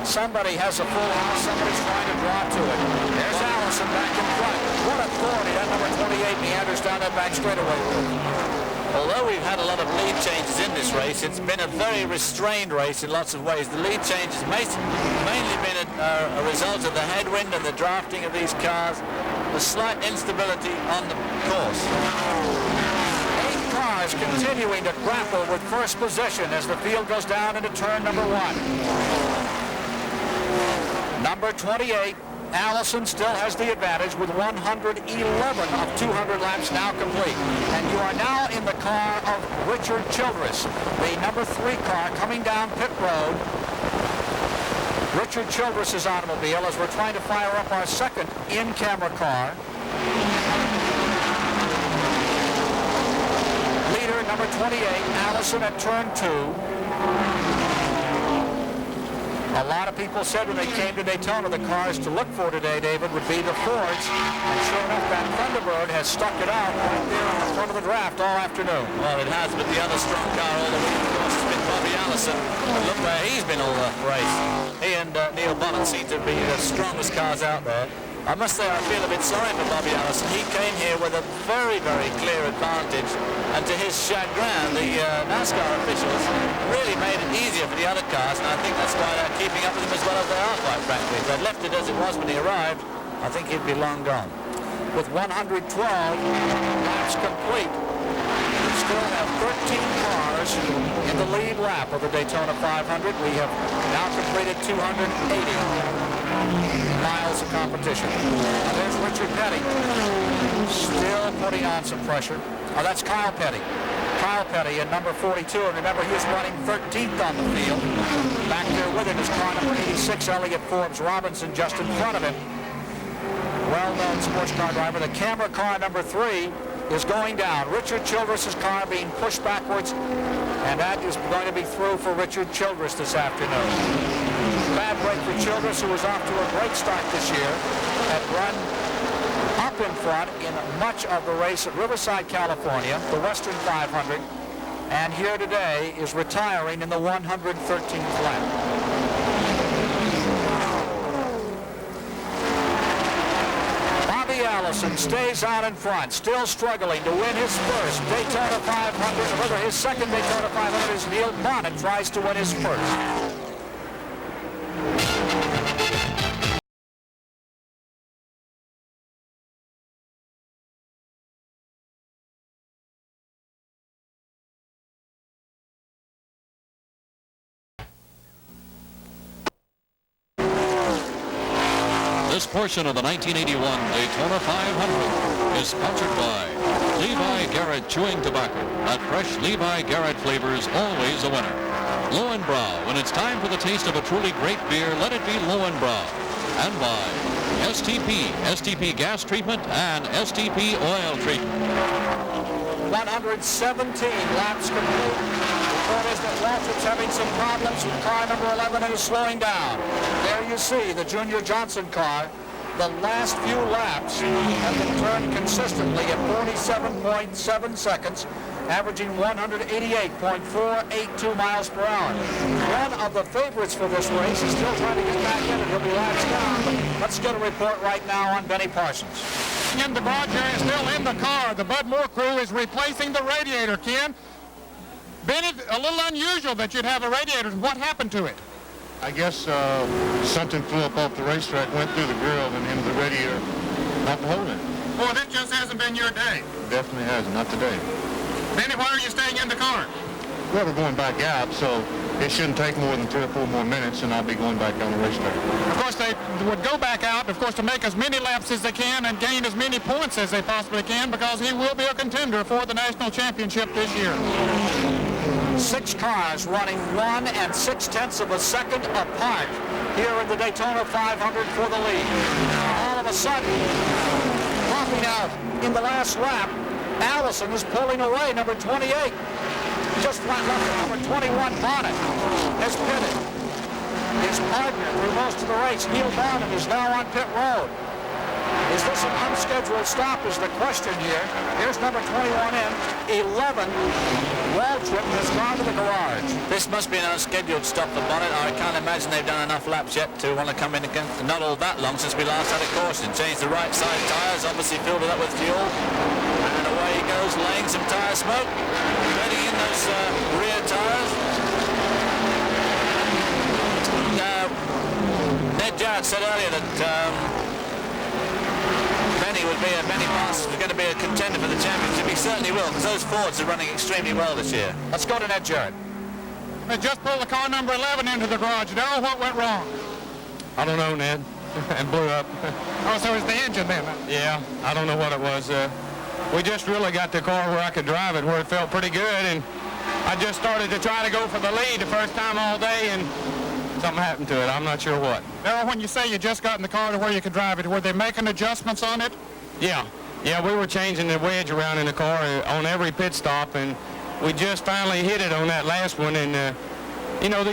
Somebody has a full house. Somebody's trying to draw to it. There's Allison back in front. What authority that number 28 meanders down that back straightaway. Although we've had a lot of lead changes in this race, it's been a very restrained race in lots of ways. The lead changes mainly been a result of the headwind and the drafting of these cars, the slight instability on the course. 8 cars continuing to grapple with first position as the field goes down into turn number 1. Number 28, Allison still has the advantage with 111 of 200 laps now complete. And you are now in the car of Richard Childress, the number 3 car coming down pit road. Richard Childress's automobile as we're trying to fire up our second in-camera car. Leader number 28, Allison at turn 2. A lot of people said when they came to Daytona, the cars to look for today, David, would be the Fords. And sure enough, that Thunderbird has stuck it out right there in the front of the draft all afternoon. Well, it has, but the other strong car all the way, of course, has been Bobby Allison. And look where he's been all the race. He and Neil Bonnet seem to be the strongest cars out there. I must say I feel a bit sorry for Bobby Allison. He came here with a very, very clear advantage, and to his chagrin, the NASCAR officials really made it easier for the other cars, and I think that's why they're keeping up with him as well as they are, quite frankly. If they'd left it as it was when he arrived, I think he'd be long gone. With 112 laps complete, we still have 13 cars in the lead lap of the Daytona 500. We have now completed 280 miles of competition. Now there's Richard Petty, still putting on some pressure. Oh, that's Kyle Petty. Kyle Petty in number 42, and remember he was running 13th on the field. Back there with him is car number 86, Elliott Forbes-Robinson, just in front of him. Well-known sports car driver. The camera car number 3 is going down. Richard Childress's car being pushed backwards, and that is going to be through for Richard Childress this afternoon. Bad break for Childress, who was off to a great start this year, had run up in front in much of the race at Riverside, California, the Western 500, and here today is retiring in the 113th lap. Bobby Allison stays out in front, still struggling to win his first Daytona 500, rather his second Daytona 500 as Neil Bonnet tries to win his first. This portion of the 1981 Daytona 500 is sponsored by Levi Garrett Chewing Tobacco. That fresh Levi Garrett flavor is always a winner. Lowenbrau. When it's time for the taste of a truly great beer, let it be Lowenbrau. And by STP gas treatment and STP oil treatment. 117 laps complete. Report is that Walt Waltrip's having some problems with car number 11 and is slowing down. There you see the Junior Johnson car. The last few laps have been turned consistently at 47.7 seconds, averaging 188.482 miles per hour. One of the favorites for this race is still trying to get back in it. He'll be laps down. But let's get a report right now on Benny Parsons. In the garage area, still in the car. The Bud Moore crew is replacing the radiator, Ken. Benny, a little unusual that you'd have a radiator. What happened to it? I guess something flew up off the racetrack, went through the grill and into the radiator. Not holding it. Boy, this just hasn't been your day. Definitely hasn't, not today. Benny, why are you staying in the car? Well, we're going back out, so it shouldn't take more than 3 or 4 more minutes, and I'll be going back down the racetrack. Of course, they would go back out, of course, to make as many laps as they can and gain as many points as they possibly can, because he will be a contender for the national championship this year. 6 cars running 1 6/10 of a second apart here in the Daytona 500 for the lead. All of a sudden, popping out in the last lap, Allison is pulling away, number 28. Just flat left of number 21, Bonnet, has pitted. His partner through most of the race, Neil Bonnet, is now on pit road. Is this an unscheduled stop is the question here. Here's number 21 in. 11, Waltrip has gone to the garage. This must be an unscheduled stop for Bonnet. I can't imagine they've done enough laps yet to want to come in again. Not all that long since we last had a caution. Changed the right side tyres, obviously filled it up with fuel. And away he goes, laying some tyre smoke. Getting in those rear tyres. Ned Jarrett said earlier that Benny Parsons was going to be a contender for the championship. He certainly will, because those Fords are running extremely well this year. Let's go to Ned Jarrett. They just pulled the car number 11 into the garage. Darrell, what went wrong? I don't know, Ned. It blew up. Oh, so it's the engine then? Yeah, I don't know what it was. We just really got the car where I could drive it, where it felt pretty good, and I just started to try to go for the lead the first time all day, and something happened to it. I'm not sure what. Darrell, when you say you just got in the car to where you could drive it, were they making adjustments on it? Yeah, we were changing the wedge around in the car on every pit stop, and we just finally hit it on that last one, and the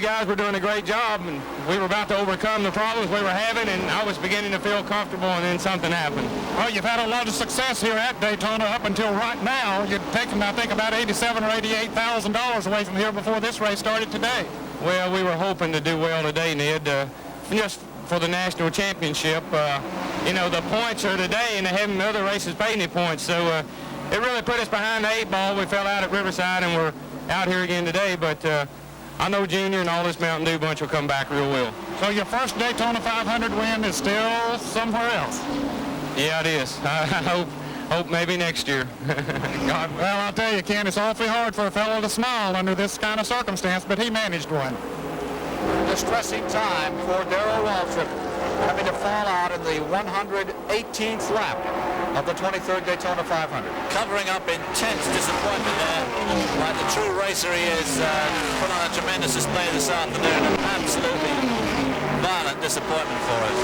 guys were doing a great job, and we were about to overcome the problems we were having, and I was beginning to feel comfortable, and then something happened. Well, you've had a lot of success here at Daytona up until right now. You'd taken, I think, about $87,000 or $88,000 away from here before this race started today. Well, we were hoping to do well today, Ned, just for the national championship. The points are today, and they haven't other races paid any points, so it really put us behind the 8 ball. We fell out at Riverside, and we're out here again today, but I know Junior and all this Mountain Dew bunch will come back real well. So your first Daytona 500 win is still somewhere else? Yeah, it is. I hope maybe next year. God, well, I'll tell you, Ken, it's awfully hard for a fellow to smile under this kind of circumstance, but he managed one. Distressing time for Darrell Waltrip, having to fall out in the 118th lap of the 23rd Daytona 500. Covering up intense disappointment there. Like the true racer he is, put on a tremendous display this afternoon. Absolutely violent disappointment for him.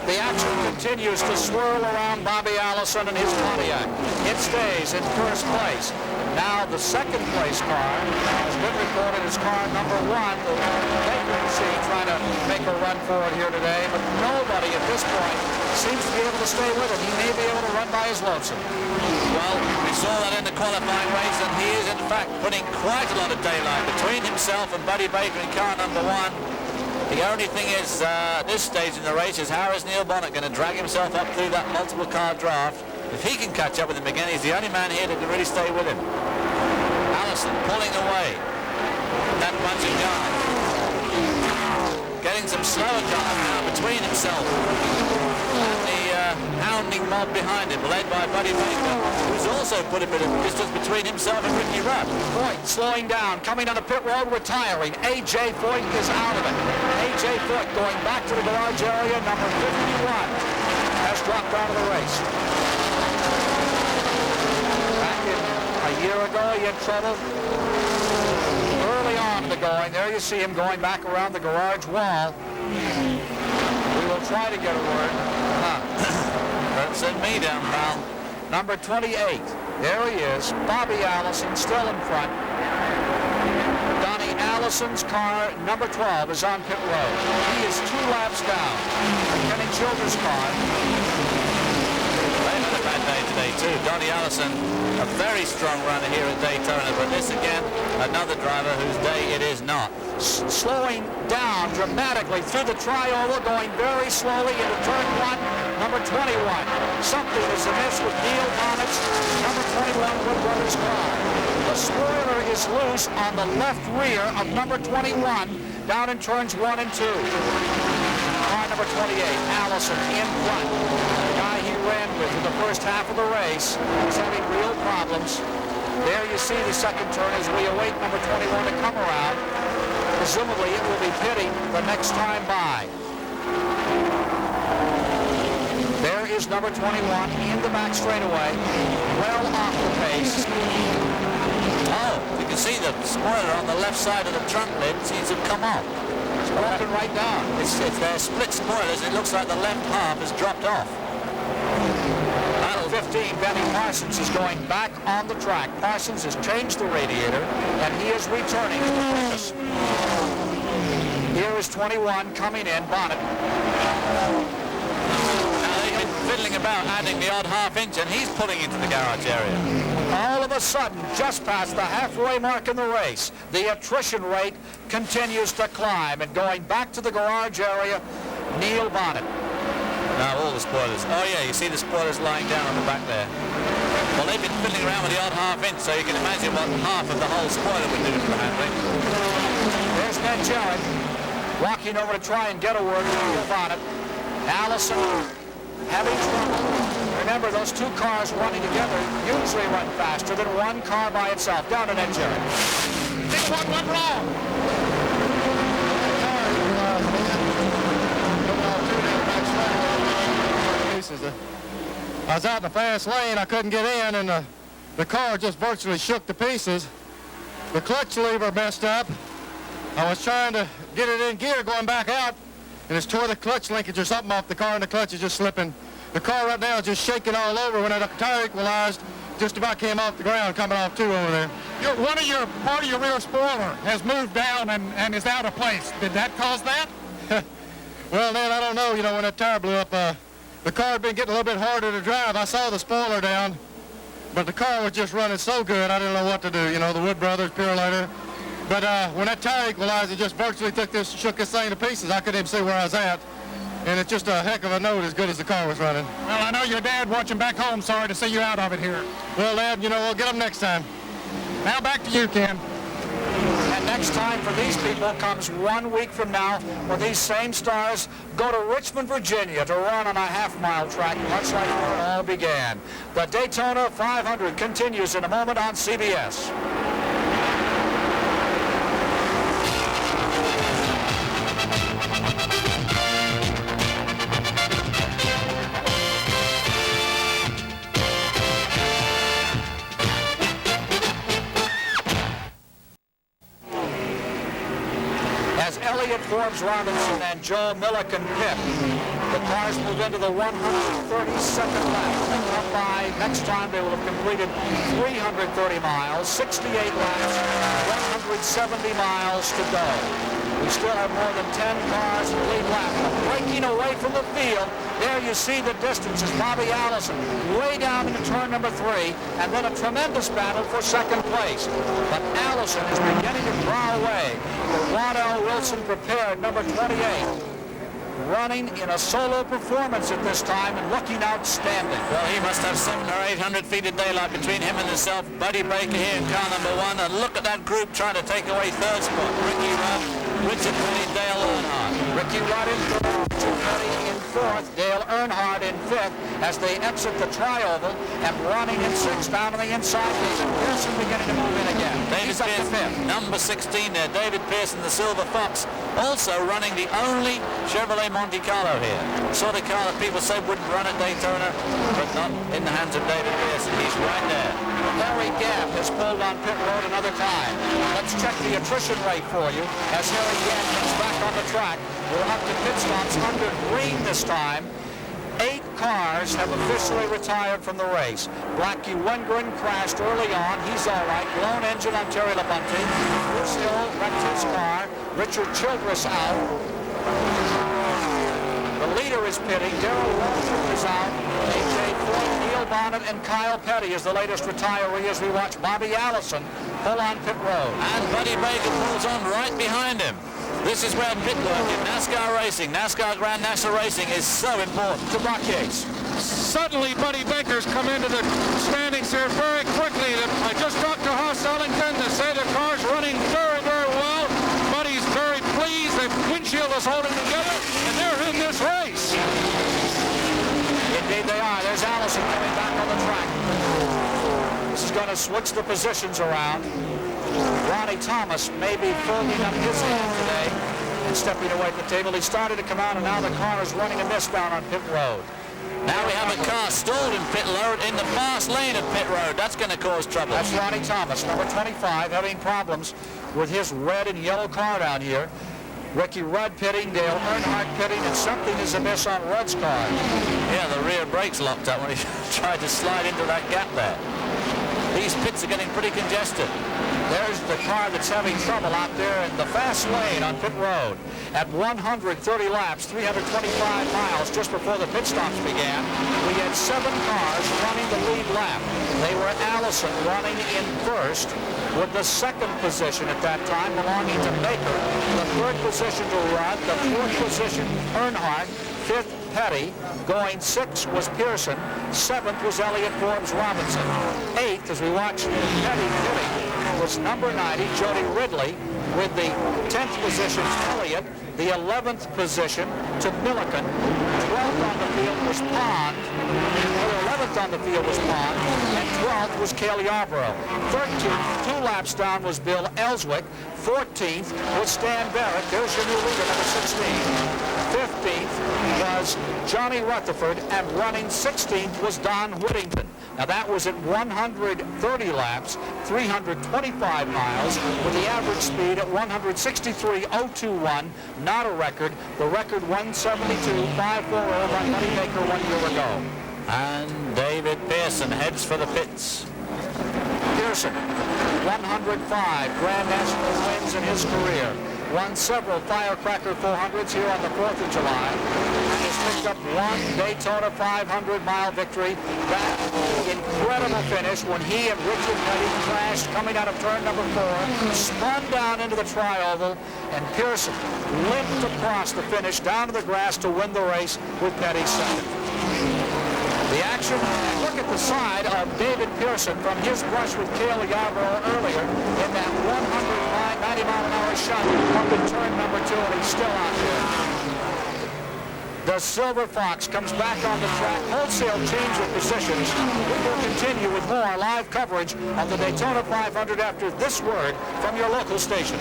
The action continues to swirl around Bobby Allison and his Pontiac. It stays in first place. Now the second place car has been reported as car number 1. They can see trying to make a run for it here today, but nobody at this point seems to be able to stay with him. He may be able to run by his lonesome. Well, we saw that in the qualifying race, and he is in fact putting quite a lot of daylight between himself and Buddy Baker in car number 1. The only thing is, at this stage in the race, is how is Neil Bonnet going to drag himself up through that multiple car draft? If he can catch up with him again, he's the only man here that can really stay with him. Allison pulling away that bunch of guys. Getting some slower cars now between himself and the hounding mob behind him, led by Buddy Baker, who's also put a bit of distance between himself and Ricky Rupp. Foyt slowing down, coming on the pit road, retiring. A.J. Foyt is out of it. A.J. Foyt going back to the garage area, number 51, has dropped out of the race. Back in a year ago, he had trouble early on in the going. There you see him going back around the garage wall. We will try to get a word. Don't send me down, pal. Number 28. There he is. Bobby Allison still in front. Don Allison's car, number 12, is on pit road. He is 2 laps down. Kenny Childers' car. They had a bad day today too. Donnie Allison, a very strong runner here at Daytona, but this again, another driver whose day it is not. Slowing down dramatically through the tri-oval, going very slowly into turn 1, number 21. Something is amiss with Neil Bonnett's number 21 Wood Brothers car. The spoiler is loose on the left rear of number 21 down in turns 1 and 2. Car number 28, Allison in front. The guy he ran with in the first half of the race is having real problems. There you see the second turn as we await number 21 to come around. Presumably it will be pitting the next time by. There is number 21 in the back straightaway, well off the pace. Oh, you can see the spoiler on the left side of the trunk lid seems to have come off. It's broken right down. It's their split spoilers. It looks like the left half has dropped off. Battle 15, Benny Parsons is going back on the track. Parsons has changed the radiator, and he is returning to the focus. Here is 21 coming in, Bonnet. Now they've been fiddling about adding the odd half-inch, and he's pulling into the garage area. All of a sudden, just past the halfway mark in the race, the attrition rate continues to climb, and going back to the garage area, Neil Bonnet. Now all the spoilers. Oh yeah, you see the spoilers lying down on the back there. Well, they've been fiddling around with the odd half-inch, so you can imagine what half of the whole spoiler would do to the handling. There's Ned Jarrett walking over to try and get a word from Neil Bonnet. Allison having trouble. Remember, those 2 cars running together usually run faster than 1 car by itself. Down to Ned Jarrett. Think what went wrong? I was out in the fast lane, I couldn't get in, and the car just virtually shook to pieces. The clutch lever messed up. I was trying to get it in gear going back out, and it's tore the clutch linkage or something off the car, and the clutch is just slipping. The car right now is just shaking all over. When that tire equalized, just about came off the ground, coming off too over there. Part of your rear spoiler has moved down and is out of place. Did that cause that? Well, Ned, I don't know. You know, when that tire blew up, the car had been getting a little bit harder to drive. I saw the spoiler down, but the car was just running so good, I didn't know what to do. You know, the Wood Brothers, Purelator. But when that tire equalized, it just virtually shook this thing to pieces. I couldn't even see where I was at. And it's just a heck of a note as good as the car was running. Well, I know your dad watching back home. Sorry to see you out of it here. Well, Dad, you know, we'll get them next time. Now back to you, Ken. And next time for these people comes 1 week from now, when these same stars go to Richmond, Virginia to run on a half-mile track, much like where it all began. The Daytona 500 continues in a moment on CBS. Forbes-Robinson and Joe Milliken pit. The cars move into the 132nd lap. When they come by next time, they will have completed 330 miles, 68 laps, 170 miles to go. We still have more than 10 cars in the lead lap. Breaking away from the field, there you see the distance is Bobby Allison way down into turn number 3, and then a tremendous battle for second place. But Allison is beginning to draw away. The Waddell Wilson prepared, number 28, running in a solo performance at this time and looking outstanding. Well, he must have 700 or 800 feet of daylight between him and himself. Buddy Baker here in car number 1, and look at that group trying to take away third spot. Ricky Rudd, Richard Petty, Dale Earnhardt. Ricky Rudd in third, Richard Petty in fourth, Dale Earnhardt in fifth as they exit the tri-oval, and running in sixth down on the inside. David Pearson beginning to move in again. David Pearson, number 16 there. David Pearson, the Silver Fox, also running the only Chevrolet Monte Carlo here. Sort of car that people say wouldn't run at Daytona, but not in the hands of David Pearson. He's right there. Harry Gabb has pulled on pit road another time. Let's check the attrition rate for you as Harry Gabb comes back on the track. We're up to pit stops under green this time. 8 cars have officially retired from the race. Blackie Wengren crashed early on. He's all right. Blown engine on Terry Labonte. Childress Hill wrecked his car. Richard Childress out. The leader is pitting. Darrell Waltrip is out. A.J. Foyt, Neil Bonnet, and Kyle Petty is the latest retiree as we watch Bobby Allison pull on pit road. And Buddy Baker pulls on right behind him. This is where pit work in NASCAR racing, NASCAR Grand National Racing, is so important. To Buckhays. Suddenly, Buddy Baker's come into the standings here very quickly. I just talked to Hoss Ellington to say the car's running very, very well. Buddy's very pleased. The windshield is holding together, and they're in this race. Indeed they are. There's Allison coming back on the track. This is going to switch the positions around. Ronnie Thomas may be folding up his hand today and stepping away from the table. He started to come out, and now the car is running amiss down on pit road. Now we have a car stalled in pit road in the fast lane of pit road. That's going to cause trouble. That's Ronnie Thomas, number 25, having problems with his red and yellow car down here. Ricky Rudd pitting, Dale Earnhardt pitting, and something is amiss on Rudd's car. Yeah, the rear brakes locked up when he tried to slide into that gap there. These pits are getting pretty congested. There's the car that's having trouble out there in the fast lane on pit road. At 130 laps, 325 miles, just before the pit stops began, we had 7 cars running the lead lap. They were Allison running in first with the second position at that time belonging to Baker, the third position to Rudd, the fourth position Earnhardt, fifth Petty, going 6th was Pearson, 7th was Elliott Forbes-Robinson, 8th, as we watch Petty pitting, was number 90, Jody Ridley, with the 10th position Elliott, the 11th position to Milliken, 12th on the field was Pond, the 11th on the field was Pond, and 12th was Cale Yarborough. 13th, 2 laps down, was Bill Ellswick. 14th was Stan Barrett. There's your new leader, number 16. 15th was Johnny Rutherford, and running 16th was Don Whittington. Now that was at 130 laps, 325 miles, with the average speed at 163.021, not a record. The record 172.540 by Buddy Baker 1 year ago. And David Pearson heads for the pits. Pearson, 105 Grand National wins in his career. Won several Firecracker 400s here on the 4th of July. And has picked up one Daytona 500-mile victory. That incredible finish when he and Richard Petty crashed coming out of turn number 4, spun down into the tri-oval, and Pearson limped across the finish down to the grass to win the race with Petty second. The action, look at the side of David Pearson from his brush with Cale Yarborough earlier in that 90-mile-an-hour shot up in turn number 2, and he's still out there. The Silver Fox comes back on the track. Wholesale change of positions. We will continue with more live coverage of the Daytona 500 after this word from your local station.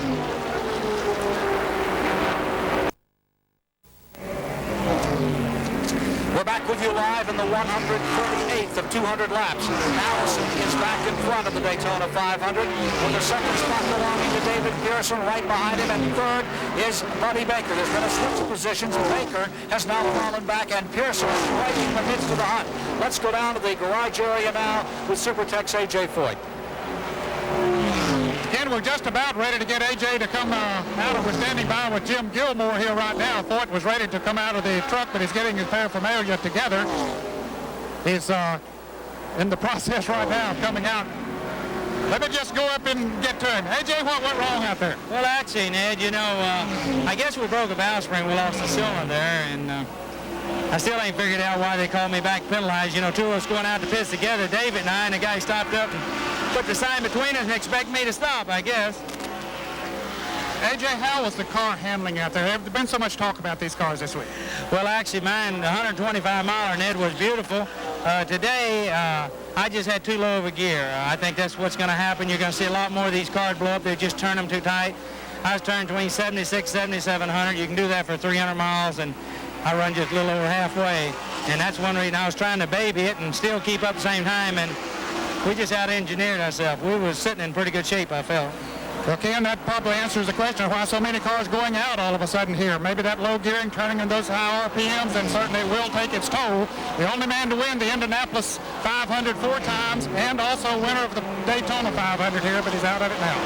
We're back with you live in the 138th of 200 laps. Allison is back in front of the Daytona 500 with the second spot belonging to David Pearson right behind him, and third is Buddy Baker. There's been a switch of positions. Baker has now fallen back, and Pearson is right in the midst of the hunt. Let's go down to the garage area now with Supertech's A.J. Foyt. Ken, we're just about ready to get A.J. to come out. We're standing by with Jim Gilmore here right now. Foyt was ready to come out of the truck, but he's getting his paraphernalia together. He's in the process right now of coming out. Let me just go up and get to him. A.J., what went wrong out there? Well, actually, Ned, you know, I guess we broke a valve spring. We lost the cylinder there, and I still ain't figured out why they called me back penalized. You know, 2 of us going out to pits together, David and I, and the guy stopped up and put the sign between us and expect me to stop, I guess. A.J., how was the car handling out there? There's been so much talk about these cars this week. Well, actually, mine, the 125-miler, Ned, was beautiful. Today, I just had too low of a gear. I think that's what's going to happen. You're going to see a lot more of these cars blow up. They just turn them too tight. I was turning between 76, 7,700. You can do that for 300 miles, and I run just a little over halfway. And that's one reason I was trying to baby it and still keep up at the same time. And we just out-engineered ourselves. We were sitting in pretty good shape, I felt. Well, Ken, that probably answers the question of why so many cars going out all of a sudden here. Maybe that low gearing, turning in those high RPMs, and certainly will take its toll. The only man to win the Indianapolis 500 4 times, and also winner of the Daytona 500 here, but he's out of it now.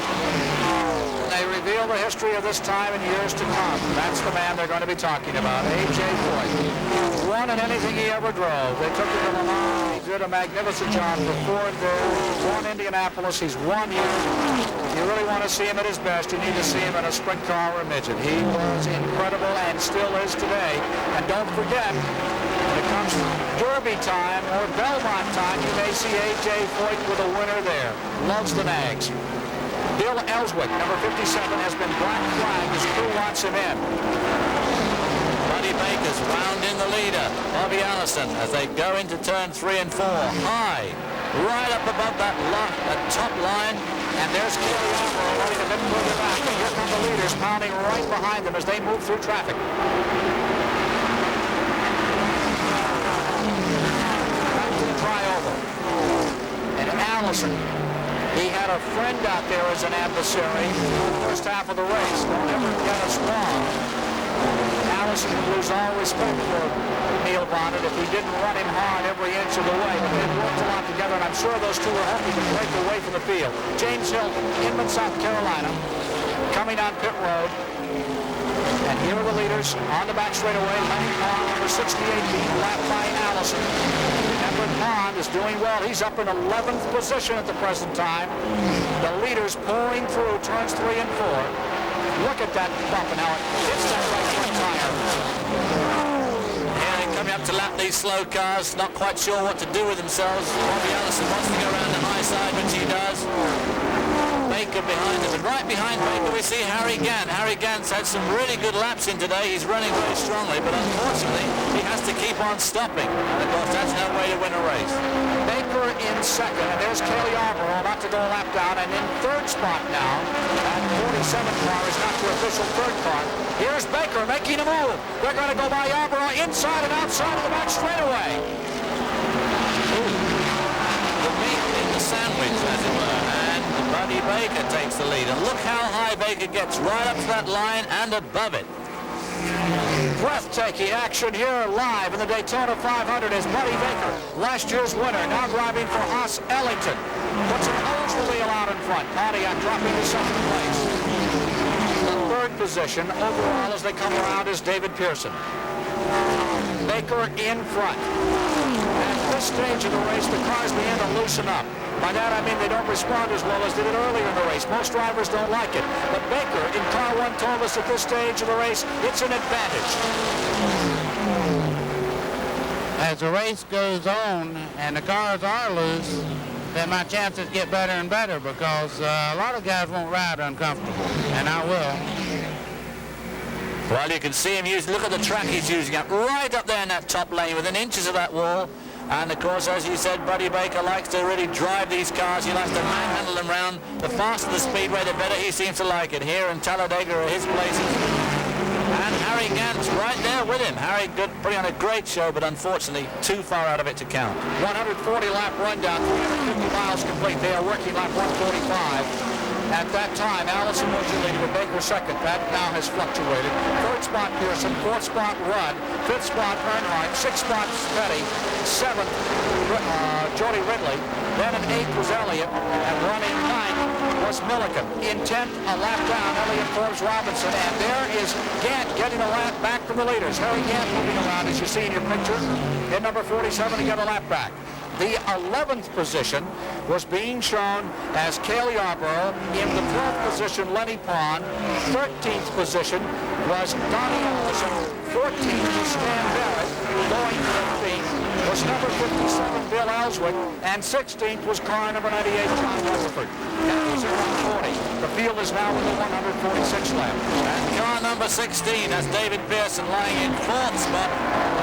reveal the history of this time in years to come. That's the man they're going to be talking about, A.J. Foyt. Won in anything he ever drove. They took him to Le Mans. He did a magnificent job for Ford there. He won Indianapolis. He's won here. If you really want to see him at his best, you need to see him in a sprint car or a midget. He was incredible and still is today. And don't forget, when it comes to Derby time or Belmont time, you may see A.J. Foyt with a winner there. Loves the nags. Bill Ellswick, number 57, has been black flagged. His crew wants him in. Buddy Baker's wound in the leader, Bobby Allison, as they go into turn 3 and 4. High, right up above that top line. And there's Kelly Albro running a bit further back. And here come the leaders pounding right behind them as they move through traffic. Back to the trioval. And Allison, he had a friend out there as an adversary for the first half of the race. Don't ever get us wrong. Allison would lose all respect for Neil Bonnet if he didn't run him hard every inch of the way. But they worked a lot together, and I'm sure those two were hoping to break away from the field. James Hill, Inman, South Carolina, coming on pit road. And here are the leaders on the back straightaway. Lenny Pond, number 68, being lapped by Allison. Edward Pond is doing well. He's up in 11th position at the present time. The leaders pouring through turns 3 and 4. Look at that bump and how it hits that right front tire. Yeah, they're coming up to lap these slow cars, not quite sure what to do with themselves. Bobby Allison wants to go around the high side, which he does. Baker behind him, and right behind Baker we see Harry Gant. Harry Gant's had some really good laps in today. He's running very strongly, but unfortunately he has to keep on stopping. And of course that's no way to win a race. Baker in second, and there's Kelly Yarborough about to go a lap down, and in third spot now. That 47 car is not the official third car. Here's Baker making a move. They're going to go by Yarborough inside and outside of the back straightaway. The meat in the sandwich, as it were, and Buddy Baker takes the lead. And look how high Baker gets, right up to that line and above it. Breathtaking action here live in the Daytona 500 as Buddy Baker, last year's winner, now driving for Haas Ellington. Puts an Oldsmobile out in front. Pontiac dropping to second place. The third position overall as they come around is David Pearson. Baker in front. At this stage of the race, the cars begin to loosen up. By that I mean they don't respond as well as they did earlier in the race. Most drivers don't like it. But Baker in car 1 told us at this stage of the race, it's an advantage. As the race goes on and the cars are loose, then my chances get better and better because a lot of guys won't ride uncomfortable, and I will. Well, you can see him use, look at the track he's using up right up there in that top lane within inches of that wall. And of course, as you said, Buddy Baker likes to really drive these cars. He likes to manhandle them around. The faster the speedway, the better he seems to like it. Here in Talladega are his places. And Harry Gant's right there with him. Harry putting on a great show, but unfortunately too far out of it to count. 140 lap rundown, 350 miles complete. They are working lap 145. At that time, Allison was your leader, Baker second. That now has fluctuated. Third spot, Pearson. Fourth spot, Rudd. Fifth spot, Earnhardt. Sixth spot, Petty. Seventh, Jody Ridley. Then in eighth was Elliott. And running ninth was Milliken. In 10th, a lap down, Elliott Forbes-Robinson. And there is Gant getting a lap back from the leaders. Harry Gant moving around, as you see in your picture. In number 47 to get a lap back. The 11th position was being shown as Cale Yarborough. In the 12th position, Lenny Pond. 13th position was Donnie Allison. 14th was Stan Barrett. Going 15th was number 57, Bill Ellswick. And 16th was car number 98, John Rutherford. That was at 140. The field is now in the 146 lap. And car number 16, that's David Pearson lying in 4th spot,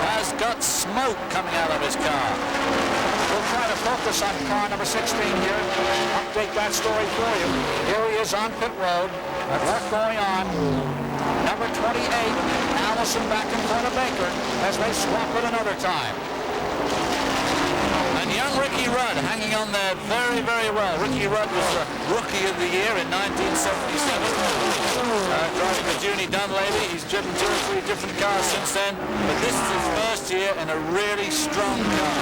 has got smoke coming out of his car. We'll try to focus on car number 16 here. Update that story for you. Here he is on pit road. Work going on. Number 28, Allison back in front of Baker as they swap it another time. And young Ricky Rudd hanging on there very, very well. Ricky Rudd was the Rookie of the Year in 1977. Driving the Junie Dunleavy. He's driven 2 or 3 different cars since then. But this is his first year in a really strong car.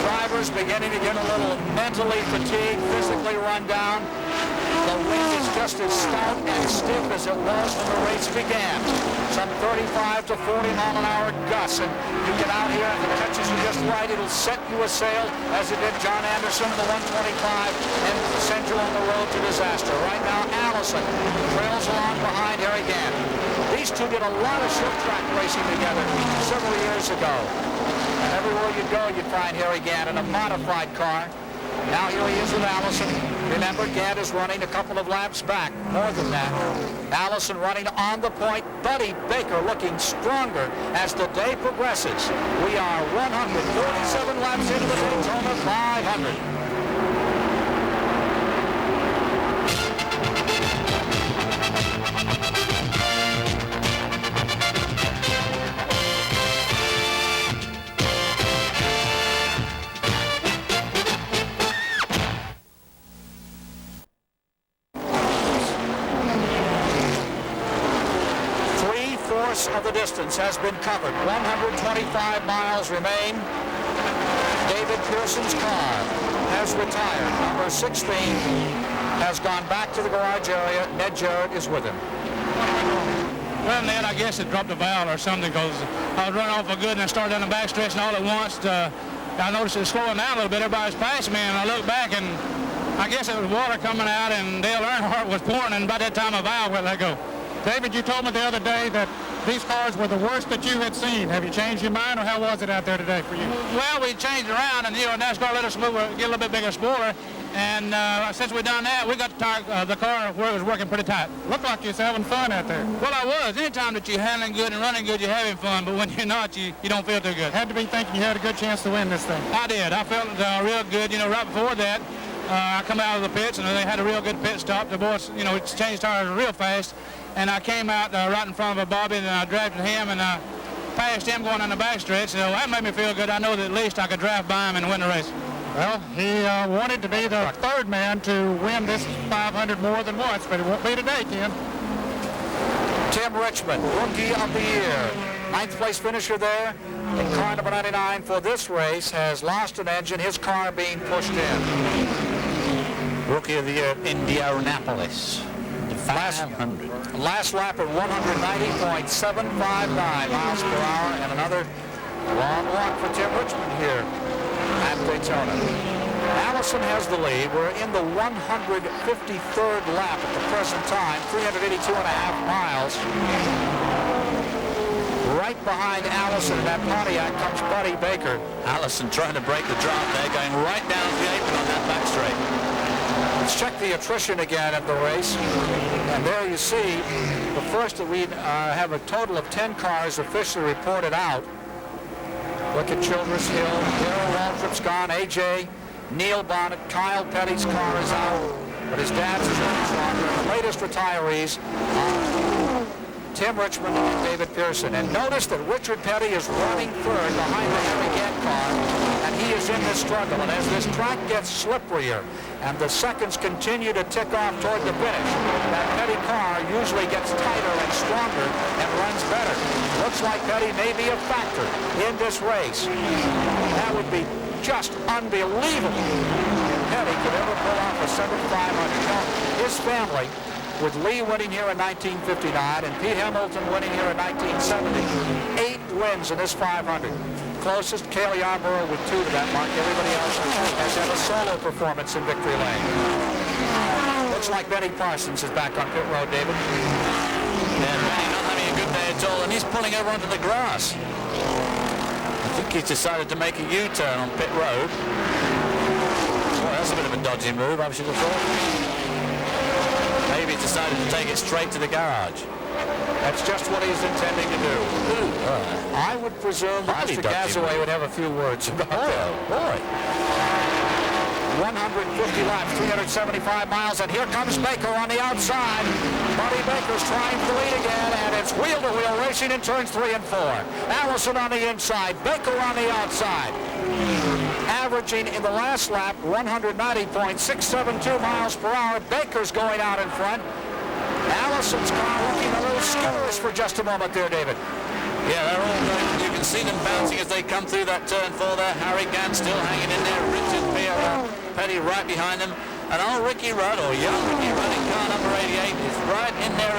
Drivers beginning to get a little mentally fatigued, physically run down. The wind just as stout and stiff as it was when the race began. Some 35 to 40 mile an hour gusts, and you get out here and if it touches you just right, it'll set you a sail as it did John Anderson in the 125 and send you on the road to disaster. Right now, Allison trails along behind Harry Gant. These two did a lot of short track racing together several years ago. And everywhere you go, you'd find Harry Gant in a modified car. Now here he is with Allison. Remember, Gant is running a couple of laps back. More than that. Allison running on the point. Buddy Baker looking stronger as the day progresses. We are 147 laps into the Daytona 500. Of the distance has been covered. 125 miles remain. David Pearson's car has retired. Number 16 has gone back to the garage area. Ned Jarrett is with him. Well, Ned, I guess it dropped a valve or something because I was running off a good and I started down the backstretch and all at once I noticed it was slowing down a little bit. Everybody was passing me and I looked back and I guess it was water coming out and Dale Earnhardt was pouring and by that time a valve let go. David, you told me the other day that these cars were the worst that you had seen. Have you changed your mind, or how was it out there today for you? Well, we changed around, and NASCAR let us move, get a little bit bigger spoiler. And since we done that, we got the car where it was working pretty tight. Looked like you was having fun out there. Well, I was. Anytime that you're handling good and running good, you're having fun. But when you're not, you don't feel too good. Had to be thinking you had a good chance to win this thing. I did. I felt real good. Right before that, I come out of the pits, and they had a real good pit stop. The boys, changed tires real fast. And I came out right in front of Bobby, and I drafted him, and I passed him going on the backstretch. So that made me feel good. I know that at least I could drive by him and win the race. Well, he wanted to be the third man to win this 500 more than once, but it won't be today, Ken. Tim Richmond, Rookie of the Year. 9th place finisher there in car number 99 for this race, has lost an engine, his car being pushed in. Rookie of the Year, Indianapolis. 500. Last lap at 190.759 miles per hour, and another long walk for Tim Richmond here at Daytona. Allison has the lead. We're in the 153rd lap at the present time, 382.5 miles. Right behind Allison in that Pontiac comes Buddy Baker. Allison trying to break the drop there, going right down the apron on that back straight. Let's check the attrition again at the race. And there you see the first that we have a total of 10 cars officially reported out. Look at Childress Hill. Darrell Waltrip's gone. AJ, Neil Bonnet, Kyle Petty's car is out. But his dad's is running stronger. And the latest retirees are Tim Richmond and David Pearson. And notice that Richard Petty is running third behind the Harry Gant car. And he is in this struggle. And as this track gets slipperier and the seconds continue to tick off toward the finish, that Petty car usually gets tighter and stronger and runs better. Looks like Petty may be a factor in this race. That would be just unbelievable if Petty could ever pull off a 7,500. His family, with Lee winning here in 1959 and Pete Hamilton winning here in 1970, 8 wins in this 500. Closest, Cale Yarborough with 2 to that mark. Everybody else has had a solo performance in victory lane. Looks like Benny Parsons is back on pit road, David. Yeah, Benny not having a good day at all, and he's pulling over onto the grass. I think he's decided to make a U-turn on pit road. Well, that's a bit of a dodgy move, I should have thought. Maybe he's decided to take it straight to the garage. That's just what he's intending to do. I would presume that Mr. Gazaway would have a few words about that. Boy. 150 laps, 375 miles, and here comes Baker on the outside. Buddy Baker's trying to lead again, and it's wheel-to-wheel racing in turns 3 and 4. Allison on the inside, Baker on the outside. Averaging in the last lap 190.672 miles per hour. Baker's going out in front. Allison's car looking a little skittish for just a moment there, David. Yeah, they're all going. You can see them bouncing as they come through that turn 4 there. Harry Gant still hanging in there. Richard Petty right behind them. And old Ricky Rudd, or young Ricky Rudd in car number 88,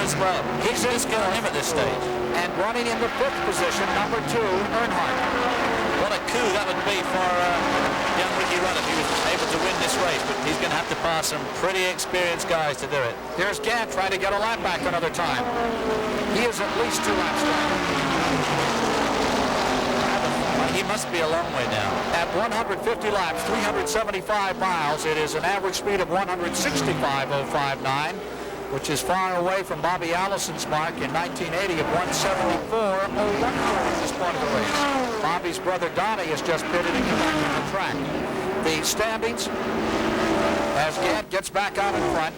as well. He's just got him at this stage. And running in the 5th position, number 2, Earnhardt. What a coup that would be for young Ricky Rudd if he was able to win this race, but he's going to have to pass some pretty experienced guys to do it. Here's Gant trying to get a lap back another time. He is at least 2 laps down. He must be a long way now. At 150 laps, 375 miles, it is an average speed of 165.059, which is far away from Bobby Allison's mark in 1980 of 174.014 at this point of the race. Bobby's brother Donnie has just pitted and come back to the track. The standings, as Gant gets back out in front,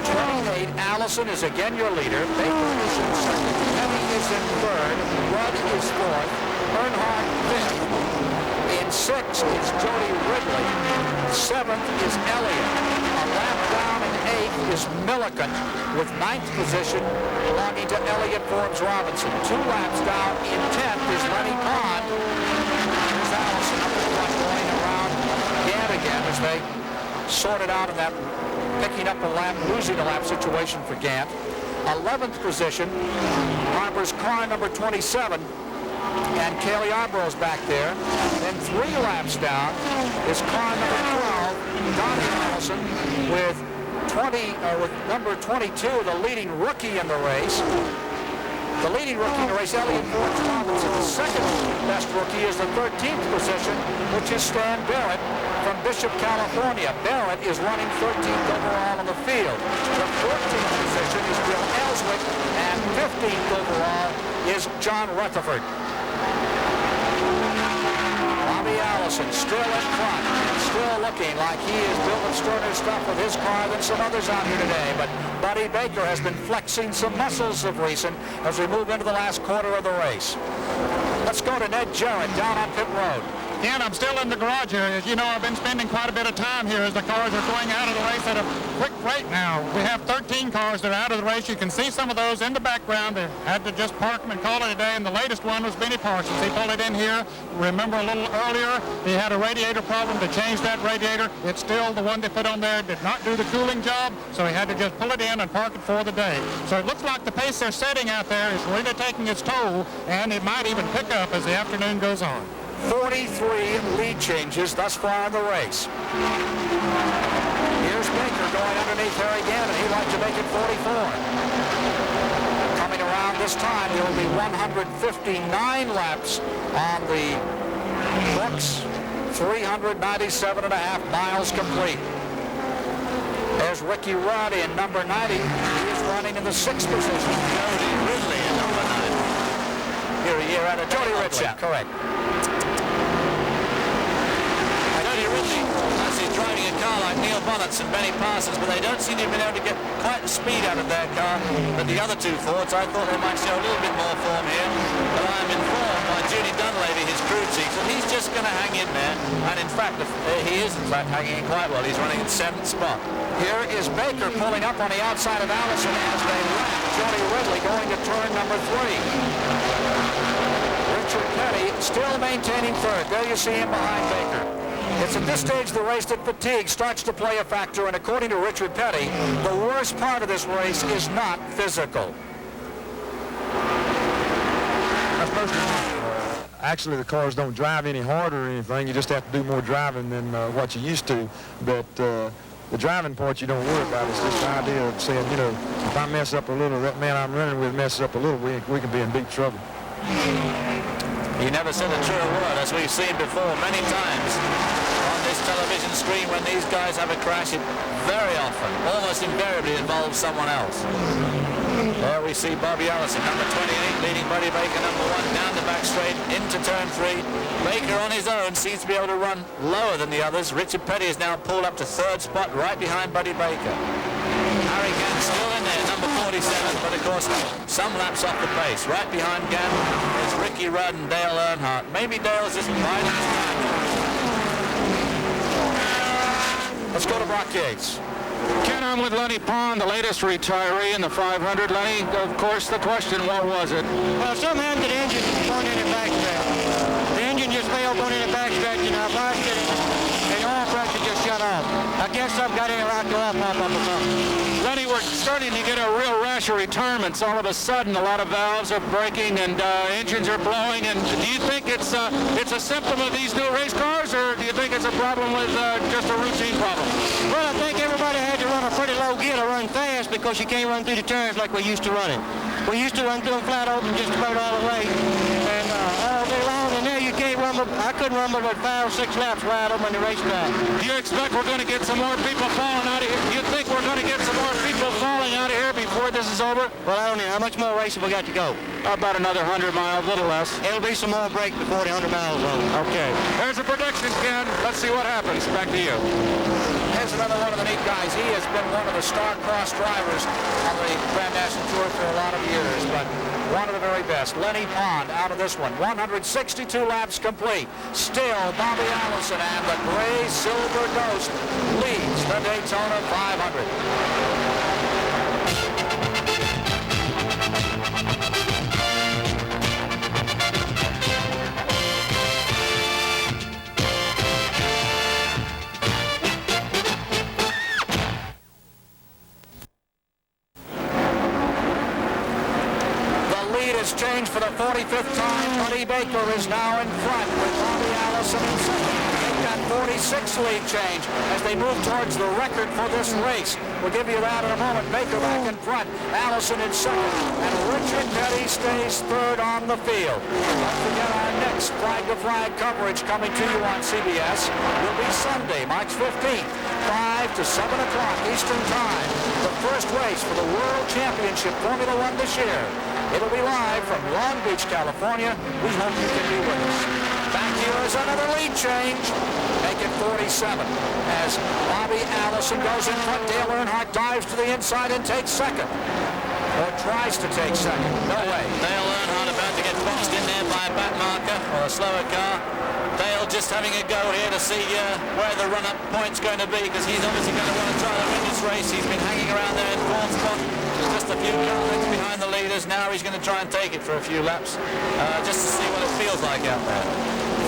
28, Allison is again your leader. Baker is in second. Penny is in third. Rudd is fourth. Earnhardt fifth. In sixth is Jody Ridley. Seventh is Elliott. A lap down in eighth is Milliken, with ninth position belonging to Elliott Forbes-Robinson. 2 laps down in 10th is Lenny Pond. Here's Allison up in front, going around Gant again as they sort it out in that picking up a lap, losing a lap situation for Gant. 11th position harbors car number 27, and Kaylee Arborough's back there. Then 3 laps down is car number 12, Donnie Allison, with number 22, the leading rookie in the race. The leading rookie in the race, Elliott Forbes-Robinson. The second best rookie is the 13th position, which is Stan Barrett from Bishop, California. Barrett is running 13th overall in the field. The 14th position is Bill Ellswick, and 15th overall is John Rutherford. Bobby Allison still in front, and still looking like he is building sterner stuff with his car than some others out here today. But Buddy Baker has been flexing some muscles of recent as we move into the last quarter of the race. Let's go to Ned Jarrett down on pit road. Ken, I'm still in the garage here. As you know, I've been spending quite a bit of time here as the cars are going out of the race at a quick rate now. We have 13 cars that are out of the race. You can see some of those in the background. They had to just park them and call it a day, and the latest one was Benny Parsons. He pulled it in here. Remember a little earlier, he had a radiator problem to change that radiator. It's still the one they put on there did not do the cooling job, so he had to just pull it in and park it for the day. So it looks like the pace they're setting out there is really taking its toll, and it might even pick up as the afternoon goes on. 43 lead changes thus far in the race. Here's Baker going underneath there again, and he'd like to make it 44. Coming around this time, there will be 159 laps on the books, 397.5 miles complete. There's Ricky Rudd in number 90. He is running in the 6th position. Jody Ridley in number 9. Here a year out of Jody Ridley, correct. Driving a car like Neil Bonnet's and Benny Parsons, but they don't seem to have been able to get quite the speed out of their car. But the other 2 Fords, I thought they might show a little bit more form here. But I'm informed by Judy Dunleavy, his crew chief, that he's just going to hang in there. And in fact, he is in fact hanging in quite well. He's running in 7th spot. Here is Baker pulling up on the outside of Allison as they lap Jody Ridley going to turn number 3. Richard Petty still maintaining 3rd. There you see him behind Baker. It's at this stage of the race that fatigue starts to play a factor, and according to Richard Petty, the worst part of this race is not physical. Actually, the cars don't drive any harder or anything. You just have to do more driving than what you used to. But the driving part you don't worry about. It's just the idea of saying, you know, if I mess up a little, that man I'm running with messes up a little, we can be in big trouble. He never said a truer word, as we've seen before many times on this television screen. When these guys have a crash, it very often, almost invariably, involves someone else. There we see Bobby Allison, number 28, leading Buddy Baker, number 1, down the back straight into turn 3. Baker on his own seems to be able to run lower than the others. Richard Petty is now pulled up to 3rd spot, right behind Buddy Baker. Harry Gant still in there, number 47, but of course some laps off the pace. Right behind Gant is Ricky Rudd and Dale Earnhardt. Maybe Dale's just biding his time. Let's go to Brock Yates. Ken, I'm with Lenny Pond, the latest retiree in the 500. Lenny, of course, the question, what was it? Well, somehow the engine going in the backstretch. The engine just failed going in the backstretch, and I blasted it, and the oil pressure just shut off. I get something, got any rock go up, pop up or something. Lenny, we're starting to get a real rash of retirements. All of a sudden, a lot of valves are breaking and engines are blowing. And do you think it's a symptom of these new race cars, or do you think it's a problem with just a routine problem? Well, I think everybody had to run a pretty low gear to run fast because you can't run through the turns like we used to running. We used to run through them flat open just about all the way, and all day long. And now you can't run. I couldn't run about 5 or 6 laps wide open on the racetrack. Do you expect we're going to get some more people falling out of here? Do you think we're going to get some more people falling out of here before this is over? Well, I don't know. How much more racing we got to go? About another 100 miles, a little less. It'll be some more break before the 100 miles is over. Okay. There's a prediction, Ken. Let's see what happens. Back to you. Here's another one of the neat guys. He has been one of the star-crossed drivers on the Grand National Tour for a lot of years, but one of the very best. Lenny Pond out of this one. 162 laps complete. Still Bobby Allison, and the gray silver ghost leads the Daytona 500. Changed for the 45th time. Buddy Baker is now in front with Bobby Allison in second. They've got 46 lead change as they move towards the record for this race. We'll give you that in a moment. Baker back in front, Allison in second, and Richard Petty stays third on the field. Don't forget our next flag-to-flag coverage coming to you on CBS will be Sunday, March 15th, 5 to 7 o'clock Eastern Time. The first race for the World Championship Formula One this year. It'll be live from Long Beach, California. We hope you can be with us. Back here is another lead change. Make it 47 as Bobby Allison goes in front. Dale Earnhardt dives to the inside and takes second. Or tries to take second. No way. Dale Earnhardt about to get boxed in there by a back marker or a slower car. Dale just having a go here to see where the run-up point's going to be, because he's obviously going to want to try to win this race. He's been hanging around there in fourth spot, just a few car behind the leaders. Now he's going to try and take it for a few laps, just to see what it feels like out there.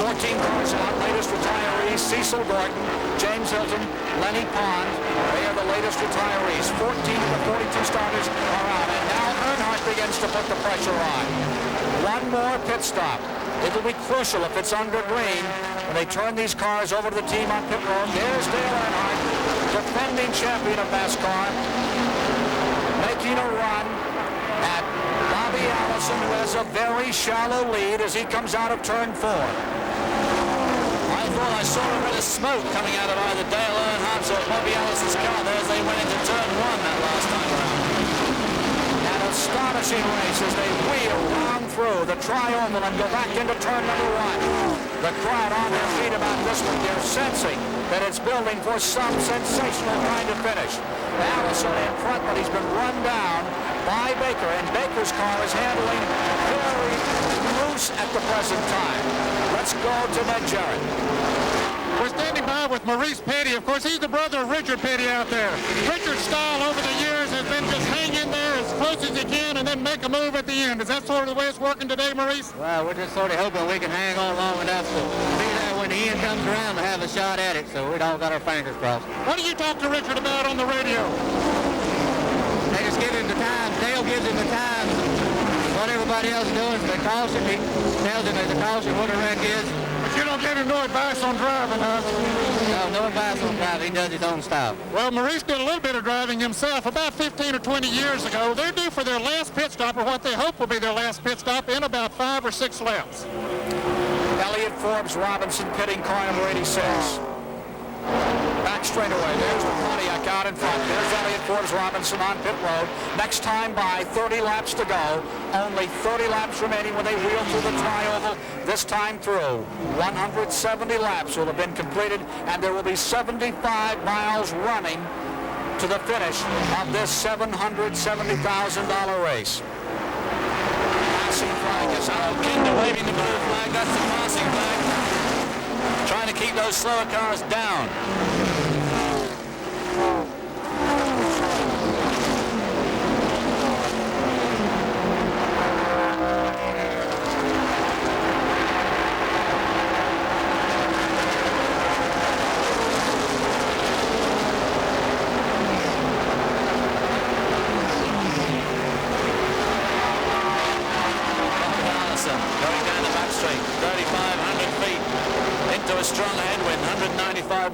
14 cars out, latest retirees, Cecil Gordon, James Hilton, Lenny Pond. They are the latest retirees. 14 of the 42 starters are out, and now Earnhardt begins to put the pressure on. One more pit stop. It'll be crucial if it's under green when they turn these cars over to the team on pit road. There's Dale Earnhardt, defending champion of NASCAR, making a run at Bobby Allison, who has a very shallow lead as he comes out of turn 4. I thought I saw a bit of smoke coming out of either Dale Earnhardt's or Bobby Allison's car there as they went into turn 1 that last time around. An astonishing race as they wheel down through the tri-oval and go back into turn number 1. The crowd on their feet about this one. They're sensing that it's building for some sensational kind of finish. Allison in front, but he's been run down by Baker, and Baker's car is handling very loose at the present time. Let's go to Ned Jarrett. We're standing by with Maurice Petty. Of course, he's the brother of Richard Petty out there. Richard's style over the years has been just hang in there as close as you can and then make a move at the end. Is that sort of the way it's working today, Maurice? Well, we're just sort of hoping we can hang on long enough to be there when the end comes around to have a shot at it, so we'd all got our fingers crossed. What do you talk to Richard about on the radio? They just give him the time. Dale gives him the time. What everybody else is doing, they caution. He tells him there's a caution, what the wreck is. But you don't give him no advice on driving, huh? No advice on driving. He does his own style. Well, Maurice did a little bit of driving himself about 15 or 20 years ago. They're due for their last pit stop, or what they hope will be their last pit stop, in about 5 or 6 laps. Elliott Forbes-Robinson pitting car number 86. Back straight away. There's the Pontiac out in front. There's Elliott Forbes-Robinson on pit road. Next time by, 30 laps to go. Only 30 laps remaining when they wheel through the tri-oval. This time through, 170 laps will have been completed, and there will be 75 miles running to the finish of this $770,000 race. Passing flag is out. Kinder waving the blue flag. That's the passing flag. Trying to keep those slower cars down.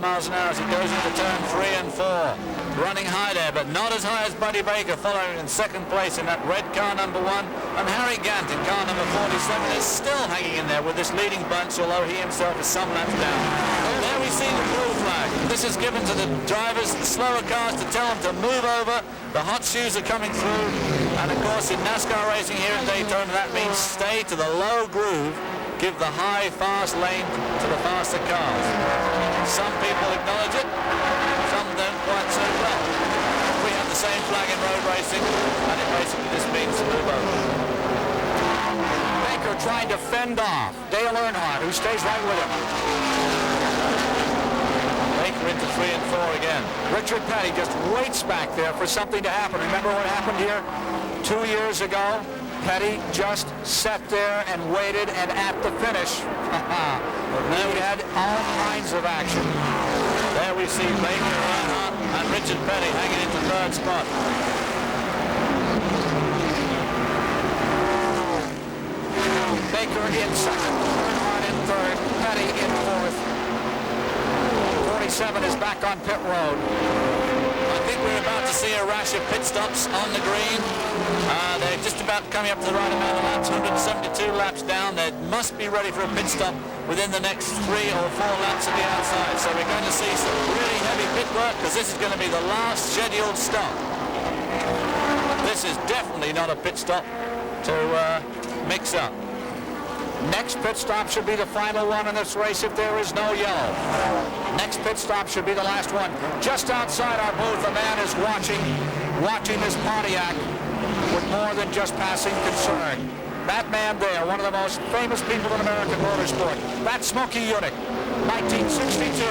miles an hour as he goes into turn 3 and 4. Running high there, but not as high as Buddy Baker, following in second place in that red car number 1. And Harry Gant in car number 47 is still hanging in there with this leading bunch, although he himself is some laps down. And there we see the blue flag. This is given to the drivers, the slower cars, to tell them to move over. The hot shoes are coming through. And of course, in NASCAR racing here in Daytona, that means stay to the low groove. Give the high, fast lane to the faster cars. Some people acknowledge it, some don't quite so well. We have the same flag in road racing, and it basically just means move over. Baker trying to fend off Dale Earnhardt, who stays right with him. Baker into 3 and 4 again. Richard Petty just waits back there for something to happen. Remember what happened here 2 years ago? Petty just sat there and waited, and at the finish, now we had all kinds of action. There we see Baker, Earnhardt, and Richard Petty hanging into third spot. Baker in second, Earnhardt in third, Petty in fourth. 47 is back on pit road. I think we're about to see a rash of pit stops on the green. They're just about coming up to the right amount of laps, 172 laps down. They must be ready for a pit stop within the next 3 or 4 laps at the outside. So we're going to see some really heavy pit work, because this is going to be the last scheduled stop. This is definitely not a pit stop to mix up. Next pit stop should be the final one in this race if there is no yellow. Next pit stop should be the last one. Just outside our booth, a man is watching this Pontiac with more than just passing concern. That man there, one of the most famous people in American motorsport, that Smokey Yunick, 1962.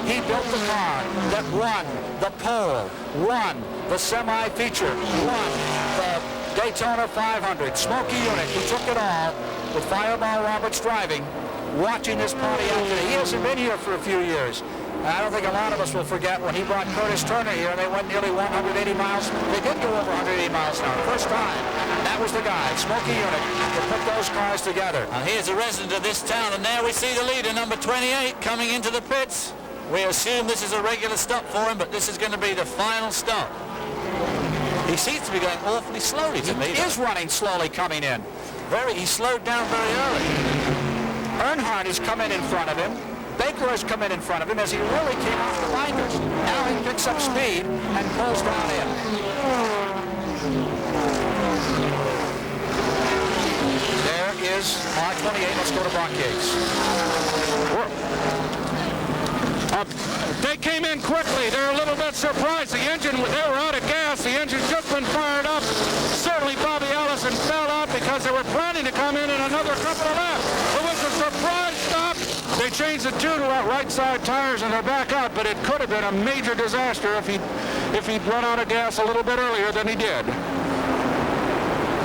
He built the car that won the pole, won the semi-feature, won the Daytona 500. Smokey Yunick, who took it all with Fireball Roberts driving, watching this Pontiac today. He hasn't been here for a few years. I don't think a lot of us will forget when he brought Curtis Turner here. They went nearly 180 miles. They did go over 180 miles an hour. First time. That was the guy, Smokey Yunick, to put those cars together. And here's a resident of this town, and there we see the leader, number 28, coming into the pits. We assume this is a regular stop for him, but this is going to be the final stop. He seems to be going awfully slowly to me. He is running slowly coming in. He slowed down very early. Earnhardt has come in front of him. Baker has come in front of him as he really came off the binders. Now he picks up speed and pulls down in. There is R28. Let's go to Brock Yates. They came in quickly. They're a little bit surprised. The engine, they were out of gas. The engine's just been fired up. Certainly Bobby Allison fell out because they were planning to come in another couple of laps. It was a surprise stop. They changed the two to right side tires and they're back out, but it could have been a major disaster if he'd run out of gas a little bit earlier than he did.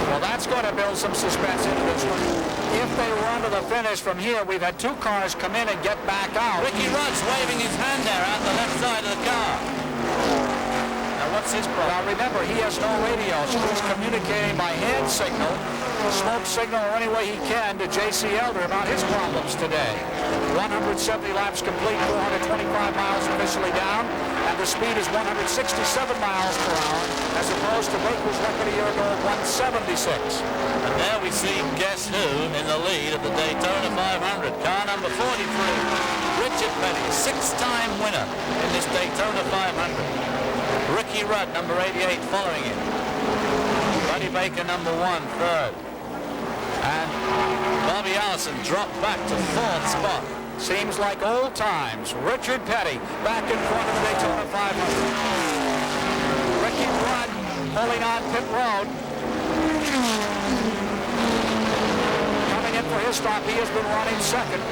Well, that's going to build some suspense into this one. If they run to the finish from here, we've had 2 cars come in and get back out. Ricky Rudd's waving his hand there out the left side of the car. Now, what's his problem? Now, remember, he has no radio, so he's communicating by hand signal, smoke signal, or any way he can to J.C. Elder about his problems today. 170 laps complete, 425 miles officially down, and the speed is 167 miles per hour, as opposed to Baker's record a year ago of 176. And there we see guess who in the lead of the Daytona 500. Car number 43, Richard Petty, 6-time winner in this Daytona 500. Ricky Rudd, number 88, following him. Buddy Baker, number 1, third. And Bobby Allison dropped back to 4th spot. Seems like old times. Richard Petty back in front of the Daytona 500. Ricky Rudd pulling on pit road. Coming in for his stop. He has been running second.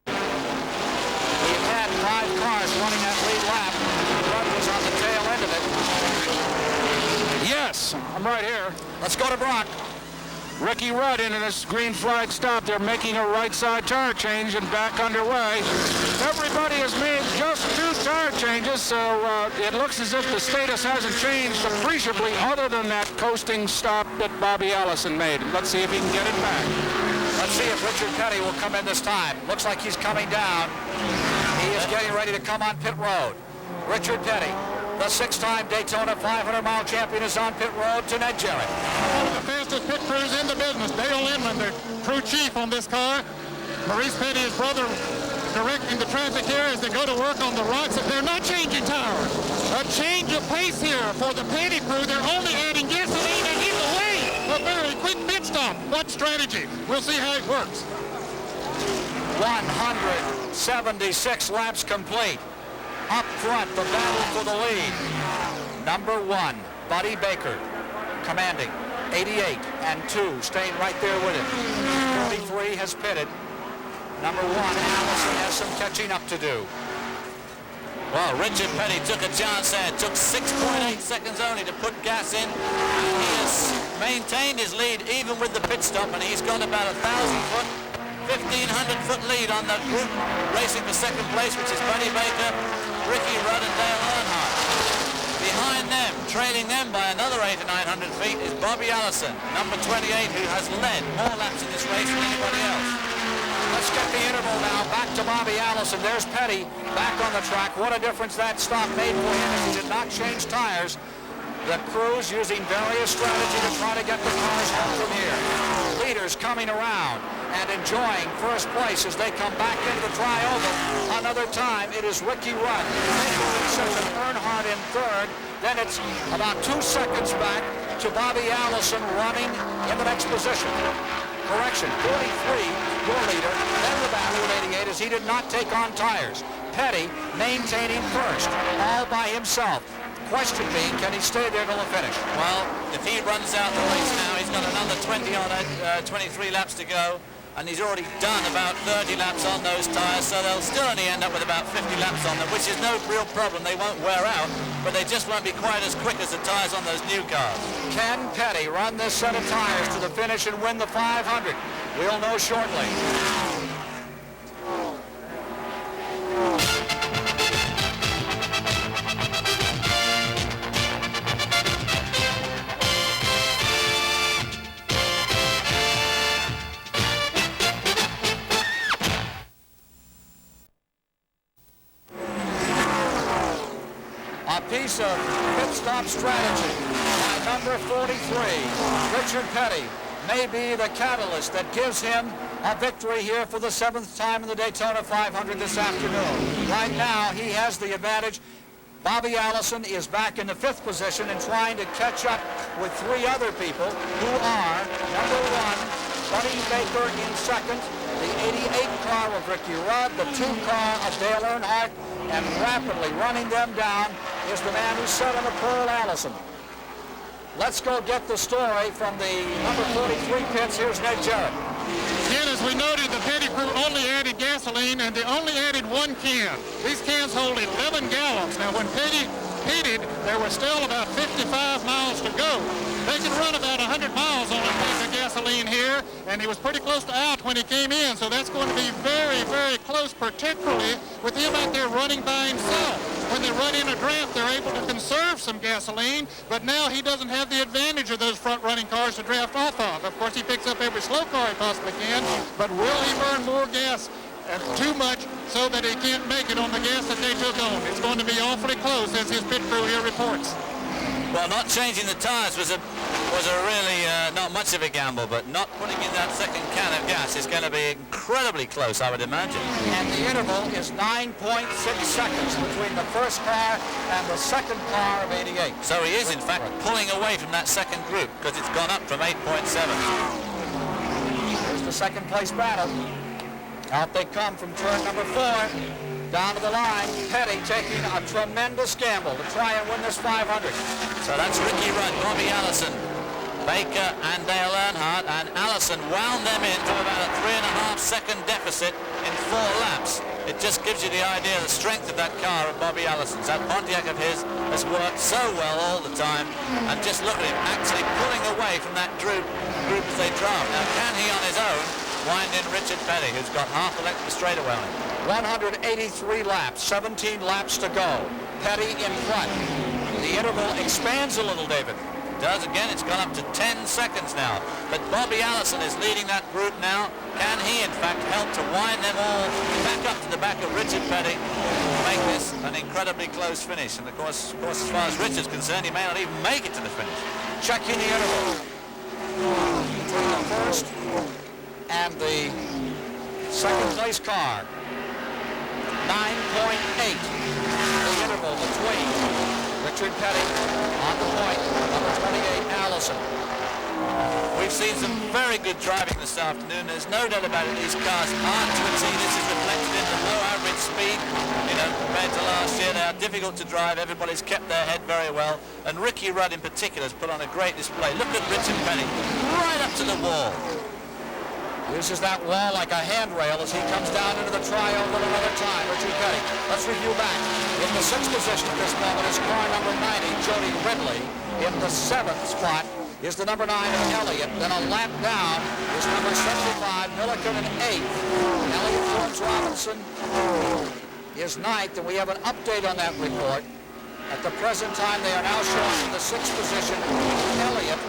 He had 5 cars running that lead lap. Rudd was on the tail end of it. Yes, I'm right here. Let's go to Brock. Ricky Rudd into this green flag stop. They're making a right side tire change and back underway. Everybody has made just 2 tire changes, so it looks as if the status hasn't changed appreciably other than that coasting stop that Bobby Allison made. Let's see if he can get it back. Let's see if Richard Petty will come in this time. Looks like he's coming down. He He is getting ready to come on pit road. Richard Petty, the 6-time Daytona 500-mile champion, is on pit road to Ned Jarrett. One of the fastest pit crews in the business. Dale Inman, the crew chief on this car. Maurice Petty, his brother, directing the traffic here as they go to work on the rocks. They're not changing tires. A change of pace here for the Petty crew. They're only adding gasoline and in the way. A very quick pit stop. What strategy? We'll see how it works. 176 laps complete. Up front, the battle for the lead. Number 1, Buddy Baker, commanding 88 and 2, staying right there with him. 43 has pitted. Number 1, Allison, has some catching up to do. Well, Richard Petty took a chance there. It took 6.8 seconds only to put gas in. And he has maintained his lead even with the pit stop, and he's got about 1,000-foot, 1,500-foot lead on the group racing for second place, which is Buddy Baker, Ricky Rudd, and Dale Earnhardt. Behind them, trailing them by another 800 to 900 feet, is Bobby Allison, number 28, who has led more laps in this race than anybody else. Let's get the interval now. Back to Bobby Allison. There's Petty back on the track. What a difference that stop made for him as he did not change tires. The crew's using various strategies to try to get the cars home from here. Leaders coming around and enjoying first place as they come back into the tri-oval. Another time, it is Ricky Rudd in second, Earnhardt in third. Then it's about 2 seconds back to Bobby Allison running in the next position. Correction, 43, your leader, then the battle with 88 as he did not take on tires. Petty maintaining first, all by himself. Question being, can he stay there till the finish? Well, if he runs out the race now, he's got another 23 laps to go, and he's already done about 30 laps on those tires, so they'll still only end up with about 50 laps on them, which is no real problem. They won't wear out, but they just won't be quite as quick as the tires on those new cars. Can Petty run this set of tires to the finish and win the 500? We'll know shortly. A piece of pit stop strategy by number 43, Richard Petty, may be the catalyst that gives him a victory here for the 7th time in the Daytona 500 this afternoon. Right now, he has the advantage. Bobby Allison is back in the 5th position and trying to catch up with 3 other people who are, number 1, Buddy Baker in second, the 88 car of Ricky Rudd, the 2 car of Dale Earnhardt, and rapidly running them down is the man who sat on the pole, Allison. Let's go get the story from the number 43 pits. Here's Ned Jarrett. Again, as we noted, the Petty crew only added gasoline, and they only added 1 can. These cans hold 11 gallons. Now, when Petty pitted, there were still about 55 miles to go. They can run about 100 miles on a tank of gasoline here, and he was pretty close to out when he came in, so that's going to be very, very close, particularly with him out there running by himself. When they run in a draft, they're able to conserve some gasoline, but now he doesn't have the advantage of those front-running cars to draft off of. Of course, he picks up every slow car he possibly can, but will he burn more gas? Too much so that he can't make it on the gas that they took on. It's going to be awfully close, as his pit crew here reports. Well, not changing the tires was a really not much of a gamble, but not putting in that second can of gas is going to be incredibly close, I would imagine. And the interval is 9.6 seconds between the first car and the second car of 88. So he is, in fact, pulling away from that second group because it's gone up from 8.7. Here's the second place battle. Out they come from turn number 4. Down to the line, Petty taking a tremendous gamble to try and win this 500. So that's Ricky Rudd, Bobby Allison, Baker and Dale Earnhardt, and Allison wound them in from about a 3.5-second deficit in 4 laps. It just gives you the idea of the strength of that car of Bobby Allison's. That Pontiac of his has worked so well all the time, and just look at him actually pulling away from that group as they draft. Now, can he on his own wind in Richard Petty, who's got half a length of straightaway on him? 183 laps, 17 laps to go. Petty in front. The interval expands a little, David. does. Again, it's gone up to 10 seconds now. But Bobby Allison is leading that group now. Can he, in fact, help to wind them all back up to the back of Richard Petty to make this an incredibly close finish? And, of course, as far as Richard's concerned, he may not even make it to the finish. Checking the interval between the first and the second place car. 9.8. The interval between Richard Petty on the point, number 28, Allison. We've seen some very good driving this afternoon. There's no doubt about it. These cars aren't to exceed. This is reflected in the low average speed, compared to last year. They are difficult to drive. Everybody's kept their head very well. And Ricky Rudd in particular has put on a great display. Look at Richard Petty, right up to the wall. Uses that wall like a handrail as he comes down into the trioval another time. Richard Petty. Let's review back. In the 6th position at this moment is car number 90, Jody Ridley. In the 7th spot is the number 9 of Elliott. Then a lap down is number 75, Milliken, in 8th. Elliott Forbes-Robinson is 9th, and we have an update on that report. At the present time, they are now showing in the 6th position Elliott,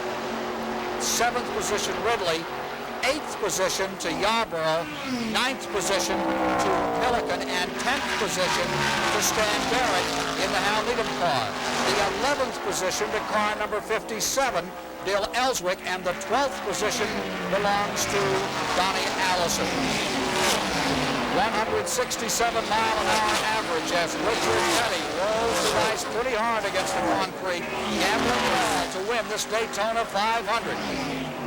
7th position Ridley, 8th position to Yarborough, 9th position to Milliken, and 10th position to Stan Barrett in the Hal Needham car. The 11th position to car number 57, Dale Ellswick, and the 12th position belongs to Donnie Allison. 167-mile-an-hour average as Richard Petty rolls the dice pretty hard against the concrete, gambling it all to win this Daytona 500.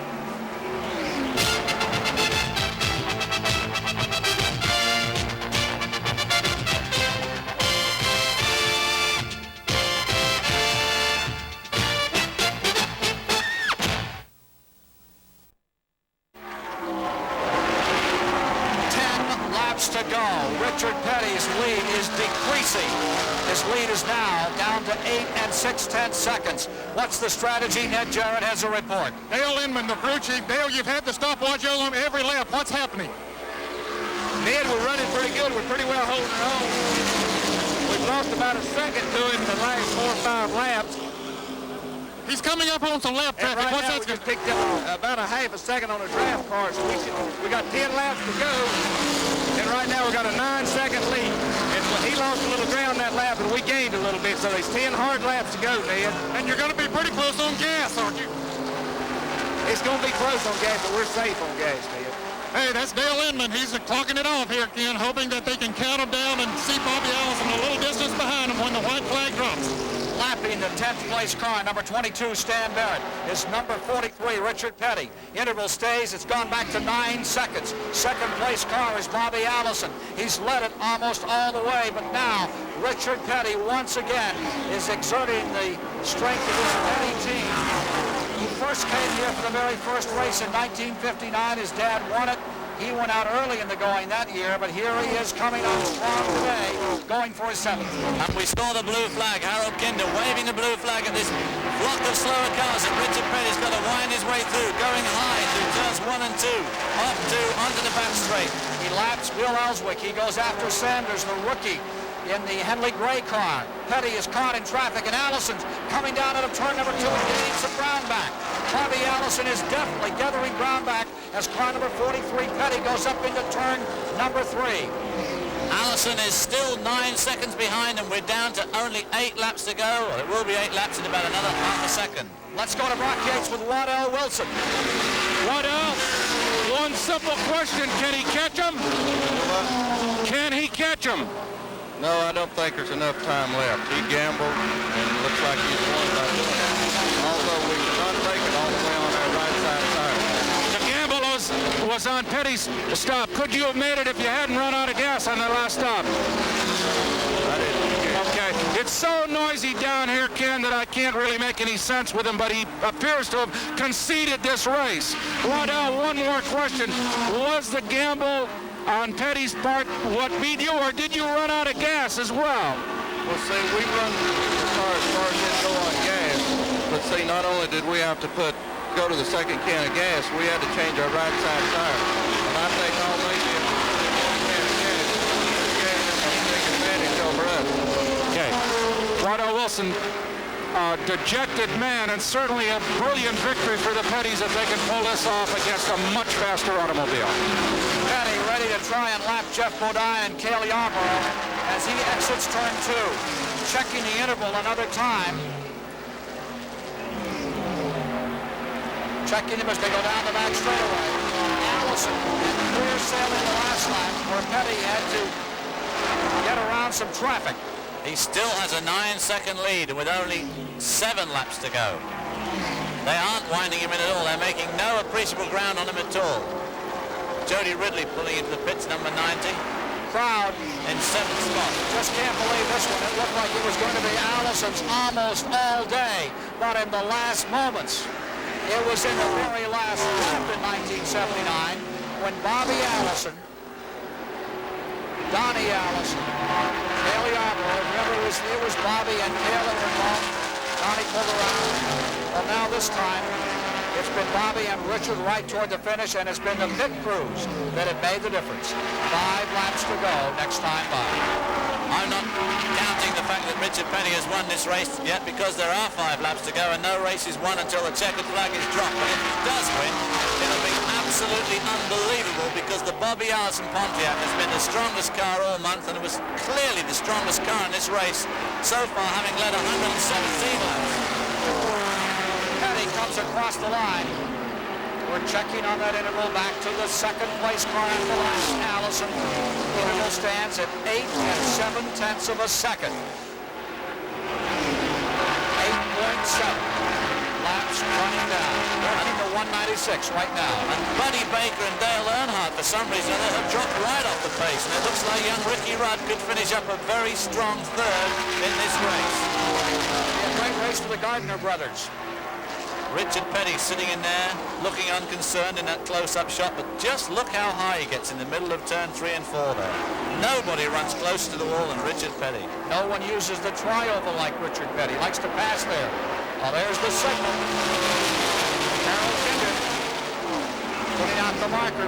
To go. Richard Petty's lead is decreasing. His lead is now down to 8 6/10 seconds. What's the strategy? Ned Jarrett has a report. Dale Inman, the crew chief. Dale, you've had the stopwatch on every lap. What's happening? Ned, we're running pretty good. We're pretty well holding on. We've lost about a second to him in the last 4 or 5 laps. He's coming up on some lap traffic. Right What's now, that? we just picked up about a half a second on a draft car, so we got 10 laps to go. And right now we got a 9-second lead. And he lost a little ground that lap, and we gained a little bit. So there's 10 hard laps to go, Ned. And you're going to be pretty close on gas, aren't you? It's going to be close on gas, but we're safe on gas, Ned. Hey, that's Dale Inman. He's clocking it off here, Ken, hoping that they can count him down and see Bobby Allison a little distance behind him when the white flag drops. Lapping the 10th place car, number 22, Stan Barrett, is number 43, Richard Petty. Interval stays. It's gone back to 9 seconds. Second place car is Bobby Allison. He's led it almost all the way, but now Richard Petty once again is exerting the strength of his Petty team. He first came here for the very first race in 1959. His dad won it. He went out early in the going that year, but here he is coming on strong today, going for his 7th. And we saw the blue flag, Harold Kinder waving the blue flag at this flock of slower cars, and Richard Petty's got to wind his way through, going high through turns 1 and 2, up to onto the back straight. He laps Bill Ellswick. He goes after Sanders, the rookie, in the Henley Gray car. Petty is caught in traffic, and Allison's coming down out of turn number 2 and gaining some ground back. Bobby Allison is definitely gathering ground back as car number 43, Petty, goes up into turn number 3. Allison is still 9 seconds behind, and we're down to only 8 laps to go. Well, it will be 8 laps in about another half a second. Let's go to Brock Yates with Waddell Wilson. Waddell, one simple question. Can he catch him? Can he catch him? No, I don't think there's enough time left. He gambled, and it looks like he's won by doing it. Although we can unbreak it all the way on our right side tire. The gamble was on Petty's stop. Could you have made it if you hadn't run out of gas on the last stop? I didn't. Okay. It's so noisy down here, Ken, that I can't really make any sense with him, but he appears to have conceded this race. Waddell, one more question. Was the gamble on Petty's part what beat you, or did you run out of gas as well? Well, see, we run the car as far as it go on gas, but see, not only did we have to go to the second can of gas, we had to change our right side tire. And I think all they did was one can of gas and take advantage over us. Okay. Waddell Wilson, a dejected man, and certainly a brilliant victory for the Pettys if they can pull this off against a much faster automobile. Petty ready to try and lap Jeff Bodine and Cale Yarborough as he exits turn 2. Checking the interval another time. Checking him as they go down the back straightaway. Allison had clear sailing the last lap where Petty had to get around some traffic. He still has a 9-second lead and with only 7 laps to go. They aren't winding him in at all. They're making no appreciable ground on him at all. Jody Ridley pulling into the pits, number 90. Crowd in 7th spot. Just can't believe this one. It looked like it was going to be Allison's almost all day, but in the last moments, it was in the very last lap in 1979 when Bobby Allison, Donnie Allison, Cale Yarborough, remember it was Bobby and Cale that were involved. Donnie pulled around. Well, now this time, it's been Bobby and Richard right toward the finish, and it's been the pit crews that have made the difference. 5 laps to go next time by. I'm not counting the fact that Richard Petty has won this race yet because there are 5 laps to go and no race is won until the checkered flag is dropped. But if he does win, it'll be absolutely unbelievable because the Bobby Allison Pontiac has been the strongest car all month, and it was clearly the strongest car in this race so far, having led 117 laps. Petty comes across the line. We're checking on that interval back to the second place car at the last. Allison. Interval stands at 8 7/10 of a second. 8.7 laps running down. Running to 196 right now. And Buddy Baker and Dale Earnhardt, for some reason, have dropped right off the pace, and it looks like young Ricky Rudd could finish up a very strong third in this race. A great race for the Gardner brothers. Richard Petty sitting in there, looking unconcerned in that close-up shot, but just look how high he gets in the middle of turn 3 and 4 there. Nobody runs closer to the wall than Richard Petty. No one uses the tri-oval like Richard Petty. Likes to pass there. Oh, there's the signal. Harold Kinder putting out the marker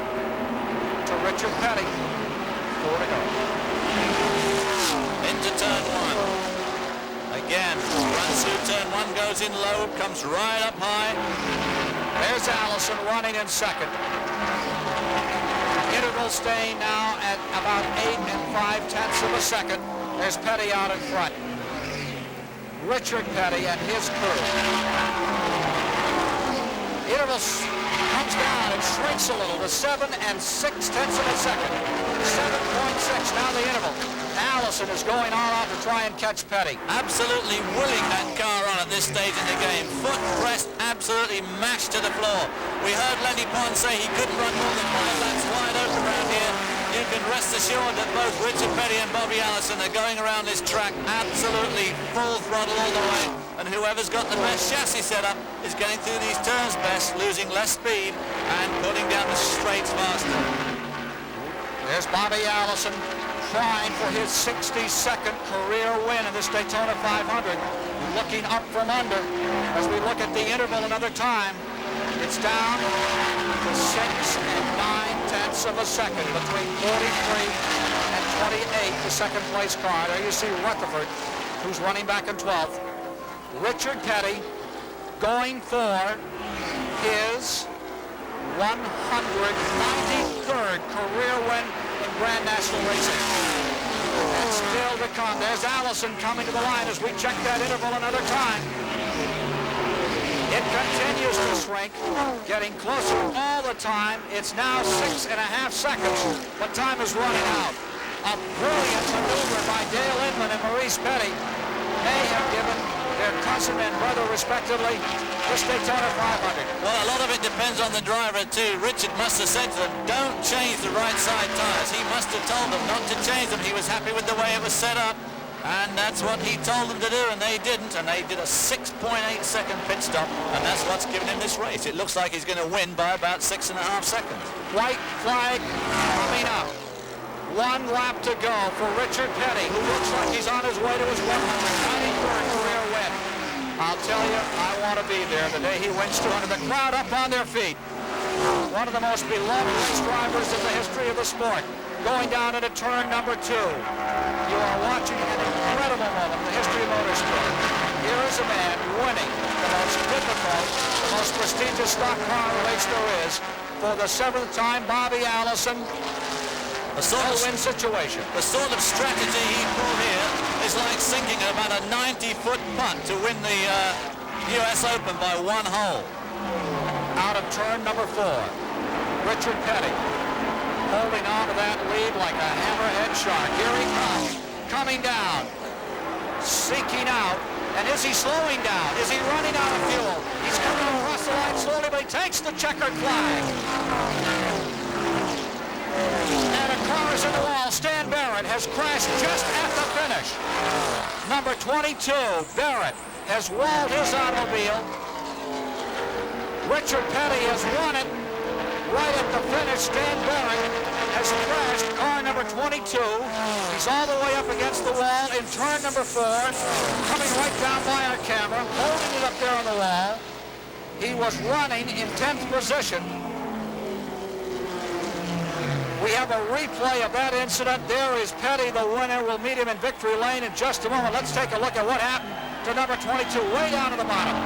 to Richard Petty. 4 to go. Into turn 1. Again, runs through turn 1, goes in low, comes right up high. There's Allison running in second. Interval staying now at about 8 5/10 of a second. There's Petty out in front. Richard Petty and his crew. Interval comes down and shrinks a little to 7 6/10 of a second. 7.6 now the interval. Allison is going all out to try and catch Petty. Absolutely willing that car on at this stage in the game. Foot pressed, absolutely mashed to the floor. We heard Lenny Pond say he couldn't run more than 5 laps wide open around here. You can rest assured that both Richard Petty and Bobby Allison are going around this track absolutely full throttle all the way. And whoever's got the best chassis set up is getting through these turns best, losing less speed and putting down the straights faster. There's Bobby Allison trying for his 62nd career win in this Daytona 500. Looking up from under as we look at the interval another time. It's down to 6 9/10 of a second between 43 and 28, the second place car. There you see Rutherford, who's running back in 12th. Richard Petty going for his 193rd career win in Grand National Racing. And still to come. There's Allison coming to the line as we check that interval another time. It continues to shrink, getting closer all the time. It's now 6.5 seconds, but time is running out. A brilliant maneuver by Dale Inman and Maurice Petty may have given their cousin and brother, respectively, this Daytona 500. Well, a lot of it depends on the driver, too. Richard must have said to them, don't change the right side tires. He must have told them not to change them. He was happy with the way it was set up, and that's what he told them to do, and they didn't, and they did a 6.8-second pit stop, and that's what's given him this race. It looks like he's going to win by about 6.5 seconds. White flag coming up. 1 lap to go for Richard Petty, who looks like he's on his way to his 193rd career win. I'll tell you, I want to be there the day he wins 200. The crowd up on their feet. One of the most beloved race drivers in the history of the sport. Going down into turn number 2. You are watching an incredible moment in the history of motorsport. Here is is a man winning the most difficult, the most prestigious stock car race there is. For the 7th time, Bobby Allison, no-win situation. The sort of strategy he pulled here is like sinking about a 90-foot putt to win the U.S. Open by 1 hole. Out of turn number 4, Richard Petty holding on to that lead like a hammerhead shark. Here he comes, coming down, seeking out. And is he slowing down? Is he running out of fuel? He's coming across the line slowly, but he takes the checkered flag. And a car is in the wall. Stan Barrett has crashed just at the finish. Number 22, Barrett, has walled his automobile. Richard Petty has won it. Right at the finish, Stan Barrett has crashed car number 22. He's all the way up against the wall in turn number 4, coming right down by our camera, holding it up there on the wall. He was running in 10th position. We have a replay of that incident. There is Petty, the winner. We'll meet him in victory lane in just a moment. Let's take a look at what happened to number 22, way down to the bottom.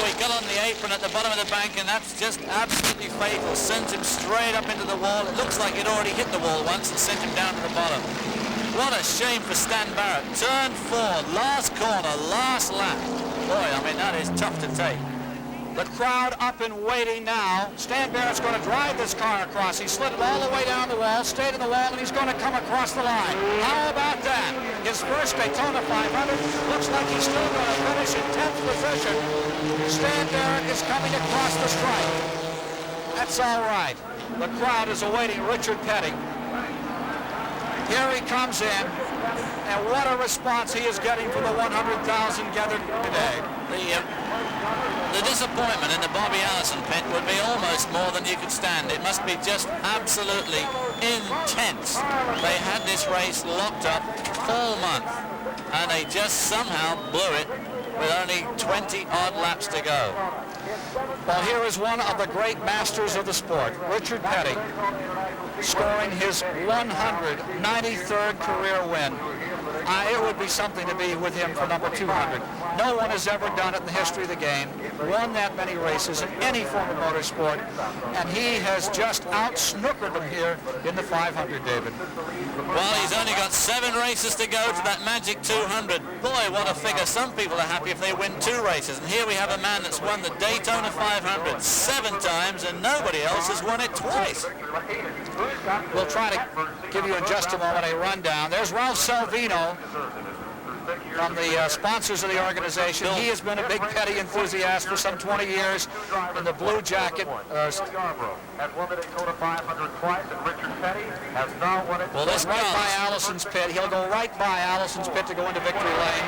He got on the apron at the bottom of the bank, and that's just absolutely fatal. Sends him straight up into the wall. It looks like it already hit the wall once and sent him down to the bottom. What a shame for Stan Barrett. Turn 4, last corner, last lap. Boy, I mean, that is tough to take. The crowd up and waiting now. Stan Barrett's going to drive this car across. He slid it all the way down the wall, stayed in the wall, and he's going to come across the line. How about that? His first Daytona 500. Looks like he's still going to finish in 10th position. Stan Barrett is coming across the stripe. That's all right. The crowd is awaiting Richard Petty. Here he comes in, and what a response he is getting from the 100,000 gathered today. The disappointment in the Bobby Allison pit would be almost more than you could stand. It must be just absolutely intense. They had this race locked up all month, and they just somehow blew it with only 20-odd laps to go. Well, here is one of the great masters of the sport, Richard Petty, scoring his 193rd career win. It would be something to be with him for number 200. No one has ever done it in the history of the game, won that many races in any form of motorsport, and he has just out-snookered them here in the 500, David. Well, he's only got 7 races to go to that magic 200. Boy, what a figure. Some people are happy if they win 2 races, and here we have a man that's won the Daytona 500 7 times, and nobody else has won it twice. We'll try to give you in just a moment a rundown. There's Ralph Salvino from the sponsors of the organization. He has been a big Petty enthusiast for some 20 years in the blue jacket. Has won the Daytona 500 twice, and Richard Petty has now won it. Well, this right by Allison's pit. He'll go right by Allison's pit to go into victory lane.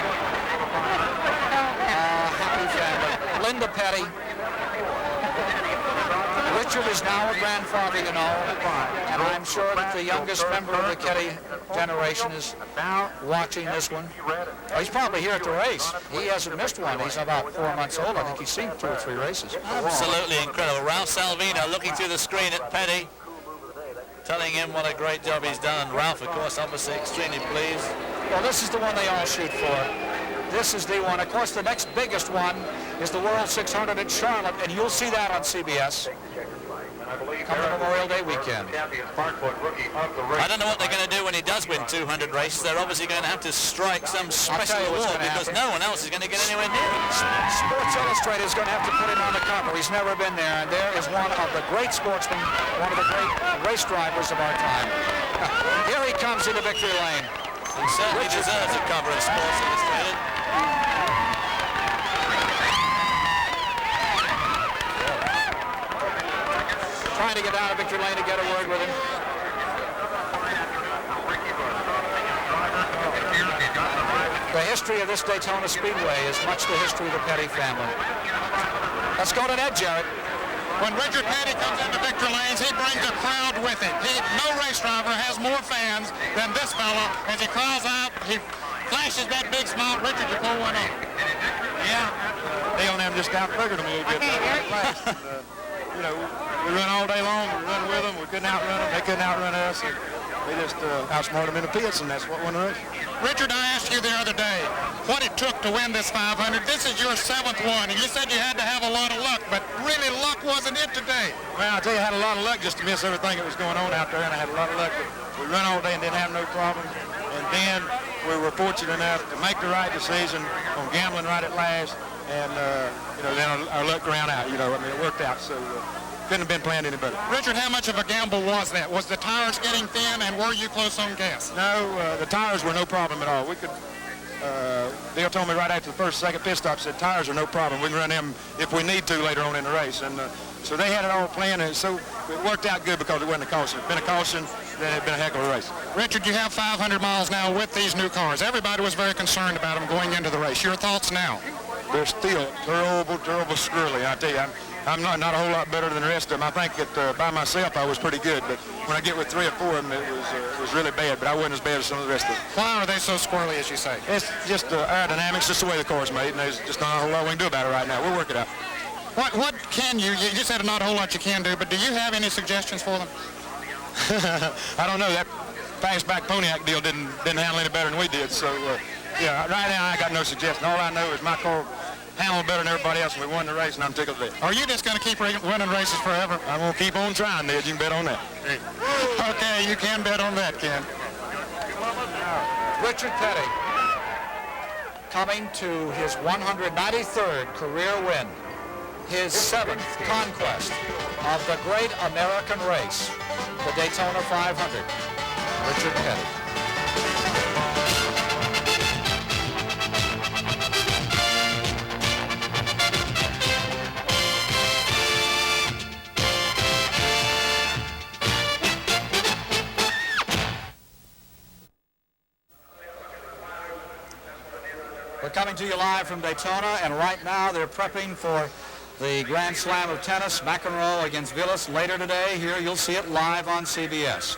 Happy family. Linda Petty. Richard is now a grandfather, you know, and I'm sure that the youngest member of the Petty generation is watching this one. Oh, he's probably here at the race. He hasn't missed one. He's about 4 months old. I think he's seen 2 or 3 races. Absolutely incredible. Ralph Salvino looking through the screen at Petty, telling him what a great job he's done. And Ralph, of course, obviously extremely pleased. Well, this is the one they all shoot for. This is the one. Of course, the next biggest one is the World 600 at Charlotte, and you'll see that on CBS coming Memorial Day weekend. I don't know what they're going to do when he does win 200 races. They're obviously going to have to strike some special award because no one else is going to get anywhere near him. Sports Illustrated is going to have to put him on the cover. He's never been there, and there is one of the great sportsmen, one of the great race drivers of our time. Here he comes into victory lane. He certainly deserves a cover of Sports Illustrated. Trying to get down to victory lane to get a word with him. The history of this Daytona Speedway is much the history of the Petty family. Let's go to Ned Jarrett. When Richard Petty comes into victory lanes, he brings a crowd with him. No race driver has more fans than this fella. As he cries out, he flashes that big smile. Richard, you pull one up. Yeah. Dale and them just got figured him a little bit. You know, we run all day long. We run with them. We couldn't outrun them. They couldn't outrun us. And We just outsmarted them in the pits, and that's what won the race. Richard, I asked you the other day what it took to win this 500. This is your 7th one, and you said you had to have a lot of luck, but really luck wasn't it today. Well, I tell you, I had a lot of luck just to miss everything that was going on out there, and I had a lot of luck. We run all day and didn't have no problems, and then we were fortunate enough to make the right decision on gambling right at last, and then our luck ran out. It worked out, so couldn't have been planned any better. Richard, how much of a gamble was that? Was the tires getting thin, and were you close on gas? No, the tires were no problem at all. We could. Dale told me right after the second pit stop, said tires are no problem. We can run them if we need to later on in the race, and so they had it all planned, and so it worked out good because it wasn't a caution. If it had been a caution, then it'd been a heck of a race. Richard, you have 500 miles now with these new cars. Everybody was very concerned about them going into the race. Your thoughts now? They're still terrible squirrely. I tell you, I'm not a whole lot better than the rest of them. I think that by myself I was pretty good, but when I get with 3 or 4 of them, it was really bad. But I wasn't as bad as some of the rest of them. Why are they so squirrely, as you say? It's just aerodynamics, just the way the car's made, and there's just not a whole lot we can do about it right now. We'll work it out. What can you said not a whole lot you can do, but do you have any suggestions for them? I don't know. That fastback Pontiac deal didn't handle any better than we did. So, right now I got no suggestion. All I know is my car handled better than everybody else, and we won the race, and I'm tickled to death. Are you just going to keep winning races forever? I'm going to keep on trying, Ned. You can bet on that. Okay, you can bet on that, Ken. Richard Petty coming to his 193rd career win, his 7th conquest of the great American race, the Daytona 500. Richard Petty. We're coming to you live from Daytona, and right now they're prepping for the Grand Slam of tennis, McEnroe against Vilas later today. Here you'll see it live on CBS.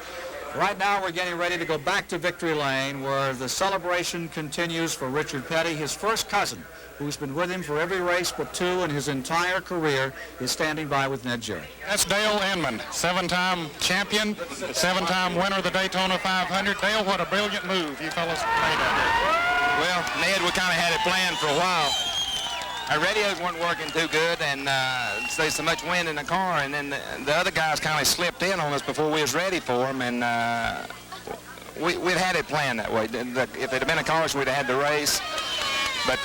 Right now we're getting ready to go back to Victory Lane, where the celebration continues for Richard Petty. His first cousin, who's been with him for every race but 2 in his entire career, is standing by with Ned Jerry. That's Dale Inman, 7-time champion, 7-time winner of the Daytona 500. Dale, what a brilliant move you fellas made out there. Well, Ned, we kind of had it planned for a while. Our radios weren't working too good, and there's so much wind in the car, and then the other guys kind of slipped in on us before we was ready for them, and we'd had it planned that way. If it had been a caution, we'd have had the race, but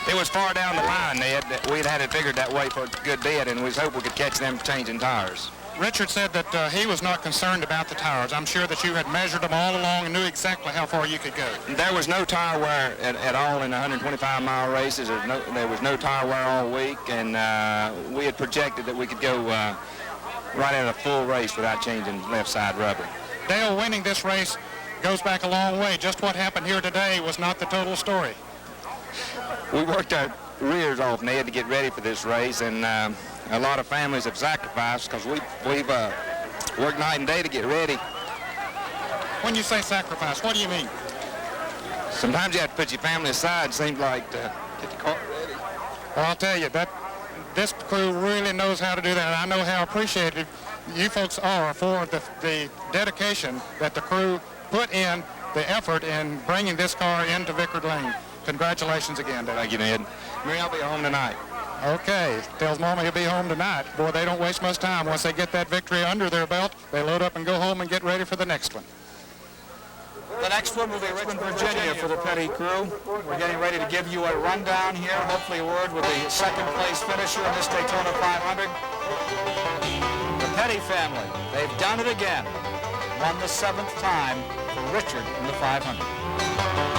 it was far down the line, Ned. We'd had it figured that way for a good bit, and we was hoping we could catch them changing tires. Richard said that he was not concerned about the tires. I'm sure that you had measured them all along and knew exactly how far you could go. There was no tire wear at all in the 125-mile races. There was no tire wear all week, and we had projected that we could go right at a full race without changing left side rubber. Dale, winning this race goes back a long way. Just what happened here today was not the total story. We worked our rears off, Ned, to get ready for this race, and a lot of families have sacrificed because we've worked night and day to get ready. When you say sacrifice, what do you mean? Sometimes you have to put your family aside, seems like, to get the car ready. Well, I'll tell you, this crew really knows how to do that. I know how appreciative you folks are for the dedication that the crew put in, the effort in bringing this car into Victory Lane. Congratulations again, Dale. Thank you, Ned. Mary, I'll be home tonight. Okay. Tells Mama he'll be home tonight. Boy, they don't waste much time. Once they get that victory under their belt, they load up and go home and get ready for the next one. The next one will be Richmond, Virginia for the Petty crew. We're getting ready to give you a rundown here, hopefully a word with the second place finisher in this Daytona 500. The Petty family, they've done it again. Won the 7th time for Richard in the 500.